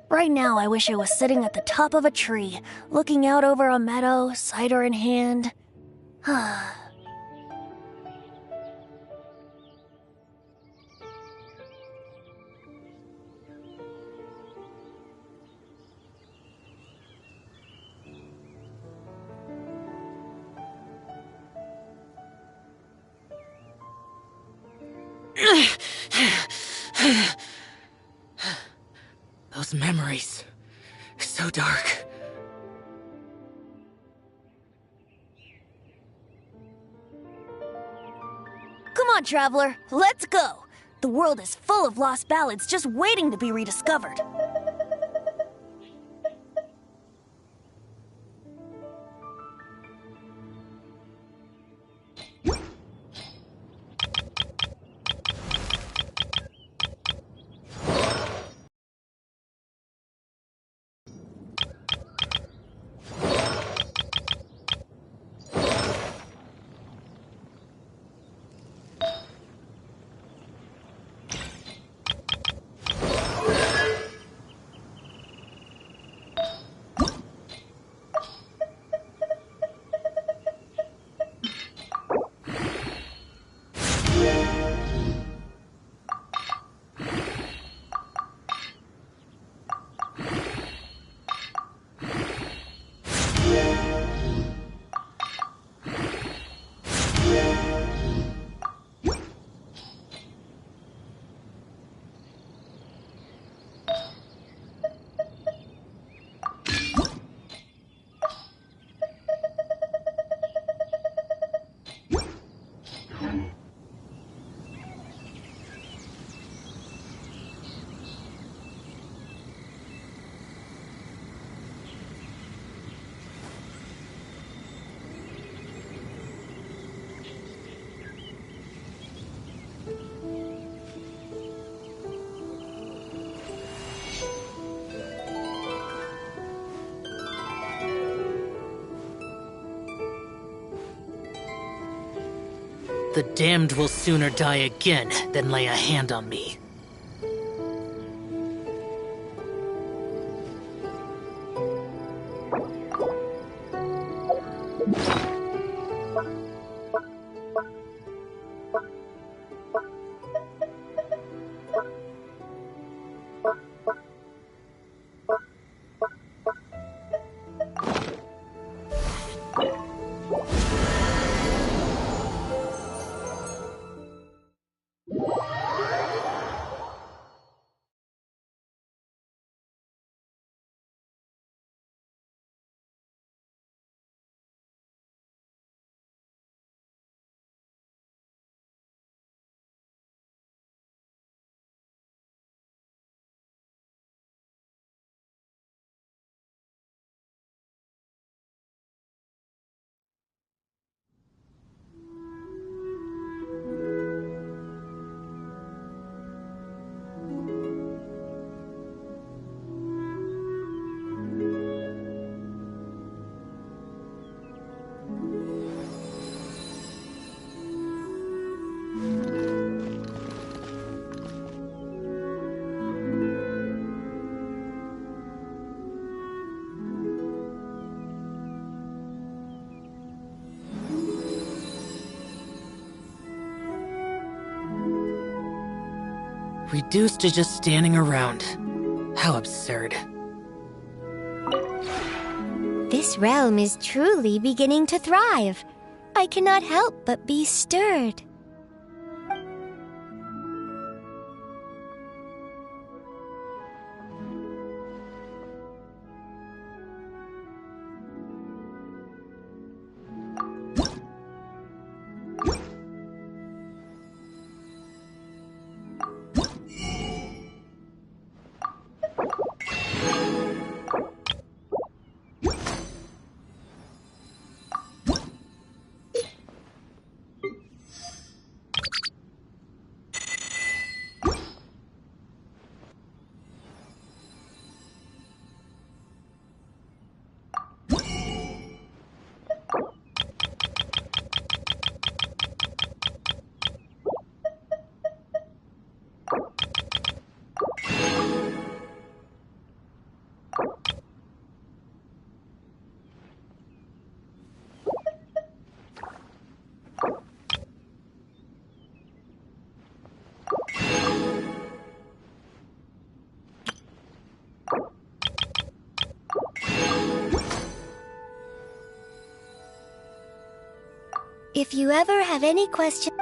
Right now, I wish I was sitting at the top of a tree, looking out over a meadow, cider in hand. Those memories. So dark. Come on, traveler, let's go! The world is full of lost ballads just waiting to be rediscovered. The damned will sooner die again than lay a hand on me. Reduced to just standing around. How absurd. This realm is truly beginning to thrive. I cannot help but be stirred. If you ever have any questions...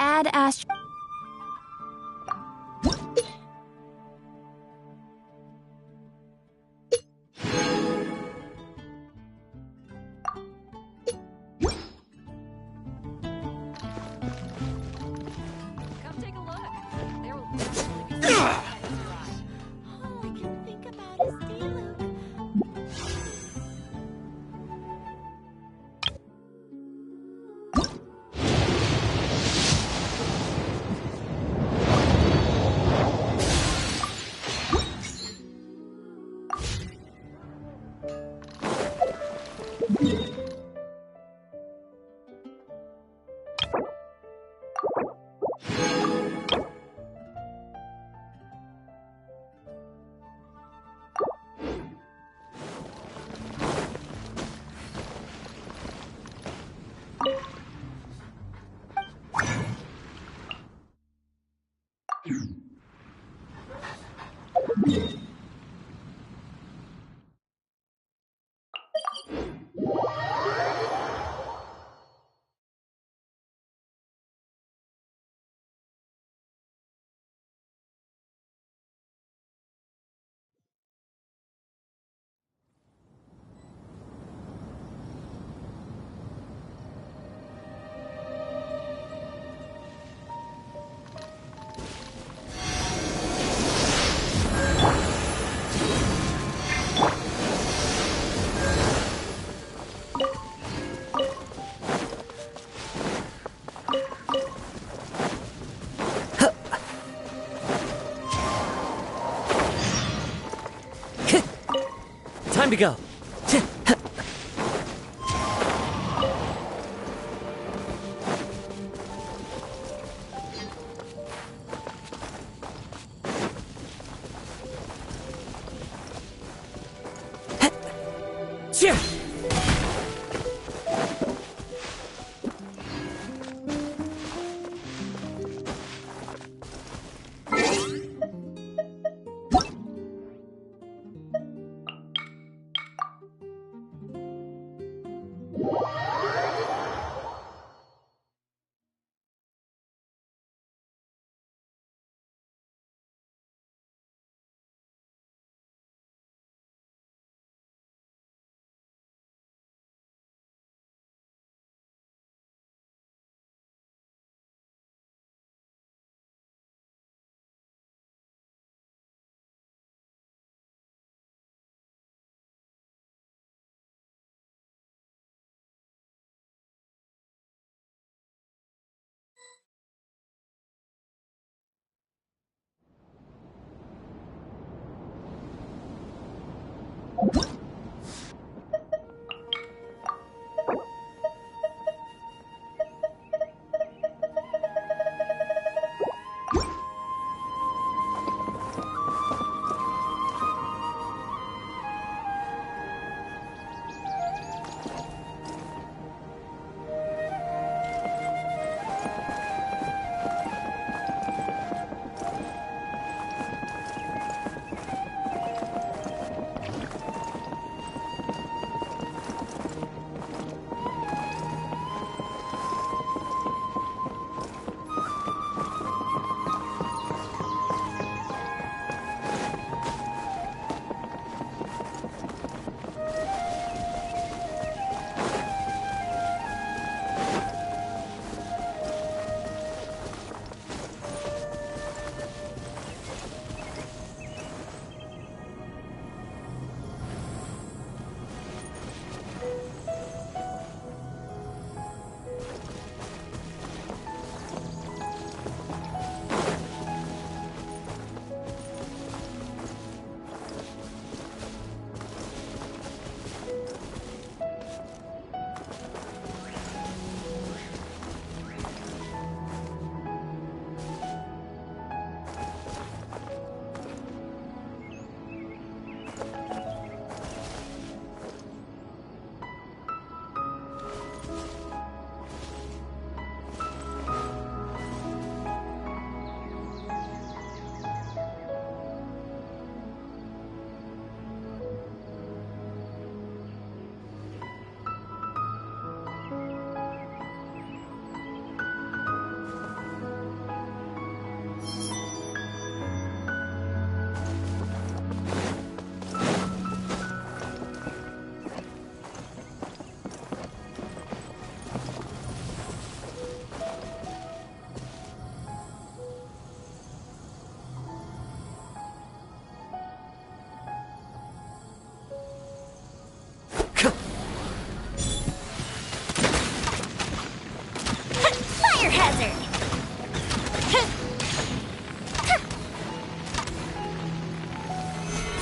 add astro... Time to go.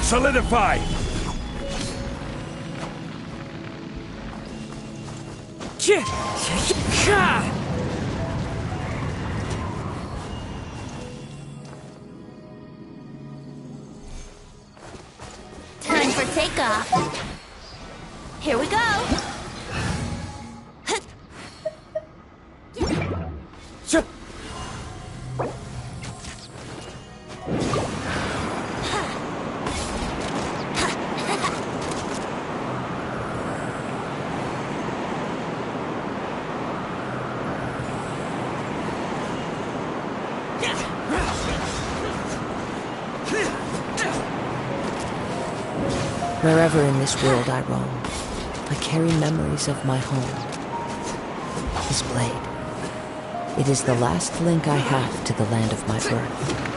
Solidify! Time for takeoff. Here we go. Wherever in this world I roam, I carry memories of my home. This blade. It is the last link I have to the land of my birth.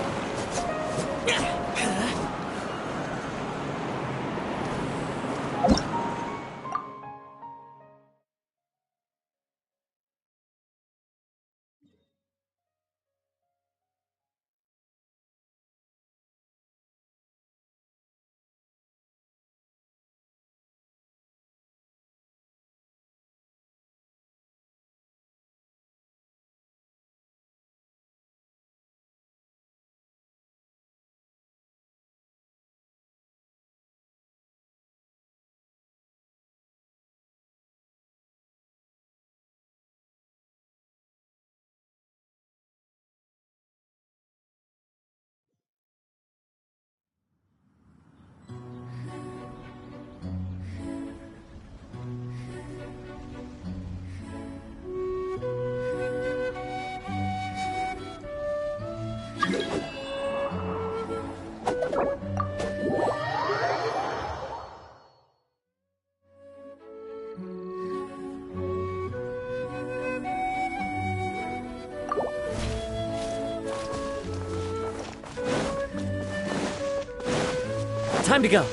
Time to go.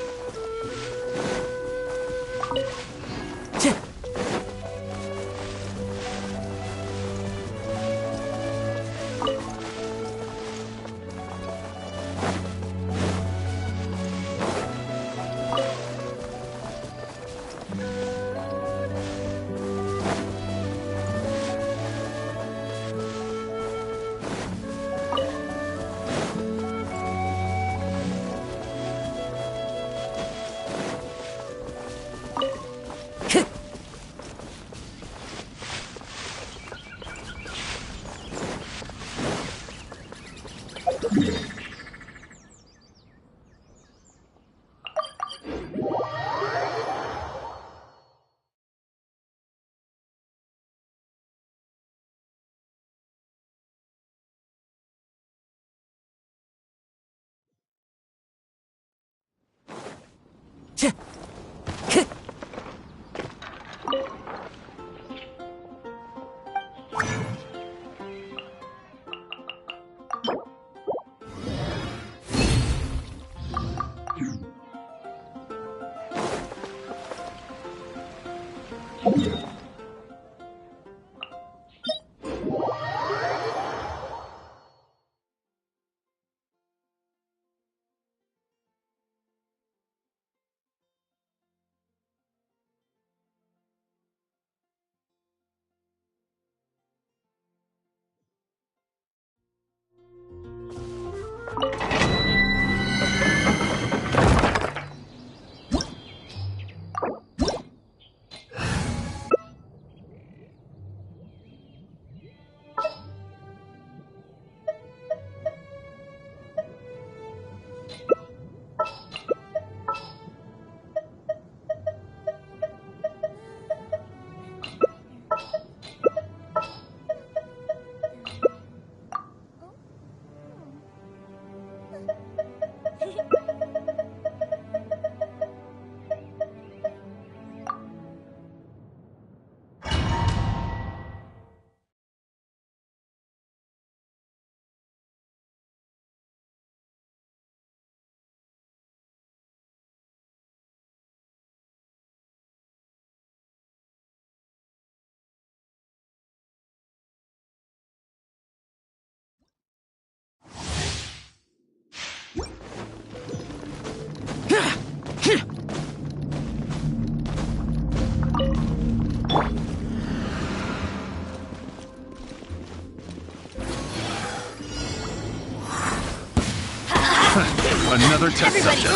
Another test subject.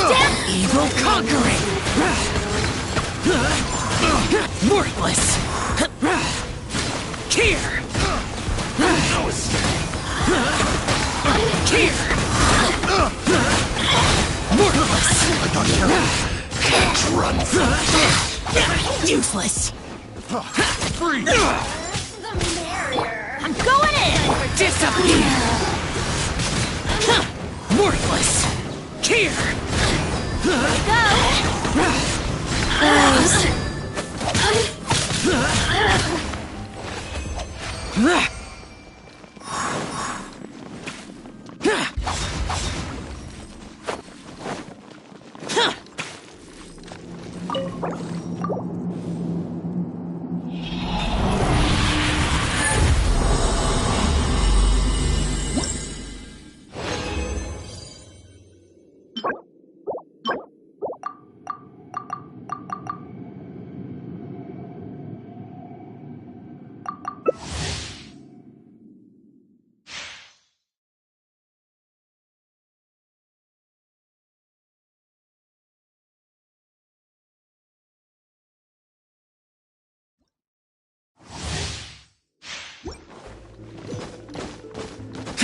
Evil conquering! Worthless! Here! Here! Worthless! I got you. Can't run from this. Useless! Freeze! I'm going in! Disappear! Worthless! Here!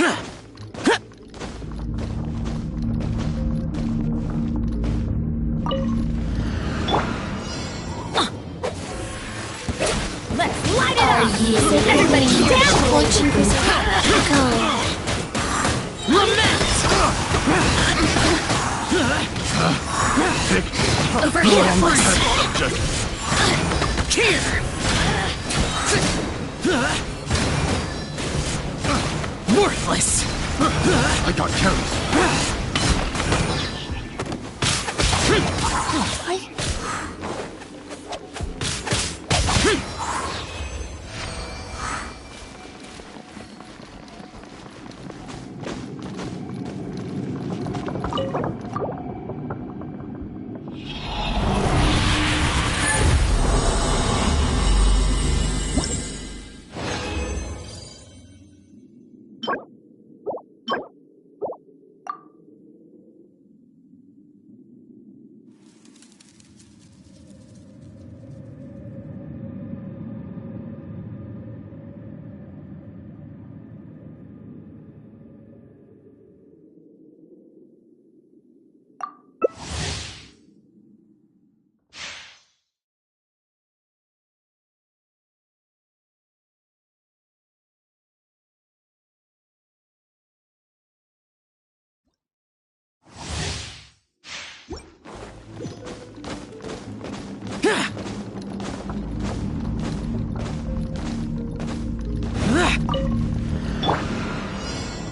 Go! Let's light it up! Everybody down! Launching cruiser. Go. Lament! Over here! Here! Worthless! I got careless.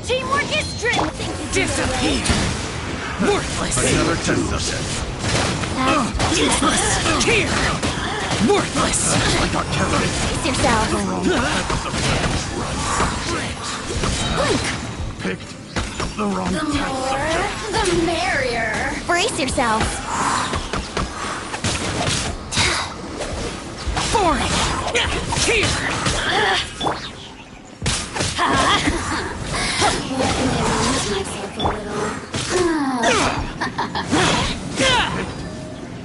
Teamwork is strength! Disappear! Worthless! Another test subject. Useless! Here! Worthless! I got careless. Brace yourself! Picked the wrong The test more, subject. the merrier! Brace yourself! Boring! Here!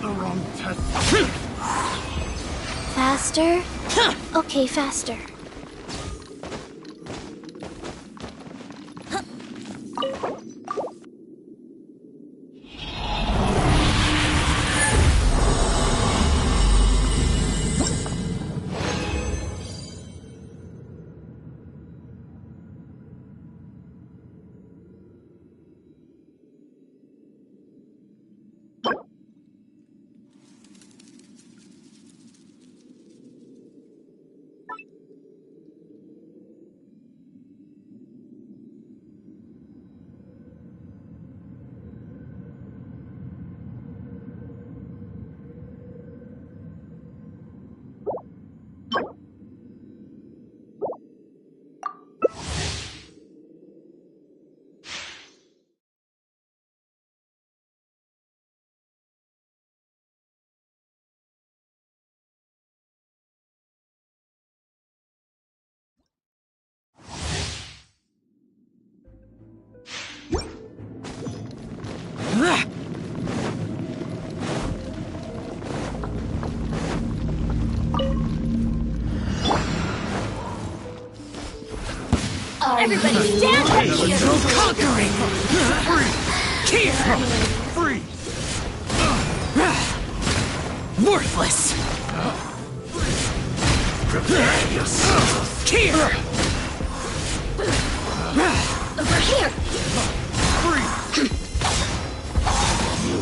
The wrong test. Faster? Okay, faster. Everybody stand back here! Conquering! Here! Freeze! Worthless! Prepare yourself. Here! Over here! You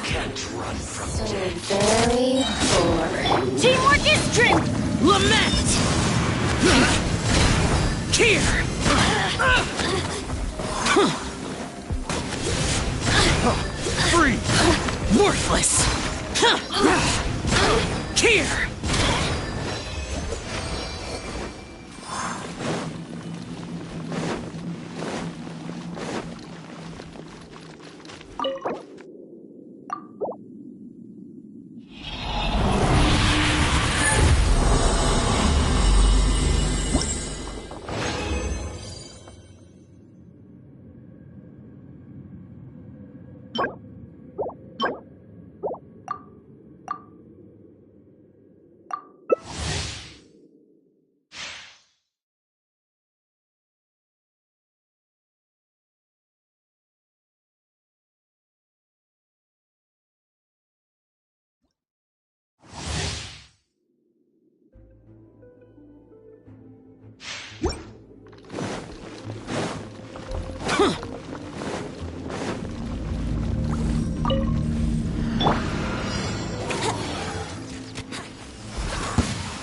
can't run from death. Very bored. Teamwork is strength! Lament! Here! Freeze! Worthless! Here!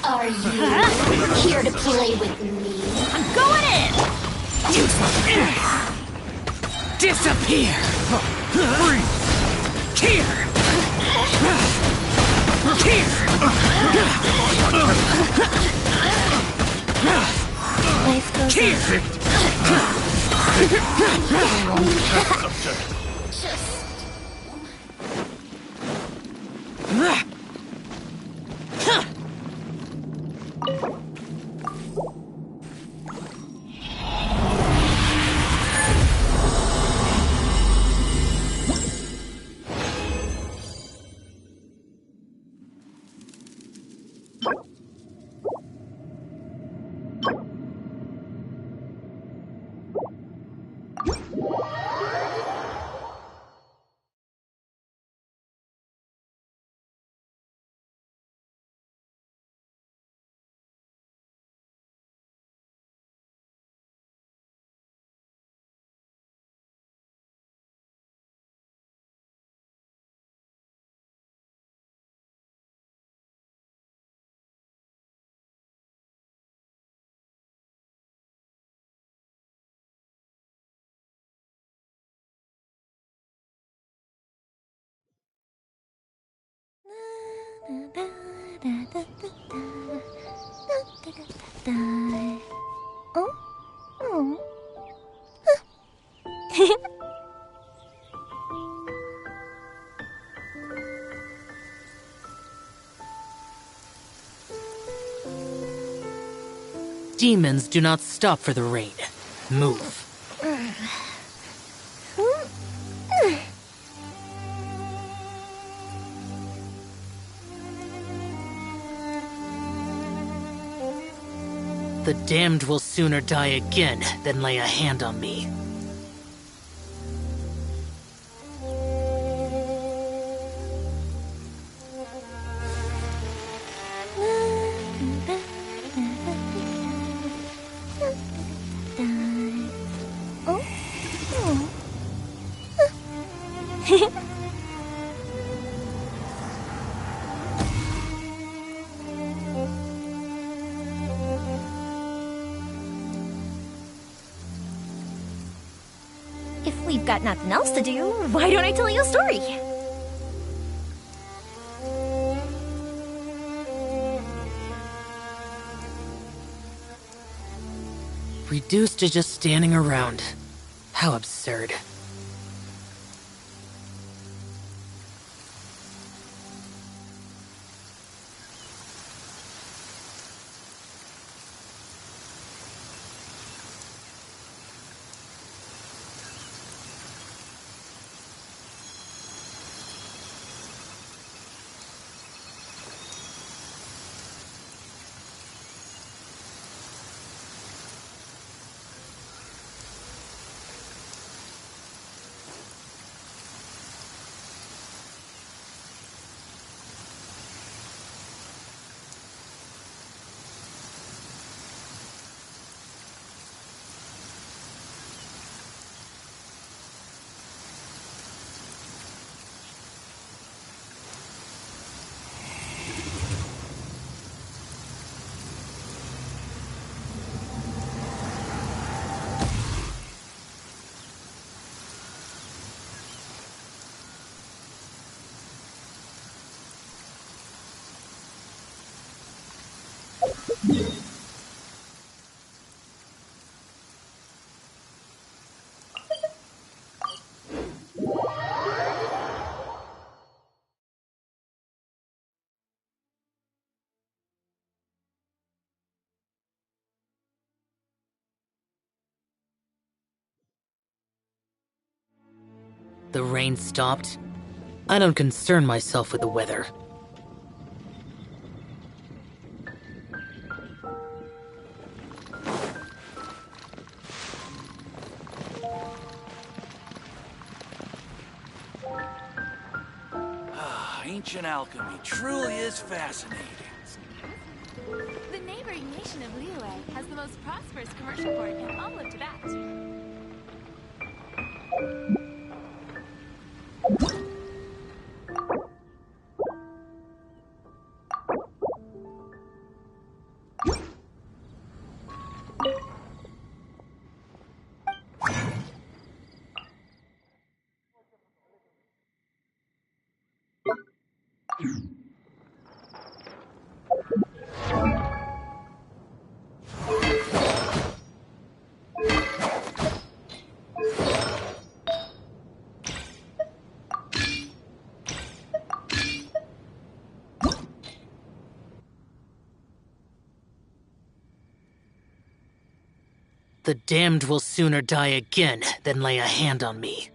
Are you here to play with me? I'm going in! Disappear! Freeze! Here! Here! Life goes Here! Oh? Oh. Demons do not stop for the rain. Move. The damned will sooner die again than lay a hand on me. If we've got nothing else to do, why don't I tell you a story? Reduced to just standing around. How absurd. The rain stopped. I don't concern myself with the weather. Ancient alchemy truly is fascinating. The neighboring nation of Liyue has the most prosperous commercial port in all of Tibet. The damned will sooner die again than lay a hand on me.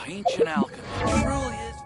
Ancient alchemy truly is...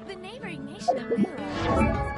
The neighboring nation of Liyue.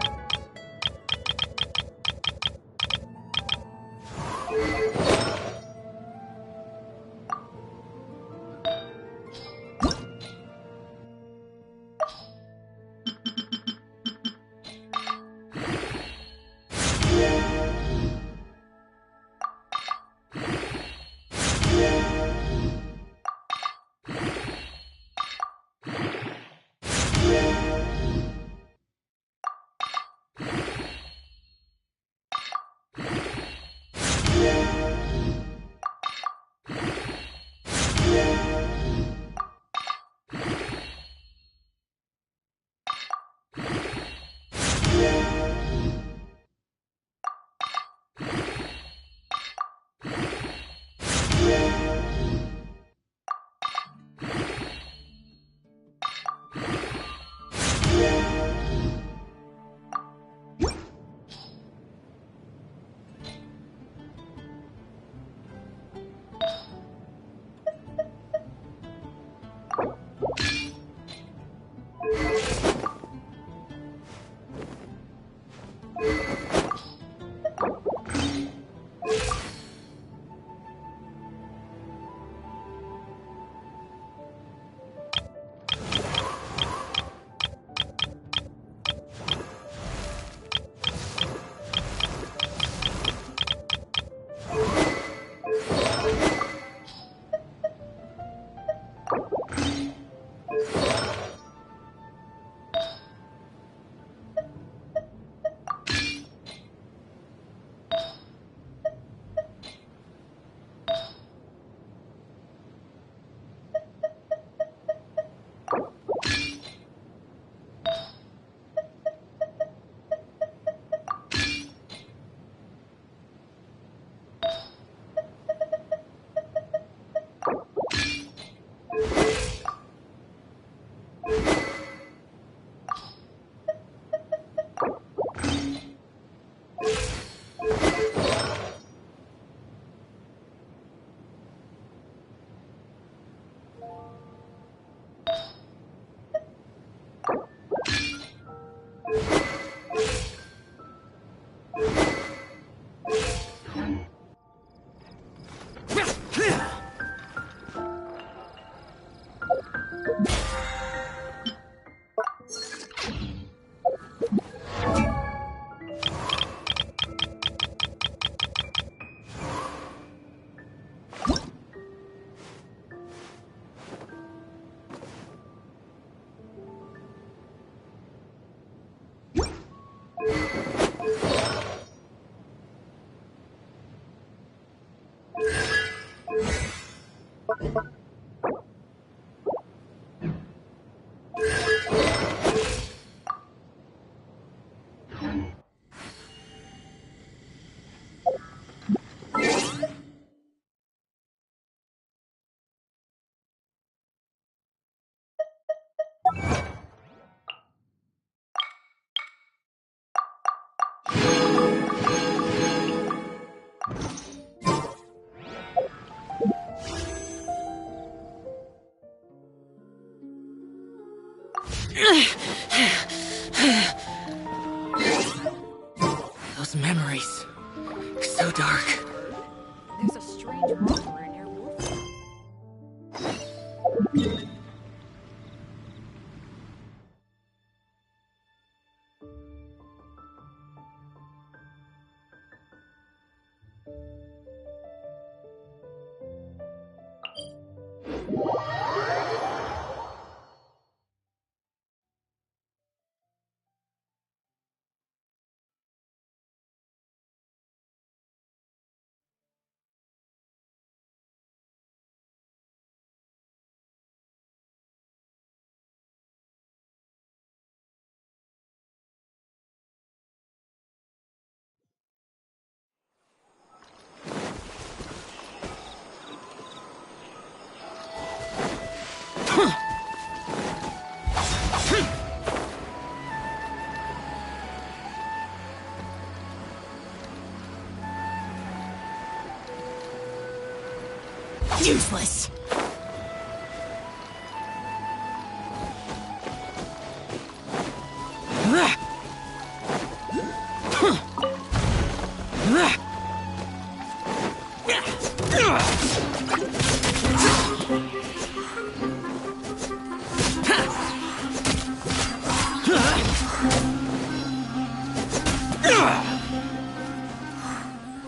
Useless.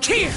Here!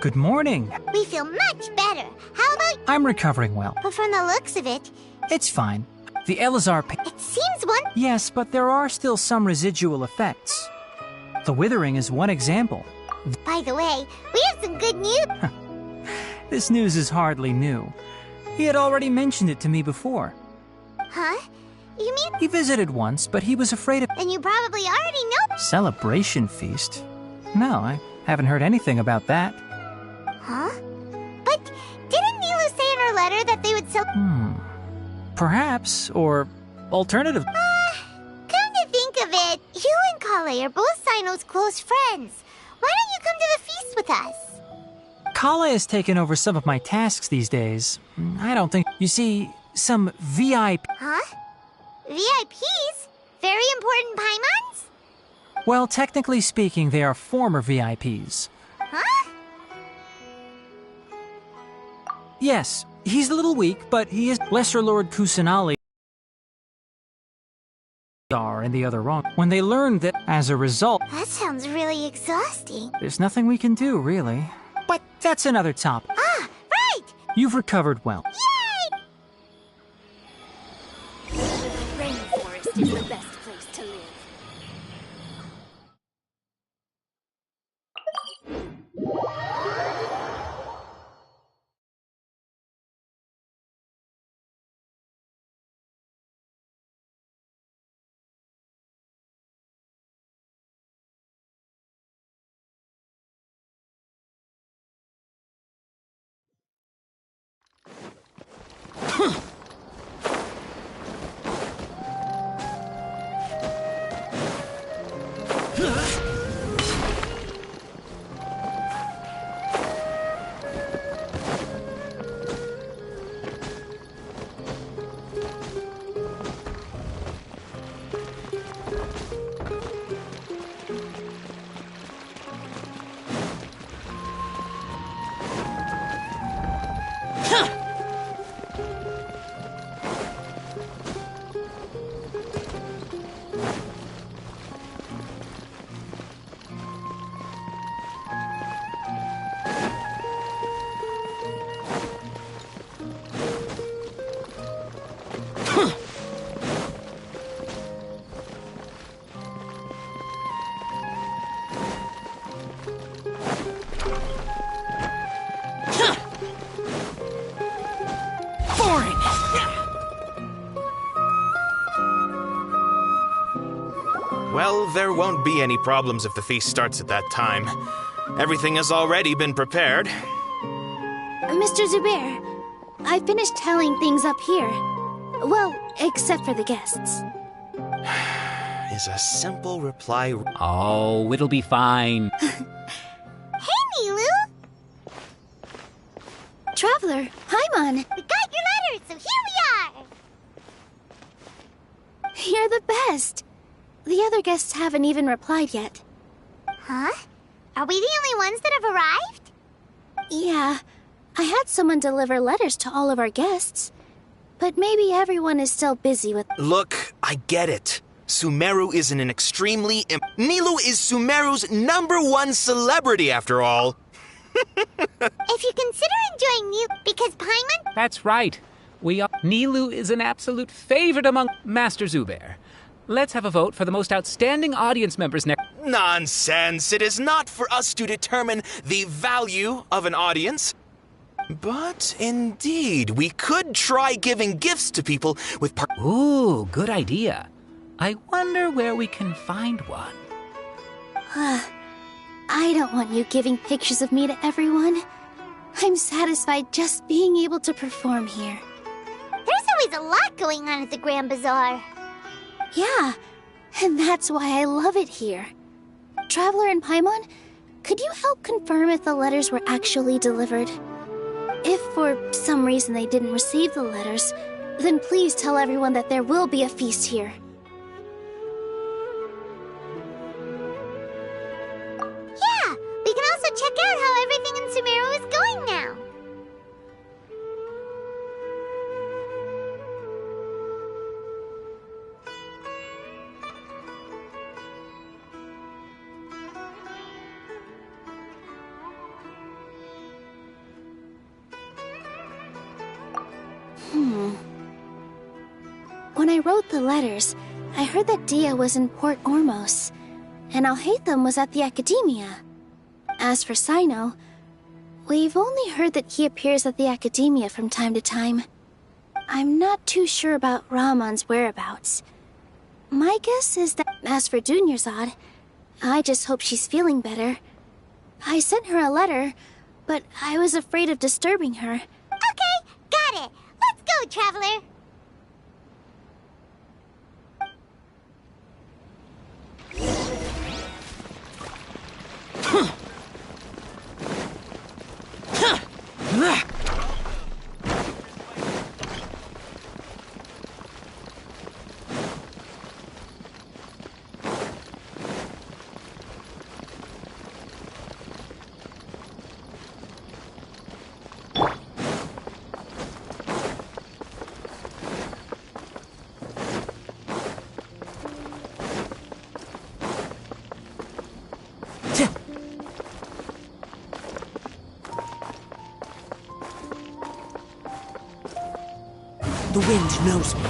Good morning. We feel much better. How about... I'm recovering well. But from the looks of it... It's fine. The Elazar... It seems one... Yes, but there are still some residual effects. The withering is one example. By the way, we have some good news. This news is hardly new. He had already mentioned it to me before. Huh? You mean... He visited once, but he was afraid of... Then you probably already know... Celebration feast? No, I haven't heard anything about that. Huh? But didn't Nilu say in her letter that they would sell... Perhaps, or alternative... Come to think of it, you and Kale are both Sino's close friends. Why don't you come to the feast with us? Kale has taken over some of my tasks these days. I don't think... You see, some VIP... Huh? VIPs? Very important Paimons? Well, technically speaking, they are former VIPs. Huh? Yes, he's a little weak, but he is Lesser Lord Kusanali and the other wrong. When they learned that, as a result... That sounds really exhausting. There's nothing we can do, really. But that's another topic. Ah, right! You've recovered well. Yay! Rainforest is the best place to live. Well, there won't be any problems if the feast starts at that time. Everything has already been prepared. Mr. Zubair, I finished telling things up here. Well, except for the guests. Is a simple reply... Oh, it'll be fine. Hey, Nilu! Traveler, Paimon! We got your letter, so here we are! You're the best. The other guests haven't even replied yet. Huh? Are we the only ones that have arrived? Yeah. I had someone deliver letters to all of our guests. But maybe everyone is still busy with... Look, I get it. Sumeru is an extremely... Nilou is Sumeru's #1 celebrity, after all. If you consider enjoying Nilou because Paimon... That's right. Nilou is an absolute favorite among Master Zubair. Let's have a vote for the most outstanding audience members next. Nonsense! It is not for us to determine the value of an audience. But indeed, we could try giving gifts to people with Ooh, good idea. I wonder where we can find one. I don't want you giving pictures of me to everyone. I'm satisfied just being able to perform here. There's always a lot going on at the Grand Bazaar. Yeah, and that's why I love it here. Traveler and Paimon, could you help confirm if the letters were actually delivered? If for some reason they didn't receive the letters, then please tell everyone that there will be a feast here. Yeah, we can also check out how everything in Sumeru is going now. When I wrote the letters, I heard that Dia was in Port Ormos, and Alhaitham was at the Academia. As for Sino, we've only heard that he appears at the Academia from time to time. I'm not too sure about Ramon's whereabouts. My guess is that as for Dunyarzad, I just hope she's feeling better. I sent her a letter, but I was afraid of disturbing her. Okay, got it. Let's go, Traveler. The wind knows me.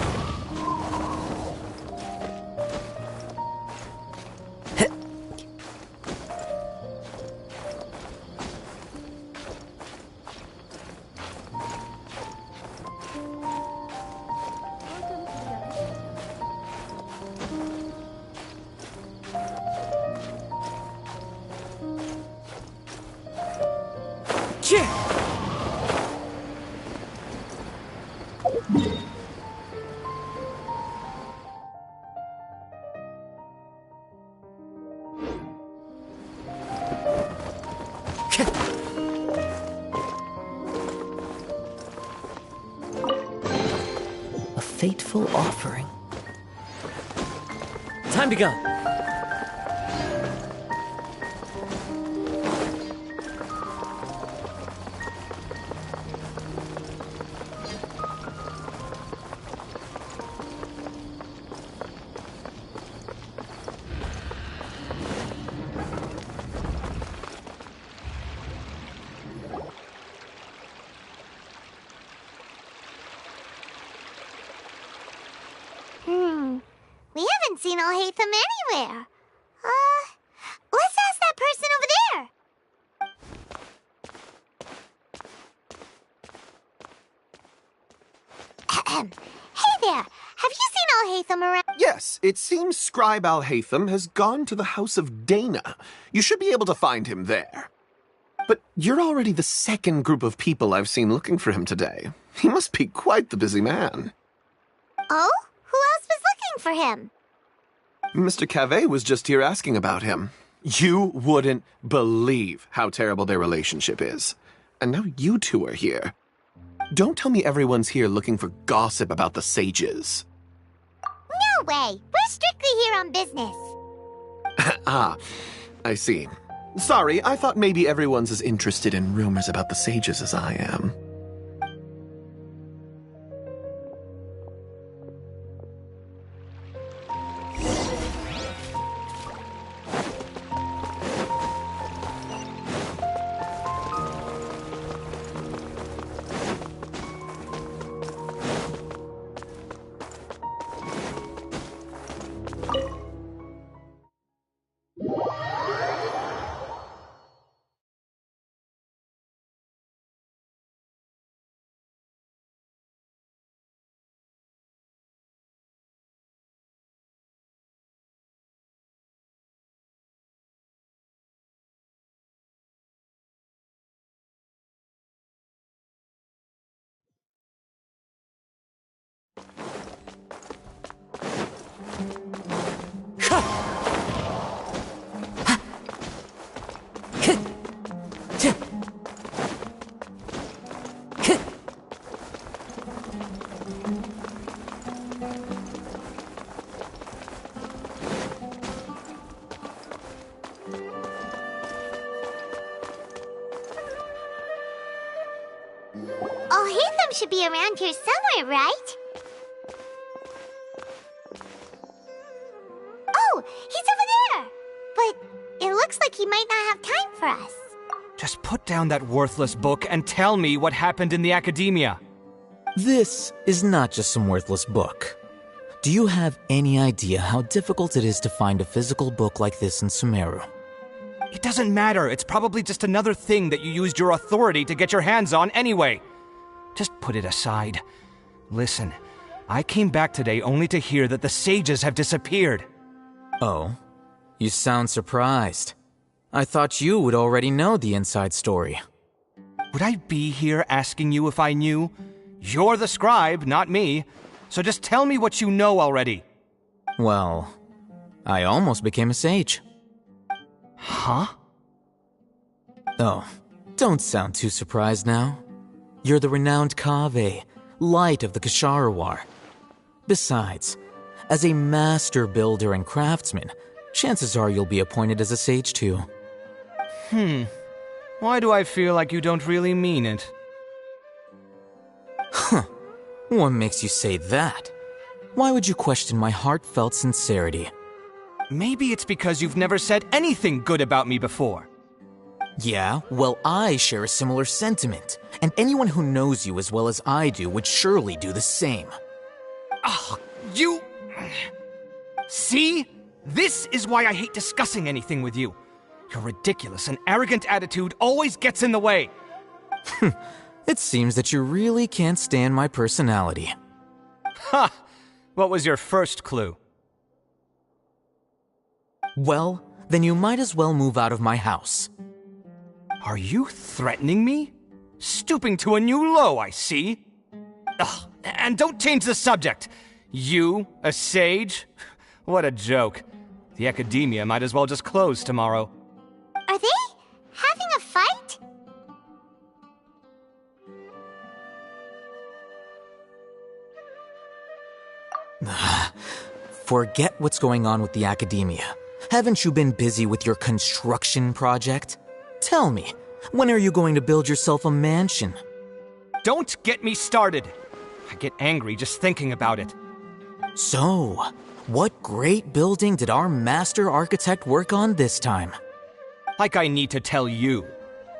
A fateful offering. Time to go. We haven't seen Alhaitham anywhere. Let's ask that person over there. Hey there, have you seen Alhaitham around? Yes, it seems Scribe Alhaitham has gone to the House of Dana. You should be able to find him there. But you're already the second group of people I've seen looking for him today. He must be quite the busy man. Oh? Who else was looking for him? Mr. Cavey was just here asking about him. You wouldn't believe how terrible their relationship is. And now you two are here. Don't tell me everyone's here looking for gossip about the sages. No way! We're strictly here on business. Ah, I see. Sorry, I thought maybe everyone's as interested in rumors about the sages as I am. Alhaitham should be around here somewhere, right? Oh, he's over there! But it looks like he might not have time for us. Just put down that worthless book and tell me what happened in the academia. This is not just some worthless book. Do you have any idea how difficult it is to find a physical book like this in Sumeru? It doesn't matter. It's probably just another thing that you used your authority to get your hands on anyway. Just put it aside. Listen, I came back today only to hear that the sages have disappeared. Oh, you sound surprised. I thought you would already know the inside story. Would I be here asking you if I knew? You're the scribe, not me. So just tell me what you know already. Well, I almost became a sage. Huh? Oh, don't sound too surprised now. You're the renowned Kaveh, light of the Ksharawar. Besides, as a master builder and craftsman, chances are you'll be appointed as a sage too. Why do I feel like you don't really mean it? Huh. What makes you say that? Why would you question my heartfelt sincerity? Maybe it's because you've never said anything good about me before. Yeah, well, I share a similar sentiment, and anyone who knows you as well as I do would surely do the same. Oh, you... See? This is why I hate discussing anything with you. Your ridiculous and arrogant attitude always gets in the way. It seems that you really can't stand my personality. Ha! What was your first clue? Well, then you might as well move out of my house. Are you threatening me? Stooping to a new low, I see. Ugh, and don't change the subject. You, a sage? What a joke. The academia might as well just close tomorrow. Are they having a fight? Forget what's going on with the academia. Haven't you been busy with your construction project? Tell me, when are you going to build yourself a mansion? Don't get me started. I get angry just thinking about it. So, what great building did our master architect work on this time? Like I need to tell you.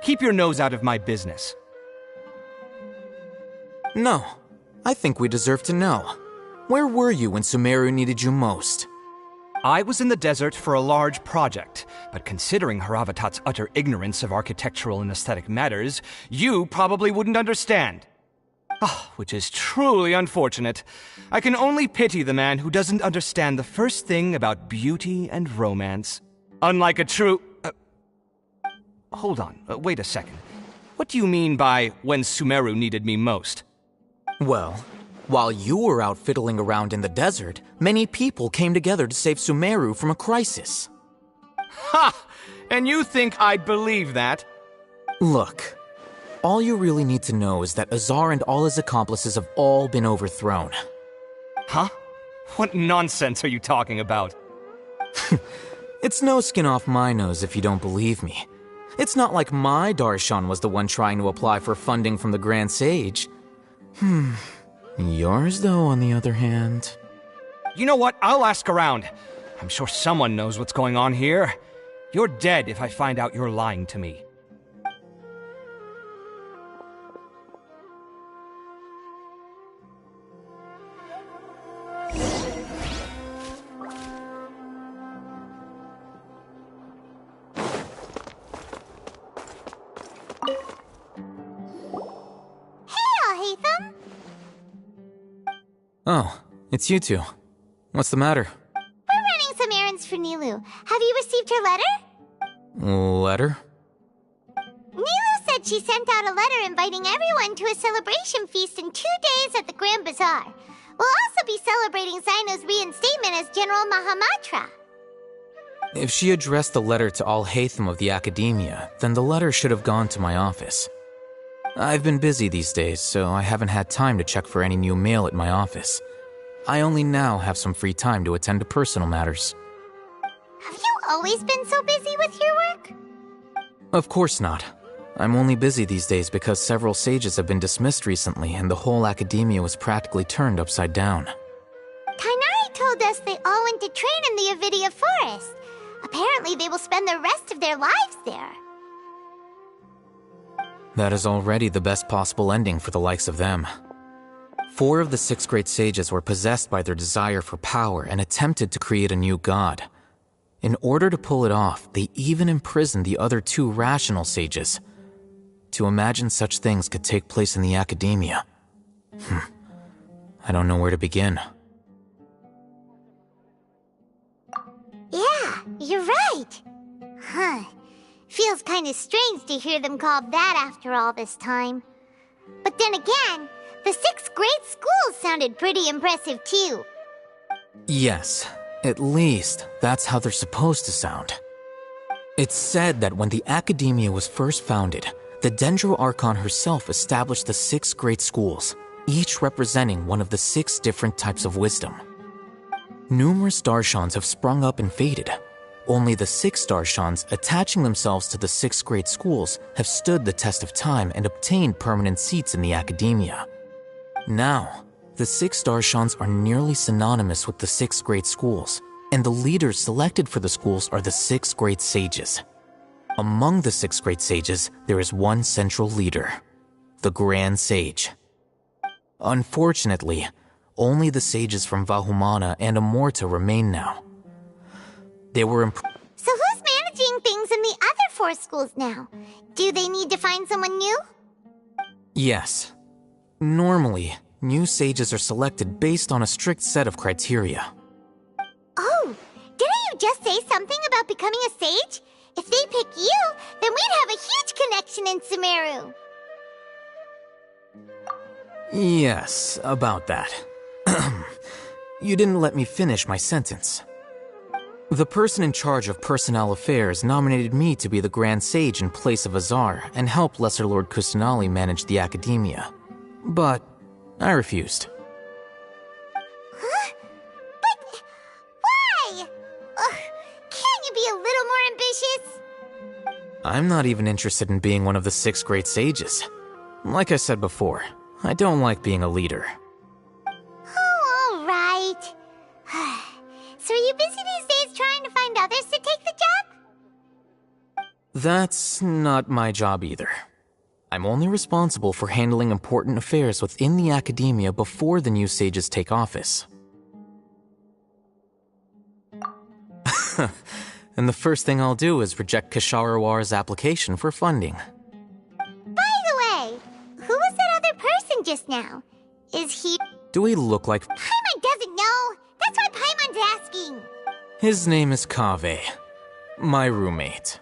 Keep your nose out of my business. No, I think we deserve to know. Where were you when Sumeru needed you most? I was in the desert for a large project, but considering Haravatat's utter ignorance of architectural and aesthetic matters, you probably wouldn't understand. Oh, which is truly unfortunate. I can only pity the man who doesn't understand the first thing about beauty and romance. Unlike a true... Hold on, wait a second. What do you mean by when Sumeru needed me most? Well, while you were out fiddling around in the desert, many people came together to save Sumeru from a crisis. Ha! And you think I'd believe that? Look, all you really need to know is that Azar and all his accomplices have all been overthrown. Huh? What nonsense are you talking about? It's no skin off my nose if you don't believe me. It's not like my Darshan was the one trying to apply for funding from the Grand Sage. Yours, though, on the other hand... You know what? I'll ask around. I'm sure someone knows what's going on here. You're dead if I find out you're lying to me. Oh, it's you two. What's the matter? We're running some errands for Nilou. Have you received her letter? Letter? Nilou said she sent out a letter inviting everyone to a celebration feast in 2 days at the Grand Bazaar. We'll also be celebrating Cyno's reinstatement as General Mahamatra. If she addressed the letter to Al-Haytham of the Academia, then the letter should have gone to my office. I've been busy these days, so I haven't had time to check for any new mail at my office. I only now have some free time to attend to personal matters. Have you always been so busy with your work? Of course not. I'm only busy these days because several sages have been dismissed recently and the whole academia was practically turned upside down. Tighnari told us they all went to train in the Avidia Forest. Apparently they will spend the rest of their lives there. That is already the best possible ending for the likes of them. 4 of the 6 great sages were possessed by their desire for power and attempted to create a new god. In order to pull it off, they even imprisoned the other 2 rational sages. To imagine such things could take place in the academia. I don't know where to begin. Yeah, you're right. Feels kind of strange to hear them called that after all this time. But then again, the 6 great schools sounded pretty impressive too. Yes, at least that's how they're supposed to sound. It's said that when the Academia was first founded, the Dendro Archon herself established the 6 great schools, each representing one of the 6 different types of wisdom. Numerous Darshans have sprung up and faded. Only the 6 Darshans attaching themselves to the 6 great schools have stood the test of time and obtained permanent seats in the Academia. Now, the 6 Darshans are nearly synonymous with the 6 great schools, and the leaders selected for the schools are the 6 great sages. Among the 6 great sages, there is one central leader, the Grand Sage. Unfortunately, only the sages from Vahumana and Amorta remain now. They were So who's managing things in the other 4 schools now? Do they need to find someone new? Yes. Normally, new sages are selected based on a strict set of criteria. Oh, didn't you just say something about becoming a sage? If they pick you, then we'd have a huge connection in Sumeru. Yes, about that. You didn't let me finish my sentence. The person in charge of personnel affairs nominated me to be the Grand Sage in place of Azar and help Lesser Lord Kusanali manage the Academia. But I refused. Huh? But why? Can't you be a little more ambitious? I'm not even interested in being one of the 6 great sages. Like I said before, I don't like being a leader. Oh, all right. So are you busy these days trying to find others to take the job? That's not my job either. I'm only responsible for handling important affairs within the Academia before the new sages take office. And the first thing I'll do is reject Kasharawar's application for funding. By the way, who was that other person just now? Is he... Do we look like... Paimon doesn't know! That's why Paimon's asking! His name is Kaveh, my roommate.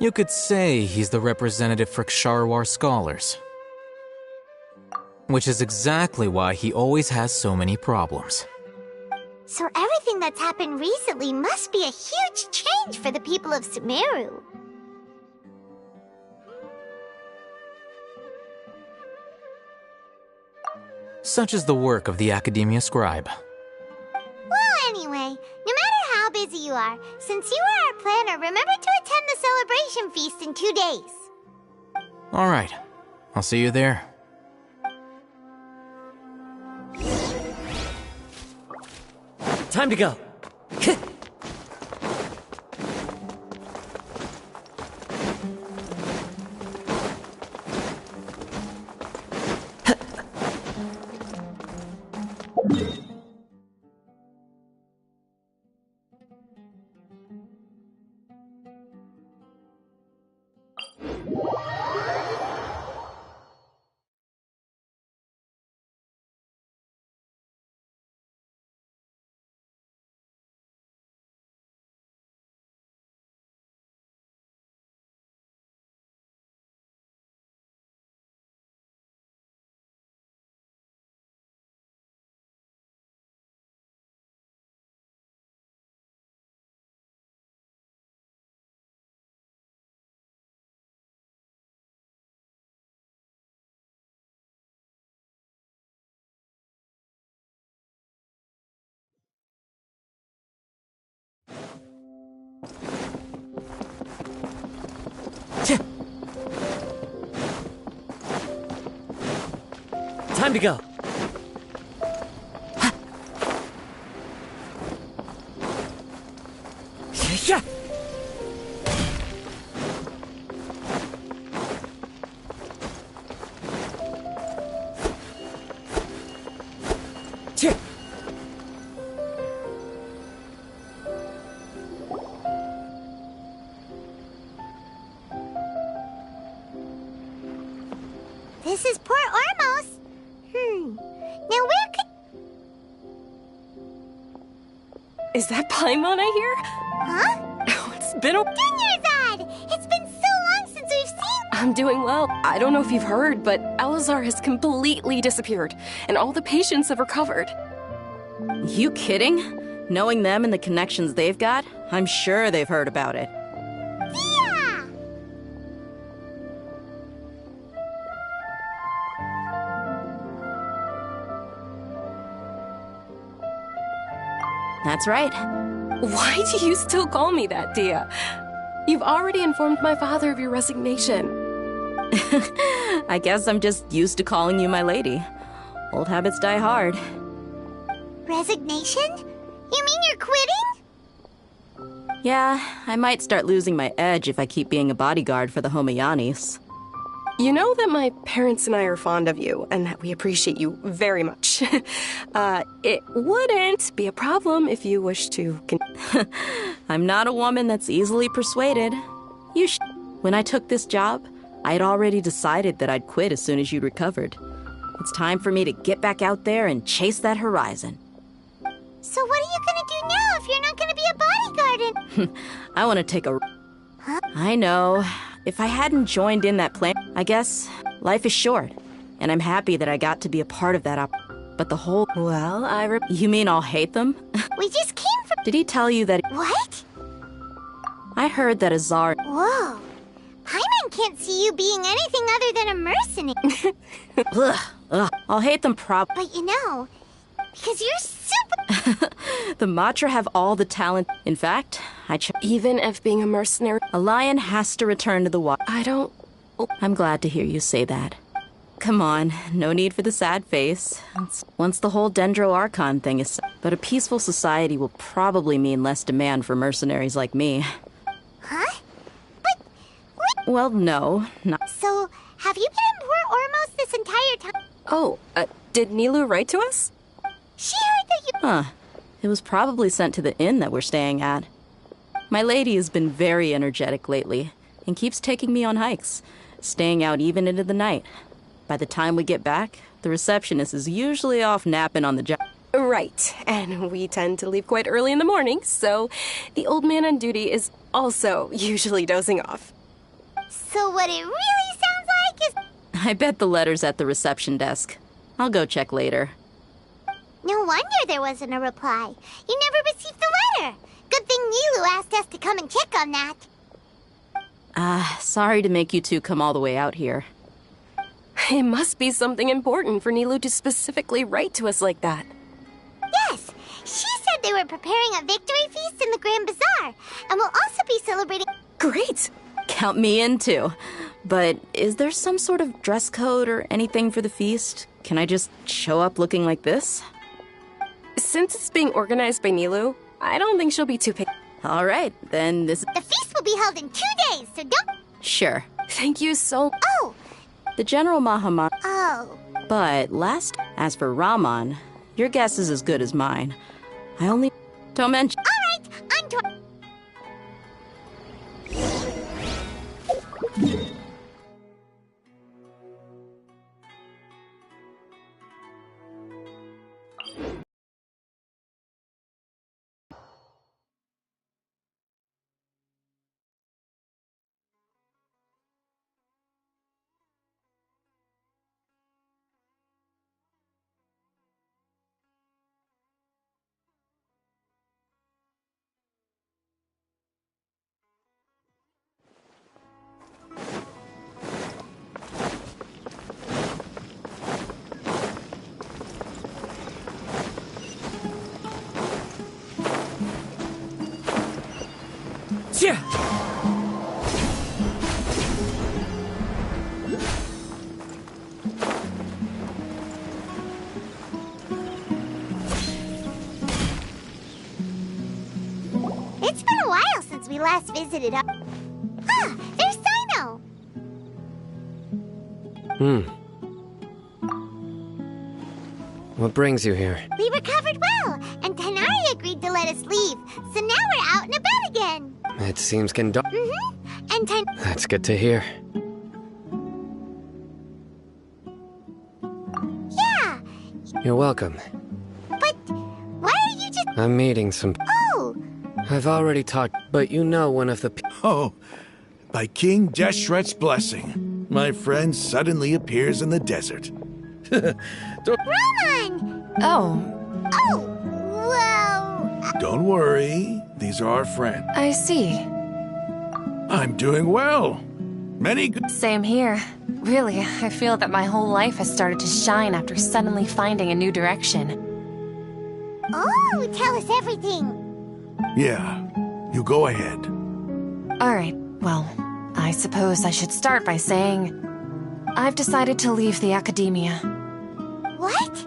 You could say he's the representative for Ksharawar scholars. Which is exactly why he always has so many problems. So everything that's happened recently must be a huge change for the people of Sumeru. Such is the work of the Academia Scribe. Well, anyway, no matter how busy you are, since you are our planner, remember to attend the celebration feast in 2 days. Alright, I'll see you there. Time to go. Time to go. Yeah. This is Port Ormos. Now where could... Is that Paimon I hear? Huh? Oh, it's been a... Dunyarzad! It's been so long since we've seen... I'm doing well. I don't know if you've heard, but Elazar has completely disappeared, and all the patients have recovered. You kidding? Knowing them and the connections they've got, I'm sure they've heard about it. Yeah! That's right. Why do you still call me that, Dia? You've already informed my father of your resignation. I guess I'm just used to calling you my lady. Old habits die hard. Resignation? You mean you're quitting? Yeah, I might start losing my edge if I keep being a bodyguard for the Homayanis. You know that my parents and I are fond of you, and that we appreciate you very much. It wouldn't be a problem if you wish to... I'm not a woman that's easily persuaded. When I took this job, I had already decided that I'd quit as soon as you'd recovered. It's time for me to get back out there and chase that horizon. So what are you gonna do now if you're not gonna be a bodyguard? I want to take a... Huh? I know. If I hadn't joined in that plan, I guess life is short. And I'm happy that I got to be a part of that But the whole... Well, You mean I'll hate them? We just came from... Did he tell you that... What? I heard that Azar... Whoa. Paimon can't see you being anything other than a mercenary. Ugh. I'll hate them But you know, because you're super... The Matra have all the talent. In fact, Even if being a mercenary... A lion has to return to the water. I don't... I'm glad to hear you say that. Come on, no need for the sad face. Once the whole Dendro Archon thing is... But a peaceful society will probably mean less demand for mercenaries like me. Huh? But... What? Well, no, not... So, have you been in Port Ormos this entire time? Oh, did Nilou write to us? She heard that you... Huh. It was probably sent to the inn that we're staying at. My lady has been very energetic lately, and keeps taking me on hikes, staying out even into the night. By the time we get back, the receptionist is usually off napping on the job. Right, and we tend to leave quite early in the morning, so the old man on duty is also usually dozing off. So what it really sounds like is... I bet the letter's at the reception desk. I'll go check later. No wonder there wasn't a reply. You never received the letter. Good thing Nilou asked us to come and check on that. Sorry to make you two come all the way out here. It must be something important for Nilou to specifically write to us like that. Yes, she said they were preparing a victory feast in the Grand Bazaar, and will also be celebrating... Great! Count me in too. But is there some sort of dress code or anything for the feast? Can I just show up looking like this? Since it's being organized by Nilou, I don't think she'll be too picky. All right, then this... The feast will be held in 2 days, so don't... Sure. Thank you so... Oh! The General Mahaman... Oh. But as for Raman, your guess is as good as mine. I only... Don't mention... All right, I'm... It's been a while since we last visited our... Ah, there's Sino! What brings you here? We recovered well, and Tanari agreed to let us leave, so now we're out and about again. It seems And That's good to hear. Yeah, You're welcome. but why are you just... I'm meeting some... Oh! I've already talked, but you know one of the... Oh, by King Deshret's blessing, my friend suddenly appears in the desert. Roman! Oh. Oh, well... Don't worry, these are our friends. I see. I'm doing well. Many good... Same here. Really, I feel that my whole life has started to shine after suddenly finding a new direction. Oh, tell us everything. Yeah, you go ahead. Alright, well, I suppose I should start by saying... I've decided to leave the academia. What?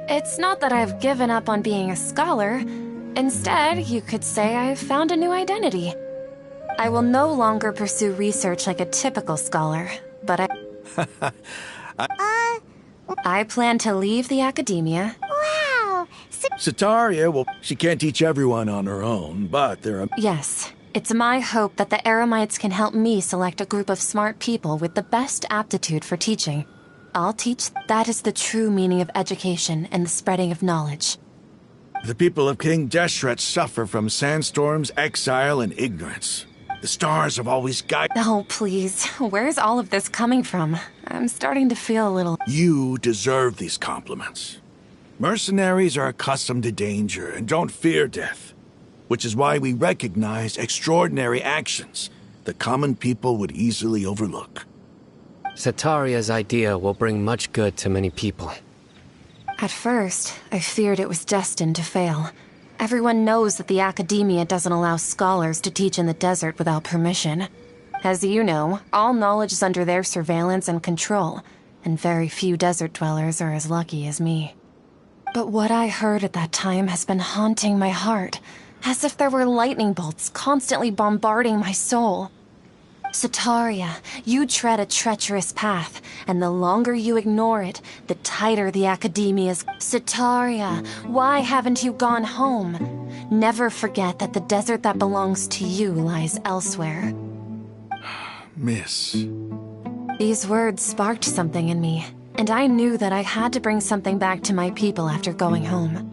It's not that I've given up on being a scholar. Instead, you could say I've found a new identity. I will no longer pursue research like a typical scholar, but I plan to leave the academia. Wow! Sataria, well, she can't teach everyone on her own, but there are... Yes, it's my hope that the Eremites can help me select a group of smart people with the best aptitude for teaching. I'll teach. That is the true meaning of education and the spreading of knowledge. The people of King Deshret suffer from sandstorms, exile, and ignorance. The stars have always guided... Oh, please. Where's all of this coming from? I'm starting to feel a little... You deserve these compliments. Mercenaries are accustomed to danger and don't fear death, which is why we recognize extraordinary actions that common people would easily overlook. Sataria's idea will bring much good to many people. At first, I feared it was destined to fail. Everyone knows that the academia doesn't allow scholars to teach in the desert without permission. As you know, all knowledge is under their surveillance and control, and very few desert dwellers are as lucky as me. But what I heard at that time has been haunting my heart, as if there were lightning bolts constantly bombarding my soul. Sataria, you tread a treacherous path, and the longer you ignore it, the tighter the academia's... Sataria, why haven't you gone home? Never forget that the desert that belongs to you lies elsewhere. Miss... These words sparked something in me, and I knew that I had to bring something back to my people after going home.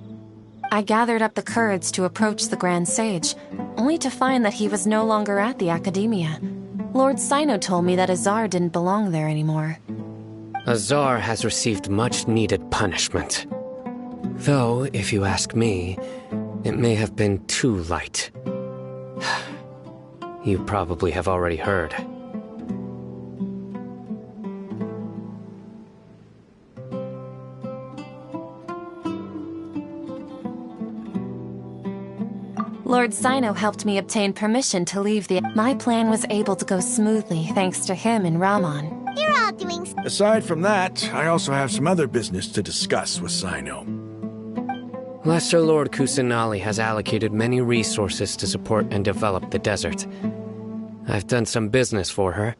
I gathered up the courage to approach the Grand Sage, only to find that he was no longer at the academia. Lord Sino told me that Azar didn't belong there anymore. Azar has received much-needed punishment. Though, if you ask me, it may have been too light. You probably have already heard. Lord Sino helped me obtain permission to leave the... My plan was able to go smoothly thanks to him and Rahman. You're all doing... Aside from that, I also have some other business to discuss with Sino. Lesser Lord Kusanali has allocated many resources to support and develop the desert. I've done some business for her,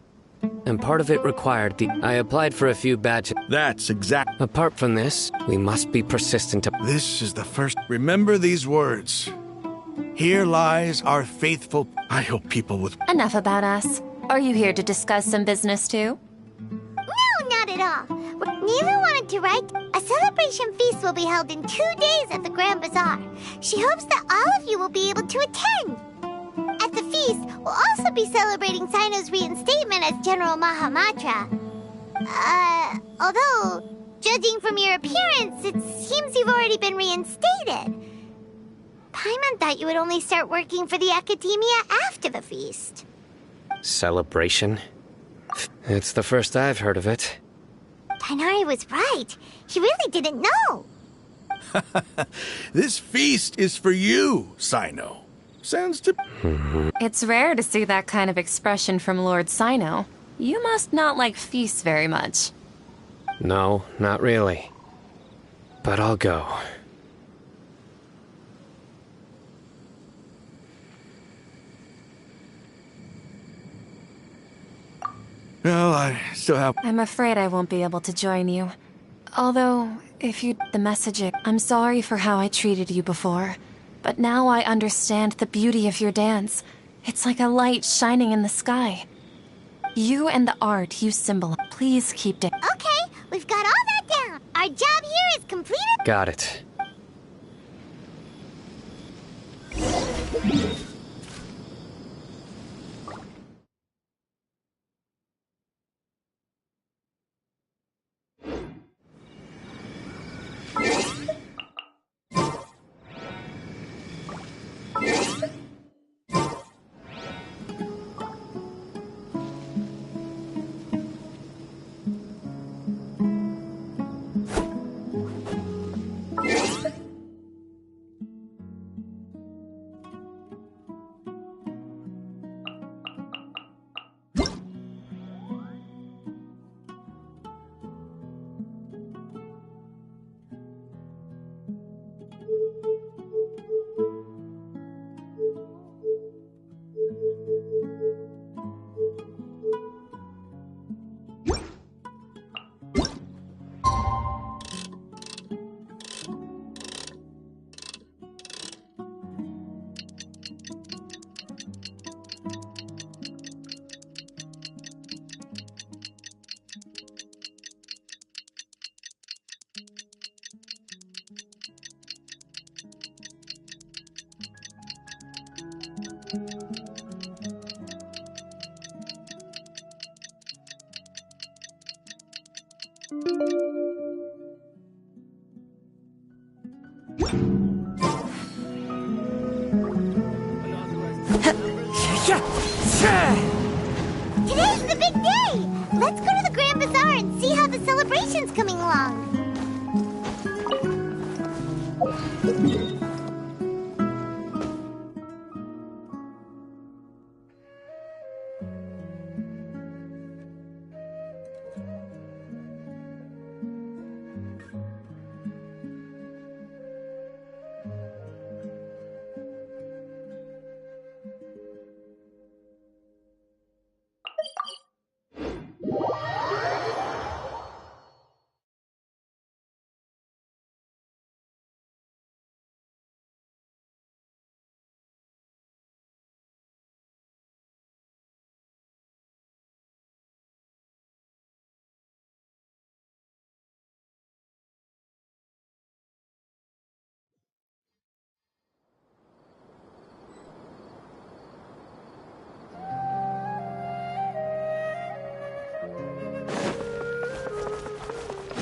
and part of it required the... I applied for a few badges. That's exact... Apart from this, we must be persistent to... This is the first... Remember these words. Here lies our faithful... I hope people with... Enough about us. Are you here to discuss some business too? No, not at all. Neela wanted to write, a celebration feast will be held in 2 days at the Grand Bazaar. She hopes that all of you will be able to attend. At the feast, we'll also be celebrating Sino's reinstatement as General Mahamatra. Although, judging from your appearance, it seems you've already been reinstated. Paimon thought you would only start working for the academia after the feast. Celebration? It's the first I've heard of it. Tainari was right. He really didn't know. This feast is for you, Sino. Sounds to... It's rare to see that kind of expression from Lord Sino. You must not like feasts very much. No, not really. But I'll go. Well, I still have... I'm afraid I won't be able to join you. Although, if you'd the message, I'm sorry for how I treated you before. But now I understand the beauty of your dance. It's like a light shining in the sky. You and the art you symbolize. Please keep it. Okay, we've got all that down. Our job here is completed. Got it. Today's the big day! Let's go to the Grand Bazaar and see how the celebration's coming along.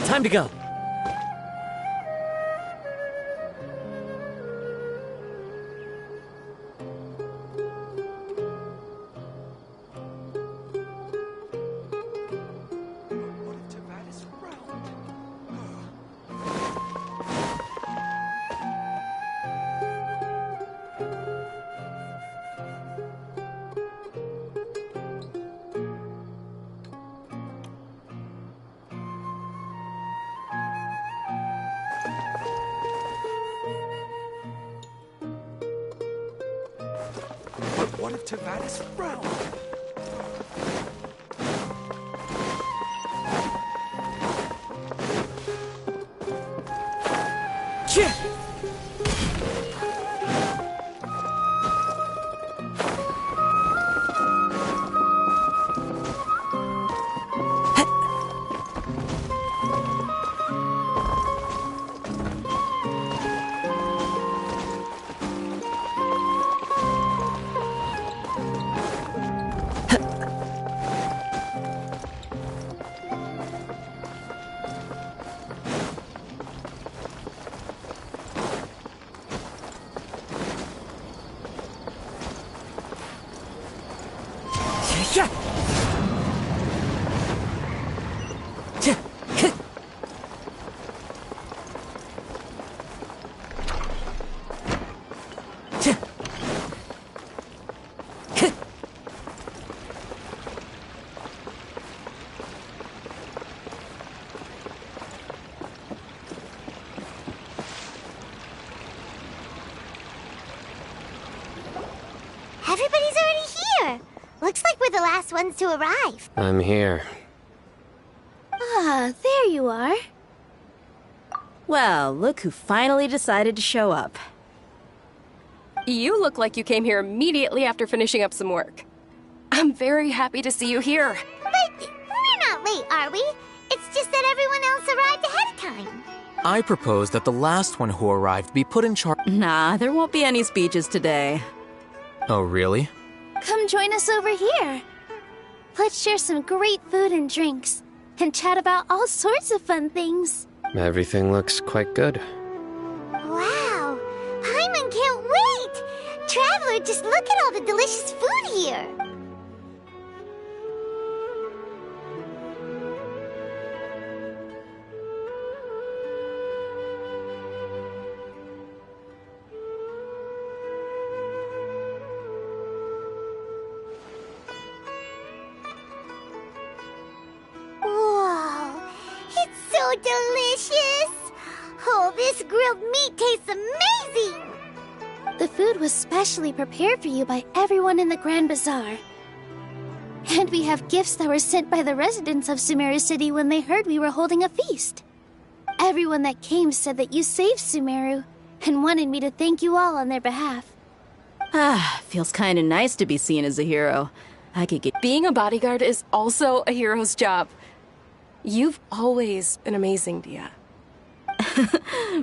Time to go. What if Tavatis frowned? last ones to arrive. I'm here. Ah, there you are. Well, look who finally decided to show up. You look like you came here immediately after finishing up some work. I'm very happy to see you here. But we're not late, are we? It's just that everyone else arrived ahead of time. I propose that the last one who arrived be put in charge. Nah, there won't be any speeches today. Oh, really? Come join us over here. Let's share some great food and drinks, and chat about all sorts of fun things. Everything looks quite good. Wow, Paimon can't wait! Traveler, just look at all the delicious food here. Whoa, it's so delicious! Oh, this grilled meat tastes amazing! The food was specially prepared for you by everyone in the Grand Bazaar. And we have gifts that were sent by the residents of Sumeru City when they heard we were holding a feast. Everyone that came said that you saved Sumeru, and wanted me to thank you all on their behalf. Ah, feels kinda nice to be seen as a hero. I could get... Being a bodyguard is also a hero's job. You've always been amazing, Dia.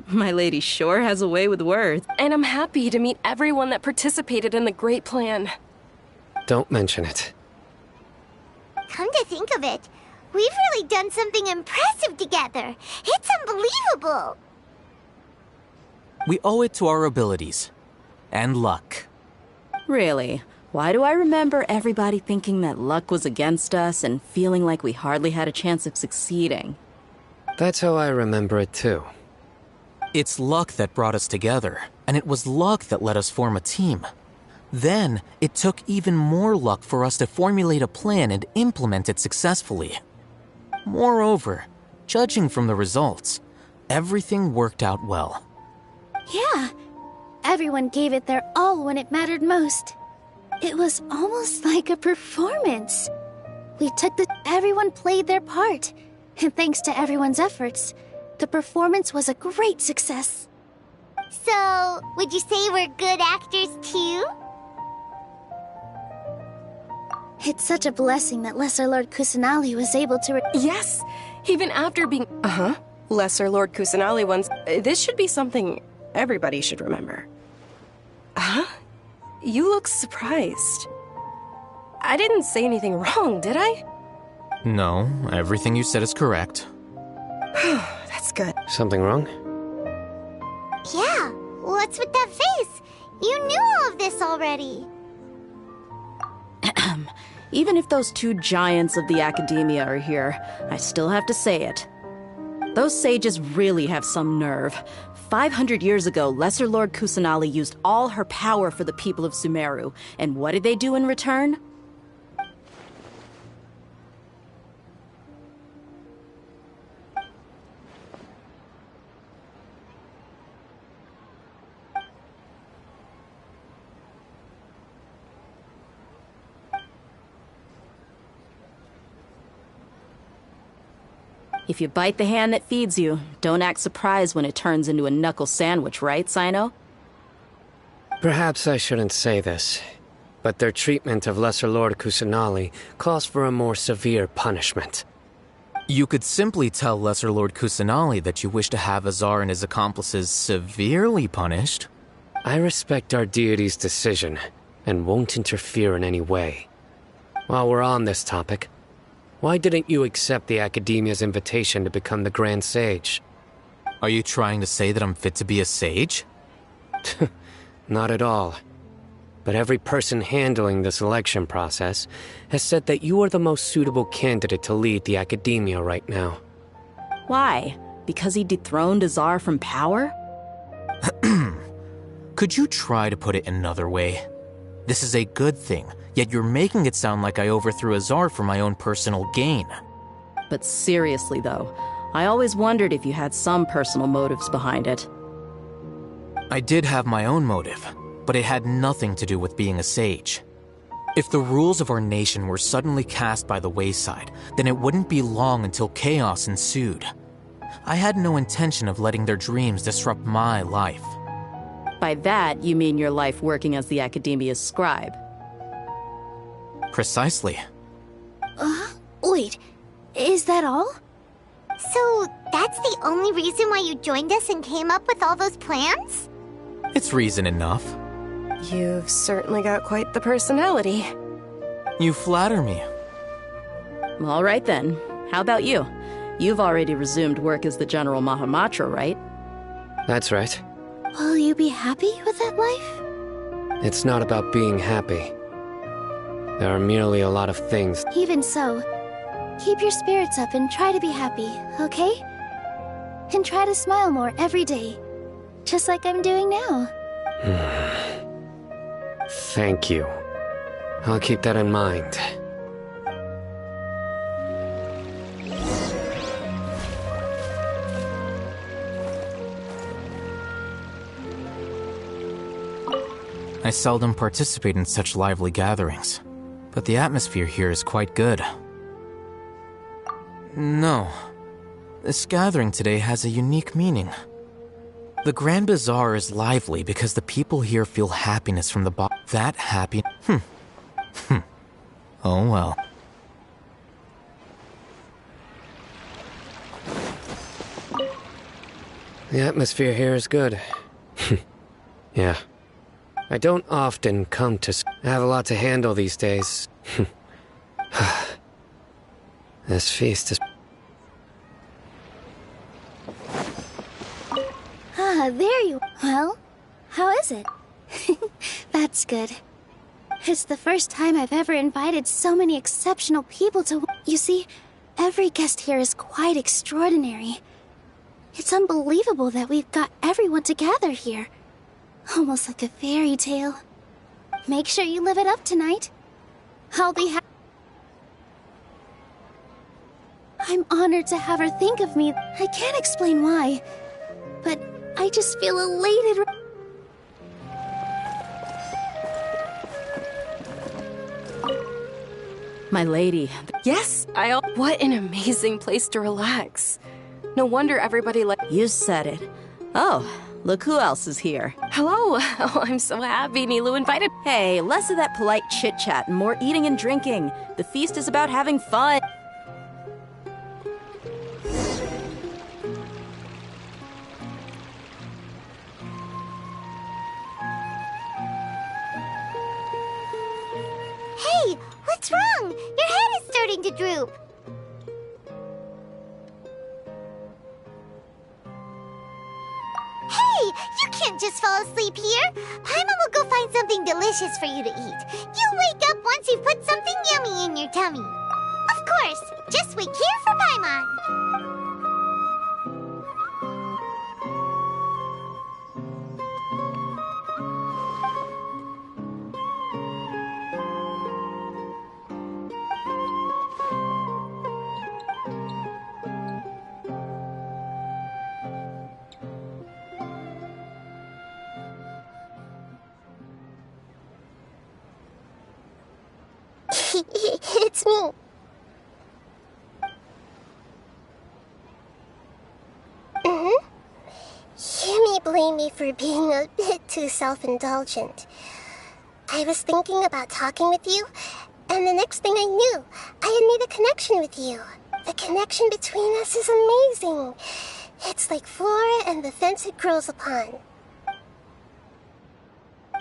My lady sure has a way with words. And I'm happy to meet everyone that participated in the great plan. Don't mention it. Come to think of it, we've really done something impressive together. It's unbelievable. We owe it to our abilities. And luck. Really? Why do I remember everybody thinking that luck was against us and feeling like we hardly had a chance of succeeding? That's how I remember it too. It's luck that brought us together, and it was luck that let us form a team. Then, it took even more luck for us to formulate a plan and implement it successfully. Moreover, judging from the results, everything worked out well. Yeah, everyone gave it their all when it mattered most. It was almost like a performance. Everyone played their part, and thanks to everyone's efforts, the performance was a great success. So, would you say we're good actors too? It's such a blessing that Lesser Lord Kusanali was able to... Yes! Even after being... Lesser Lord Kusanali once... This should be something everybody should remember. You look surprised. I didn't say anything wrong, did I? No, everything you said is correct. That's good. Something wrong? Yeah, what's with that face? You knew all of this already. Even if those two giants of the academia are here, I still have to say it. Those sages really have some nerve. 500 years ago, Lesser Lord Kusanali used all her power for the people of Sumeru, and what did they do in return? If you bite the hand that feeds you, don't act surprised when it turns into a knuckle sandwich, right, Sino? Perhaps I shouldn't say this, but their treatment of Lesser Lord Kusanali calls for a more severe punishment. You could simply tell Lesser Lord Kusanali that you wish to have Azar and his accomplices severely punished. I respect our deity's decision, and won't interfere in any way. While we're on this topic, why didn't you accept the Academia's invitation to become the Grand Sage? Are you trying to say that I'm fit to be a sage? Not at all. But every person handling the selection process has said that you are the most suitable candidate to lead the Academia right now. Why? Because he dethroned Azar from power? Could you try to put it another way? This is a good thing, yet you're making it sound like I overthrew Azar for my own personal gain. But seriously, though, I always wondered if you had some personal motives behind it. I did have my own motive, but it had nothing to do with being a sage. If the rules of our nation were suddenly cast by the wayside, then it wouldn't be long until chaos ensued. I had no intention of letting their dreams disrupt my life. By that, you mean your life working as the Academia's scribe. Precisely. Wait, is that all? So, that's the only reason why you joined us and came up with all those plans? It's reason enough. You've certainly got quite the personality. You flatter me. All right then. How about you? You've already resumed work as the General Mahamatra, right? That's right. Will you be happy with that life? It's not about being happy. There are merely a lot of things. Even so, keep your spirits up and try to be happy, okay? And try to smile more every day, just like I'm doing now. Thank you. I'll keep that in mind. I seldom participate in such lively gatherings, but the atmosphere here is quite good. No, this gathering today has a unique meaning. The Grand Bazaar is lively because the people here feel happiness from the bottom. That happy. Oh well. The atmosphere here is good. Yeah. I don't often come to... I have a lot to handle these days. This feast is... There you... Well, how is it? That's good. It's the first time I've ever invited so many exceptional people to... You see, every guest here is quite extraordinary. It's unbelievable that we've got everyone together here. Almost like a fairy tale. Make sure you live it up tonight. I'll be happy. I'm honored to have her think of me. I can't explain why, but I just feel elated. My lady. Yes, what an amazing place to relax. No wonder everybody You said it. Oh, look who else is here. Hello. Oh, I'm so happy Nilu invited. Hey, less of that polite chit-chat and more eating and drinking. The feast is about having fun. Hey, what's wrong? Your head is starting to droop. Hey, you can't just fall asleep here. Paimon will go find something delicious for you to eat. You'll wake up once you've put something yummy in your tummy. Of course, just wait here for Paimon. It's me. You may blame me for being a bit too self-indulgent. I was thinking about talking with you, and the next thing I knew, I had made a connection with you. The connection between us is amazing. It's like flora and the fence it grows upon.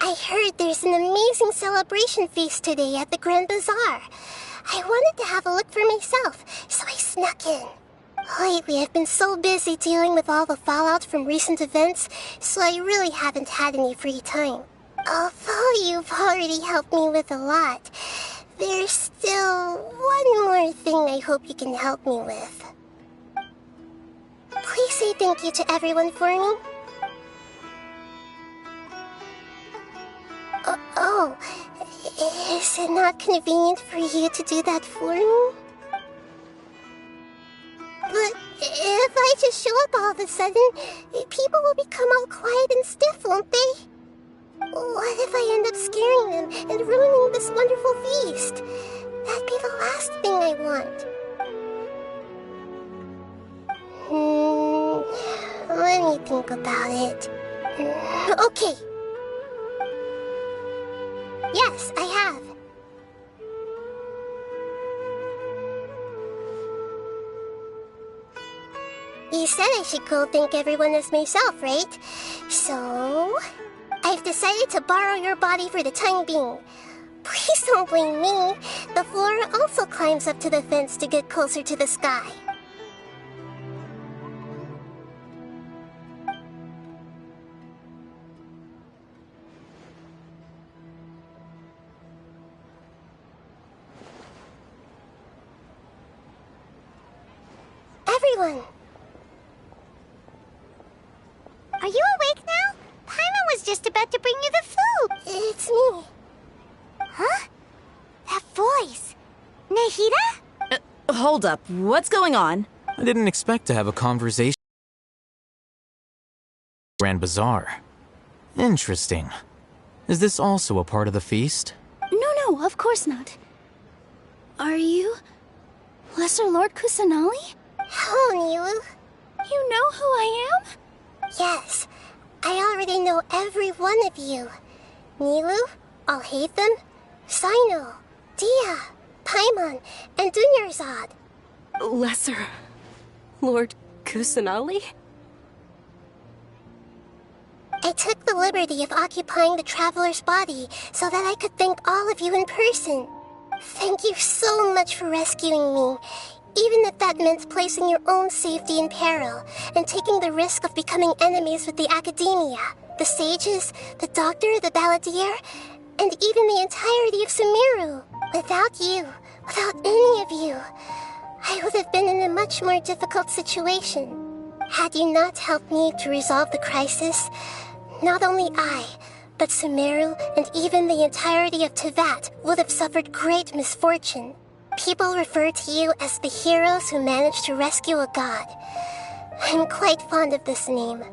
I heard there's an amazing celebration feast today at the Grand Bazaar. I wanted to have a look for myself, so I snuck in. Lately, I've been so busy dealing with all the fallout from recent events, so I really haven't had any free time. Although you've already helped me with a lot, there's still one more thing I hope you can help me with. Please say thank you to everyone for me. Oh, is it not convenient for you to do that for me? But if I just show up all of a sudden, people will become all quiet and stiff, won't they? What if I end up scaring them and ruining this wonderful feast? That'd be the last thing I want. Let me think about it. Okay. Yes, I have. You said I should go thank everyone as myself, right? So, I've decided to borrow your body for the time being. Please don't blame me. The flora also climbs up to the fence to get closer to the sky. Everyone! Are you awake now? Paimon was just about to bring you the food. It's me. Huh? That voice. Nahida? Hold up. What's going on? I didn't expect to have a conversation. Grand Bazaar. Interesting. Is this also a part of the feast? No, of course not. Are you Lesser Lord Kusanali? Hello, Nilu. You know who I am? Yes, I already know every one of you. Nilu, Alhaitham, Sino, Dia, Paimon, and Dunyarzad. Lesser Lord Kusanali? I took the liberty of occupying the traveler's body so that I could thank all of you in person. Thank you so much for rescuing me, even if that meant placing your own safety in peril and taking the risk of becoming enemies with the Academia, the sages, the doctor, the balladeer, and even the entirety of Sumeru. Without you, without any of you, I would have been in a much more difficult situation. Had you not helped me to resolve the crisis, not only I, but Sumeru and even the entirety of Teyvat would have suffered great misfortune. People refer to you as the heroes who managed to rescue a god. I'm quite fond of this name.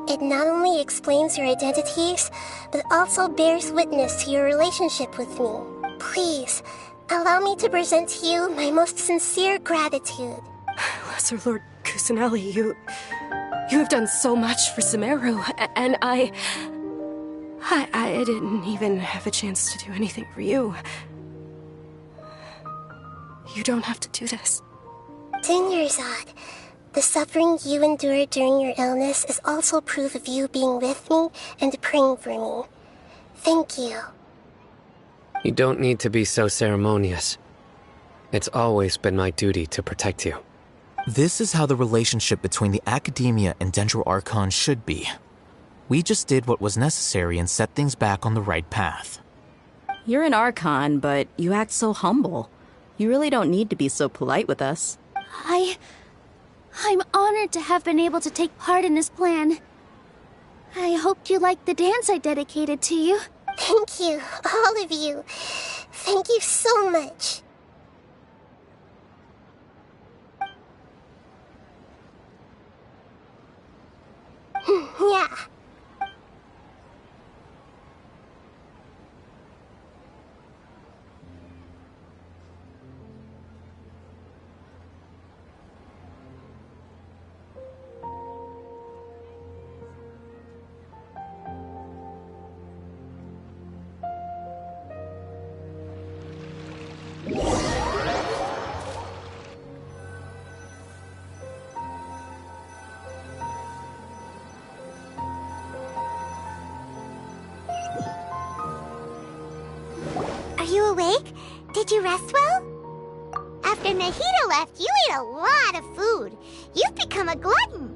It not only explains your identities, but also bears witness to your relationship with me. Please, allow me to present to you my most sincere gratitude. Lesser Lord Kusanali, you have done so much for Sumeru, and I didn't even have a chance to do anything for you. You don't have to do this. Dunyarzad, the suffering you endured during your illness is also proof of you being with me and praying for me. Thank you. You don't need to be so ceremonious. It's always been my duty to protect you. This is how the relationship between the Academia and Dendro Archon should be. We just did what was necessary and set things back on the right path. You're an Archon, but you act so humble. You really don't need to be so polite with us. I'm honored to have been able to take part in this plan. I hoped you liked the dance I dedicated to you. Thank you, all of you. Thank you so much. Yeah. Are you awake? Did you rest well? After Nahida left, you ate a lot of food. You've become a glutton.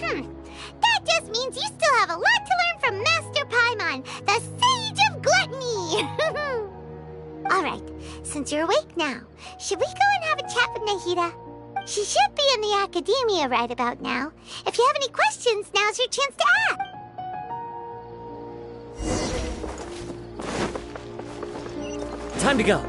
That just means you still have a lot to learn from Master Paimon, the Sage of Gluttony. Alright, since you're awake now, should we go and have a chat with Nahida? She should be in the Academia right about now. If you have any questions, now's your chance to ask. Time to go.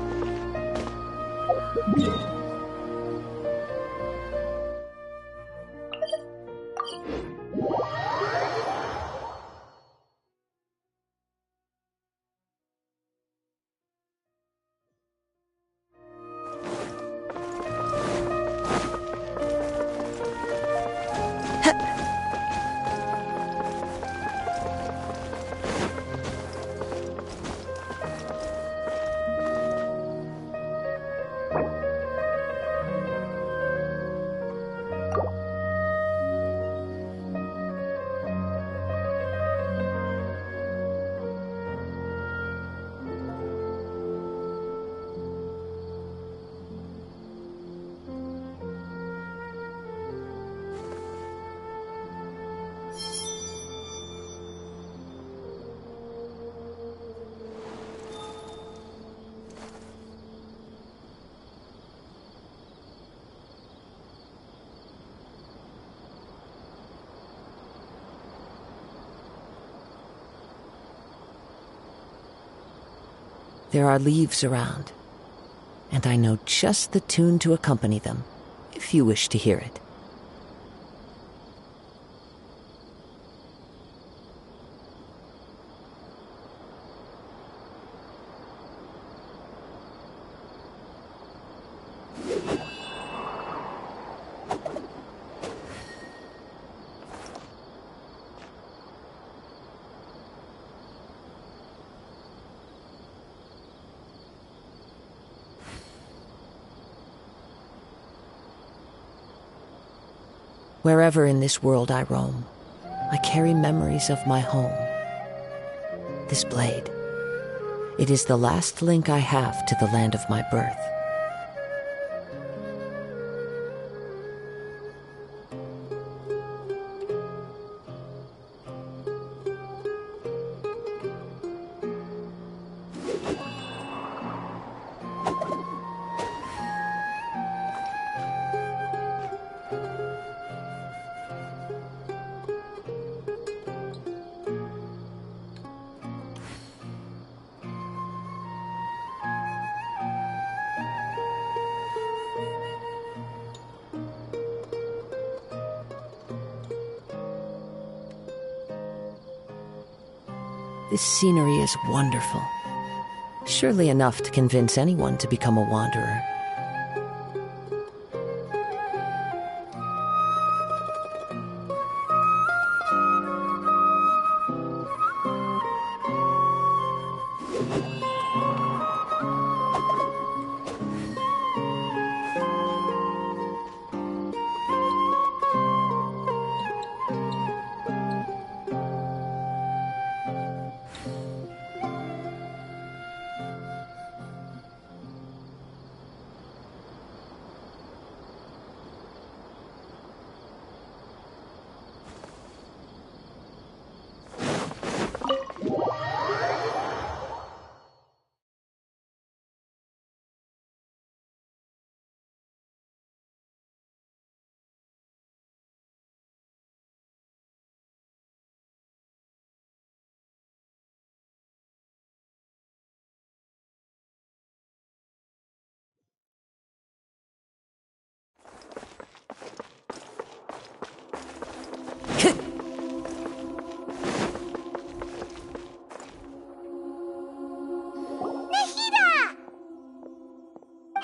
There are leaves around, and I know just the tune to accompany them, if you wish to hear it. Wherever in this world I roam, I carry memories of my home. This blade, it is the last link I have to the land of my birth. This scenery is wonderful. Surely enough to convince anyone to become a wanderer.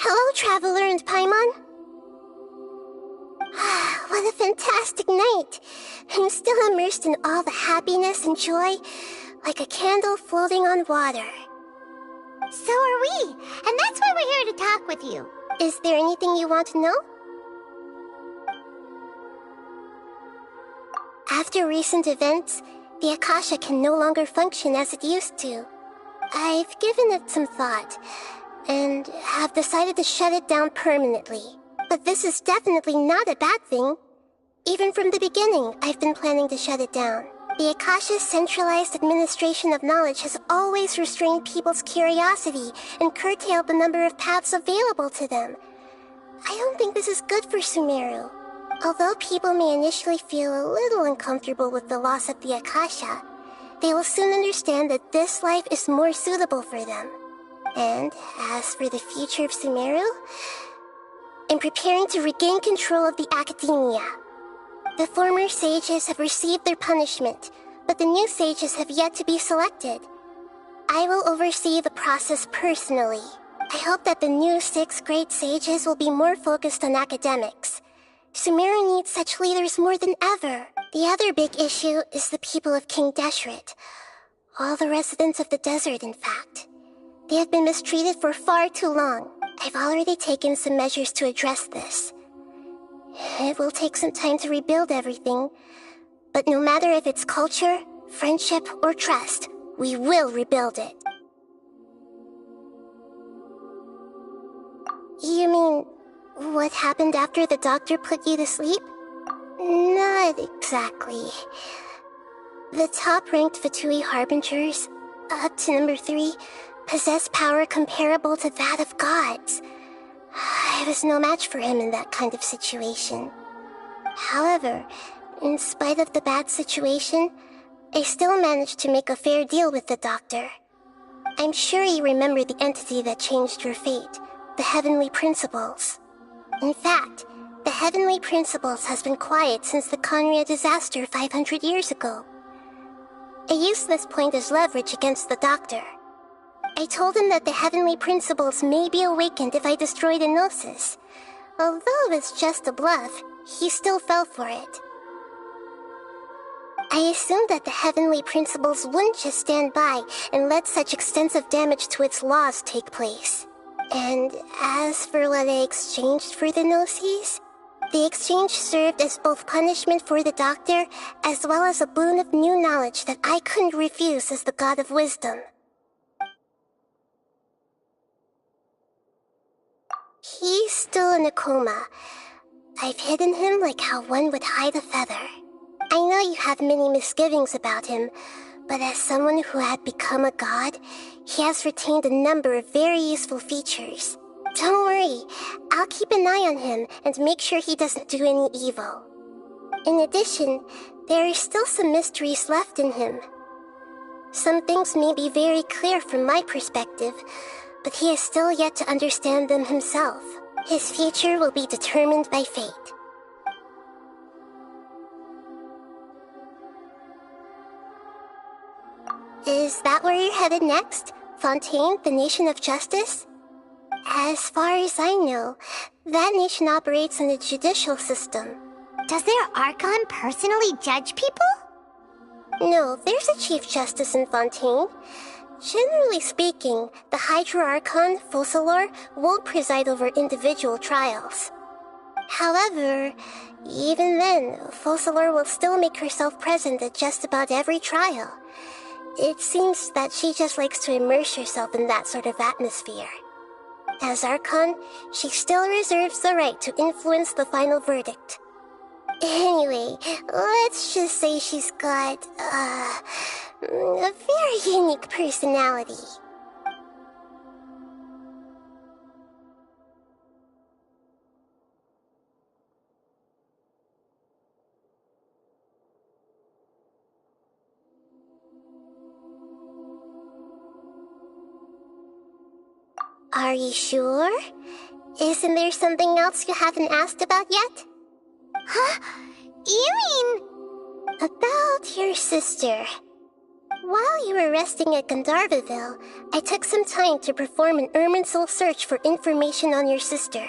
Hello, Traveler and Paimon. What a fantastic night. I'm still immersed in all the happiness and joy, like a candle floating on water. So are we, and that's why we're here to talk with you. Is there anything you want to know? After recent events, the Akasha can no longer function as it used to. I've given it some thought, and have decided to shut it down permanently. But this is definitely not a bad thing. Even from the beginning, I've been planning to shut it down. The Akasha's centralized administration of knowledge has always restrained people's curiosity and curtailed the number of paths available to them. I don't think this is good for Sumeru. Although people may initially feel a little uncomfortable with the loss of the Akasha, they will soon understand that this life is more suitable for them. And as for the future of Sumeru, I'm preparing to regain control of the academia. The former sages have received their punishment, but the new sages have yet to be selected. I will oversee the process personally. I hope that the new 6 great sages will be more focused on academics. Sumeru needs such leaders more than ever. The other big issue is the people of King Deshret. All the residents of the desert, in fact. They have been mistreated for far too long. I've already taken some measures to address this. It will take some time to rebuild everything, but no matter if it's culture, friendship, or trust, we will rebuild it. You mean, what happened after the doctor put you to sleep? Not exactly. The top-ranked Fatui Harbingers, up to number 3, possess power comparable to that of gods. I was no match for him in that kind of situation. However, in spite of the bad situation, I still managed to make a fair deal with the doctor. I'm sure you remember the entity that changed your fate, the Heavenly Principles. In fact, the Heavenly Principles has been quiet since the Conria disaster 500 years ago. I used this point as leverage against the Doctor. I told him that the Heavenly Principles may be awakened if I destroy the Gnosis. Although it's just a bluff, he still fell for it. I assumed that the Heavenly Principles wouldn't just stand by and let such extensive damage to its laws take place. And as for what I exchanged for the Gnosis, the exchange served as both punishment for the Doctor, as well as a boon of new knowledge that I couldn't refuse as the God of Wisdom. He's still in a coma. I've hidden him like how one would hide a feather. I know you have many misgivings about him, but as someone who had become a god, he has retained a number of very useful features. Don't worry, I'll keep an eye on him and make sure he doesn't do any evil. In addition, there are still some mysteries left in him. Some things may be very clear from my perspective, but he has still yet to understand them himself. His future will be determined by fate. Is that where you're headed next? Fontaine, the Nation of Justice? As far as I know, that nation operates in a judicial system. Does their Archon personally judge people? No, there's a Chief Justice in Fontaine. Generally speaking, the Hydra Archon, Focalor, won't preside over individual trials. However, even then, Focalor will still make herself present at just about every trial. It seems that she just likes to immerse herself in that sort of atmosphere. As Archon, she still reserves the right to influence the final verdict. Anyway, let's just say she's got, a very unique personality. Are you sure? Isn't there something else you haven't asked about yet? Huh? You mean... About your sister. While you were resting at Gandharvaville, I took some time to perform an Irminsul search for information on your sister.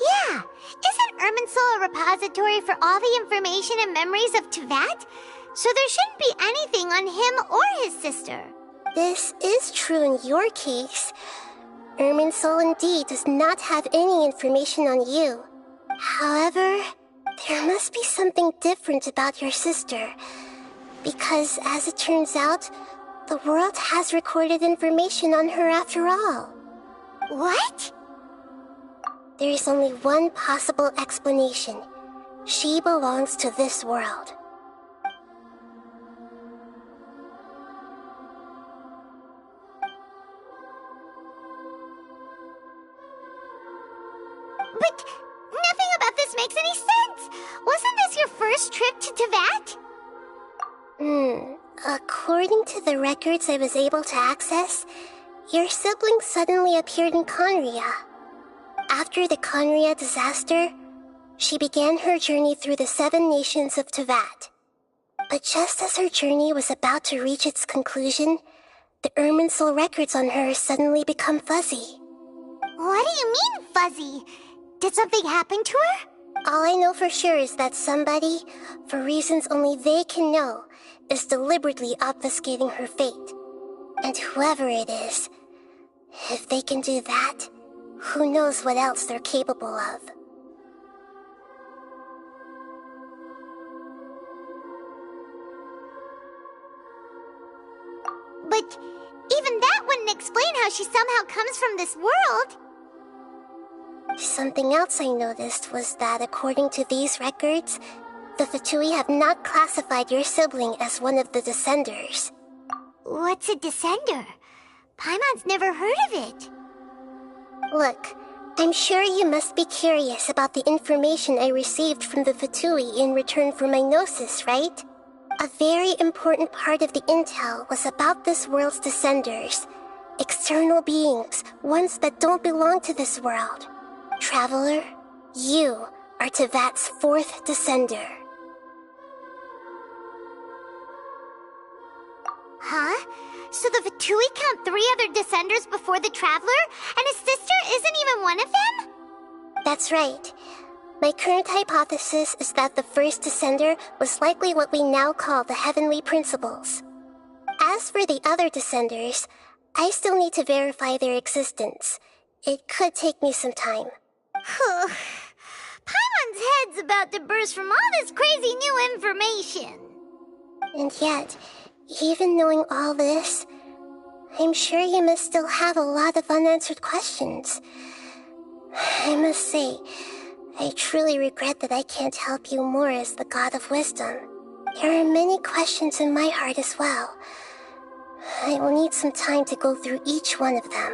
Yeah! Isn't Irminsul a repository for all the information and memories of Teyvat? So there shouldn't be anything on him or his sister. This is true in your case. Irminsul indeed does not have any information on you. However, there must be something different about your sister. Because, as it turns out, the world has recorded information on her after all. What? There is only one possible explanation. She belongs to this world. But nothing about this makes any sense! Wasn't this your first trip to Teyvat? According to the records I was able to access, your sibling suddenly appeared in Conria. After the Conria disaster, she began her journey through the 7 nations of Teyvat. But just as her journey was about to reach its conclusion, the Irminsul records on her suddenly become fuzzy. What do you mean, fuzzy? Did something happen to her? All I know for sure is that somebody, for reasons only they can know, is deliberately obfuscating her fate. And whoever it is, if they can do that, who knows what else they're capable of. But even that wouldn't explain how she somehow comes from this world. Something else I noticed was that according to these records, the Fatui have not classified your sibling as one of the Descenders. What's a Descender? Paimon's never heard of it. Look, I'm sure you must be curious about the information I received from the Fatui in return for my Gnosis, right? A very important part of the intel was about this world's descenders. External beings, ones that don't belong to this world. Traveler, you are Tevat's fourth descender. Huh? So the Vatui count 3 other descenders before the Traveler, and his sister isn't even one of them? That's right. My current hypothesis is that the first descender was likely what we now call the Heavenly Principles. As for the other descenders, I still need to verify their existence. It could take me some time. Paimon's head's about to burst from all this crazy new information. And yet, even knowing all this, I'm sure you must still have a lot of unanswered questions. I must say, I truly regret that I can't help you more as the God of Wisdom. There are many questions in my heart as well. I will need some time to go through each one of them.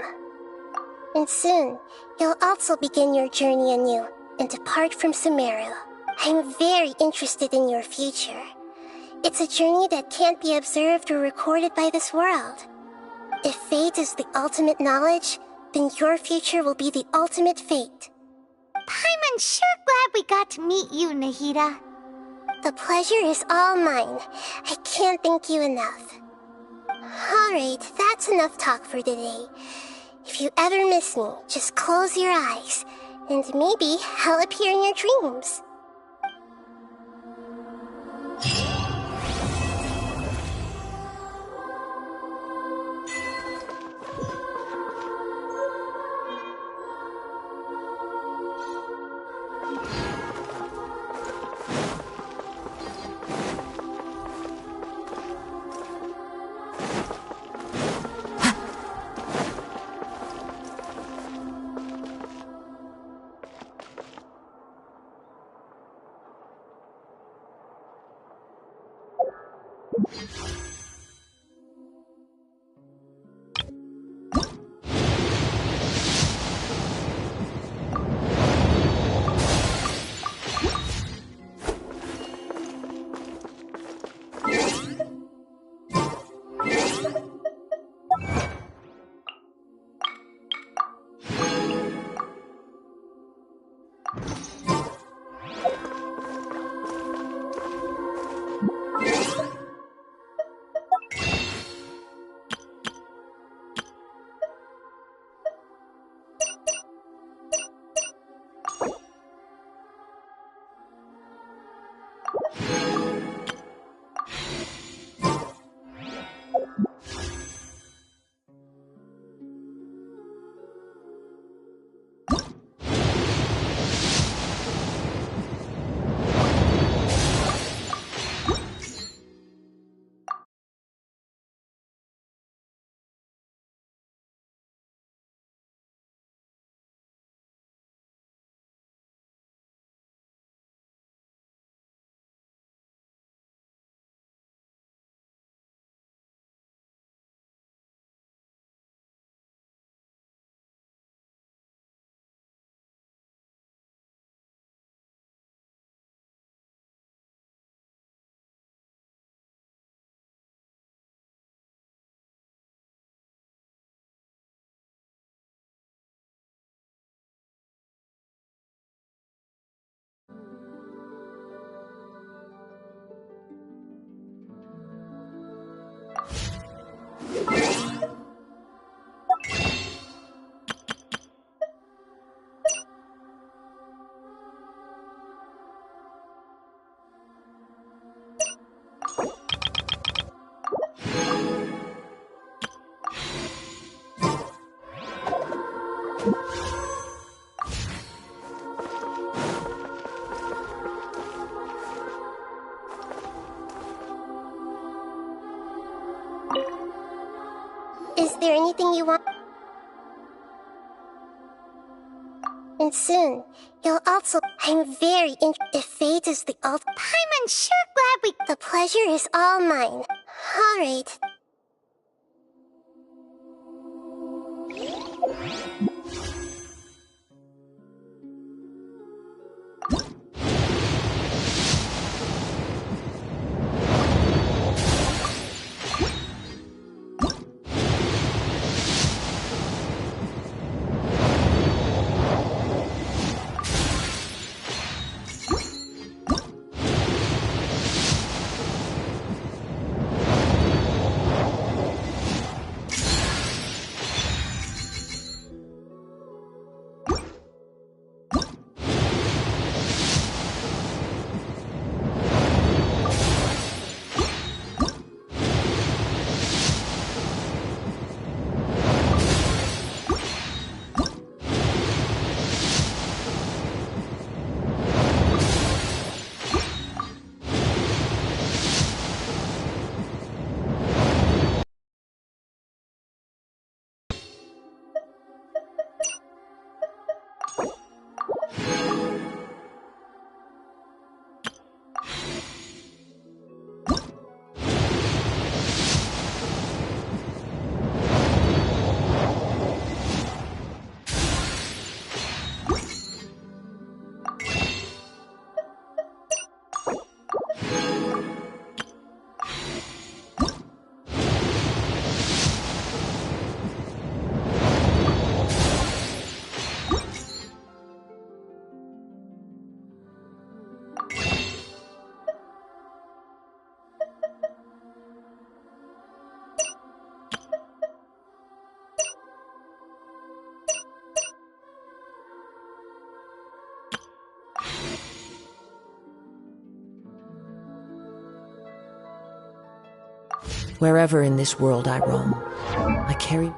And soon, you'll also begin your journey anew and depart from Sumeru. I'm very interested in your future. It's a journey that can't be observed or recorded by this world. If fate is the ultimate knowledge, then your future will be the ultimate fate. Paimon's sure glad we got to meet you, Nahida. The pleasure is all mine. I can't thank you enough. Alright, that's enough talk for today. If you ever miss me, just close your eyes, and maybe I'll appear in your dreams. Is there anything you want? And soon, you'll also... I'm very If fate is the Paimon's sure glad we... The pleasure is all mine. Alright. Wherever in this world I roam, I carry...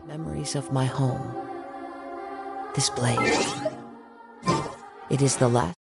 Memories of my home. This blade. It is the last...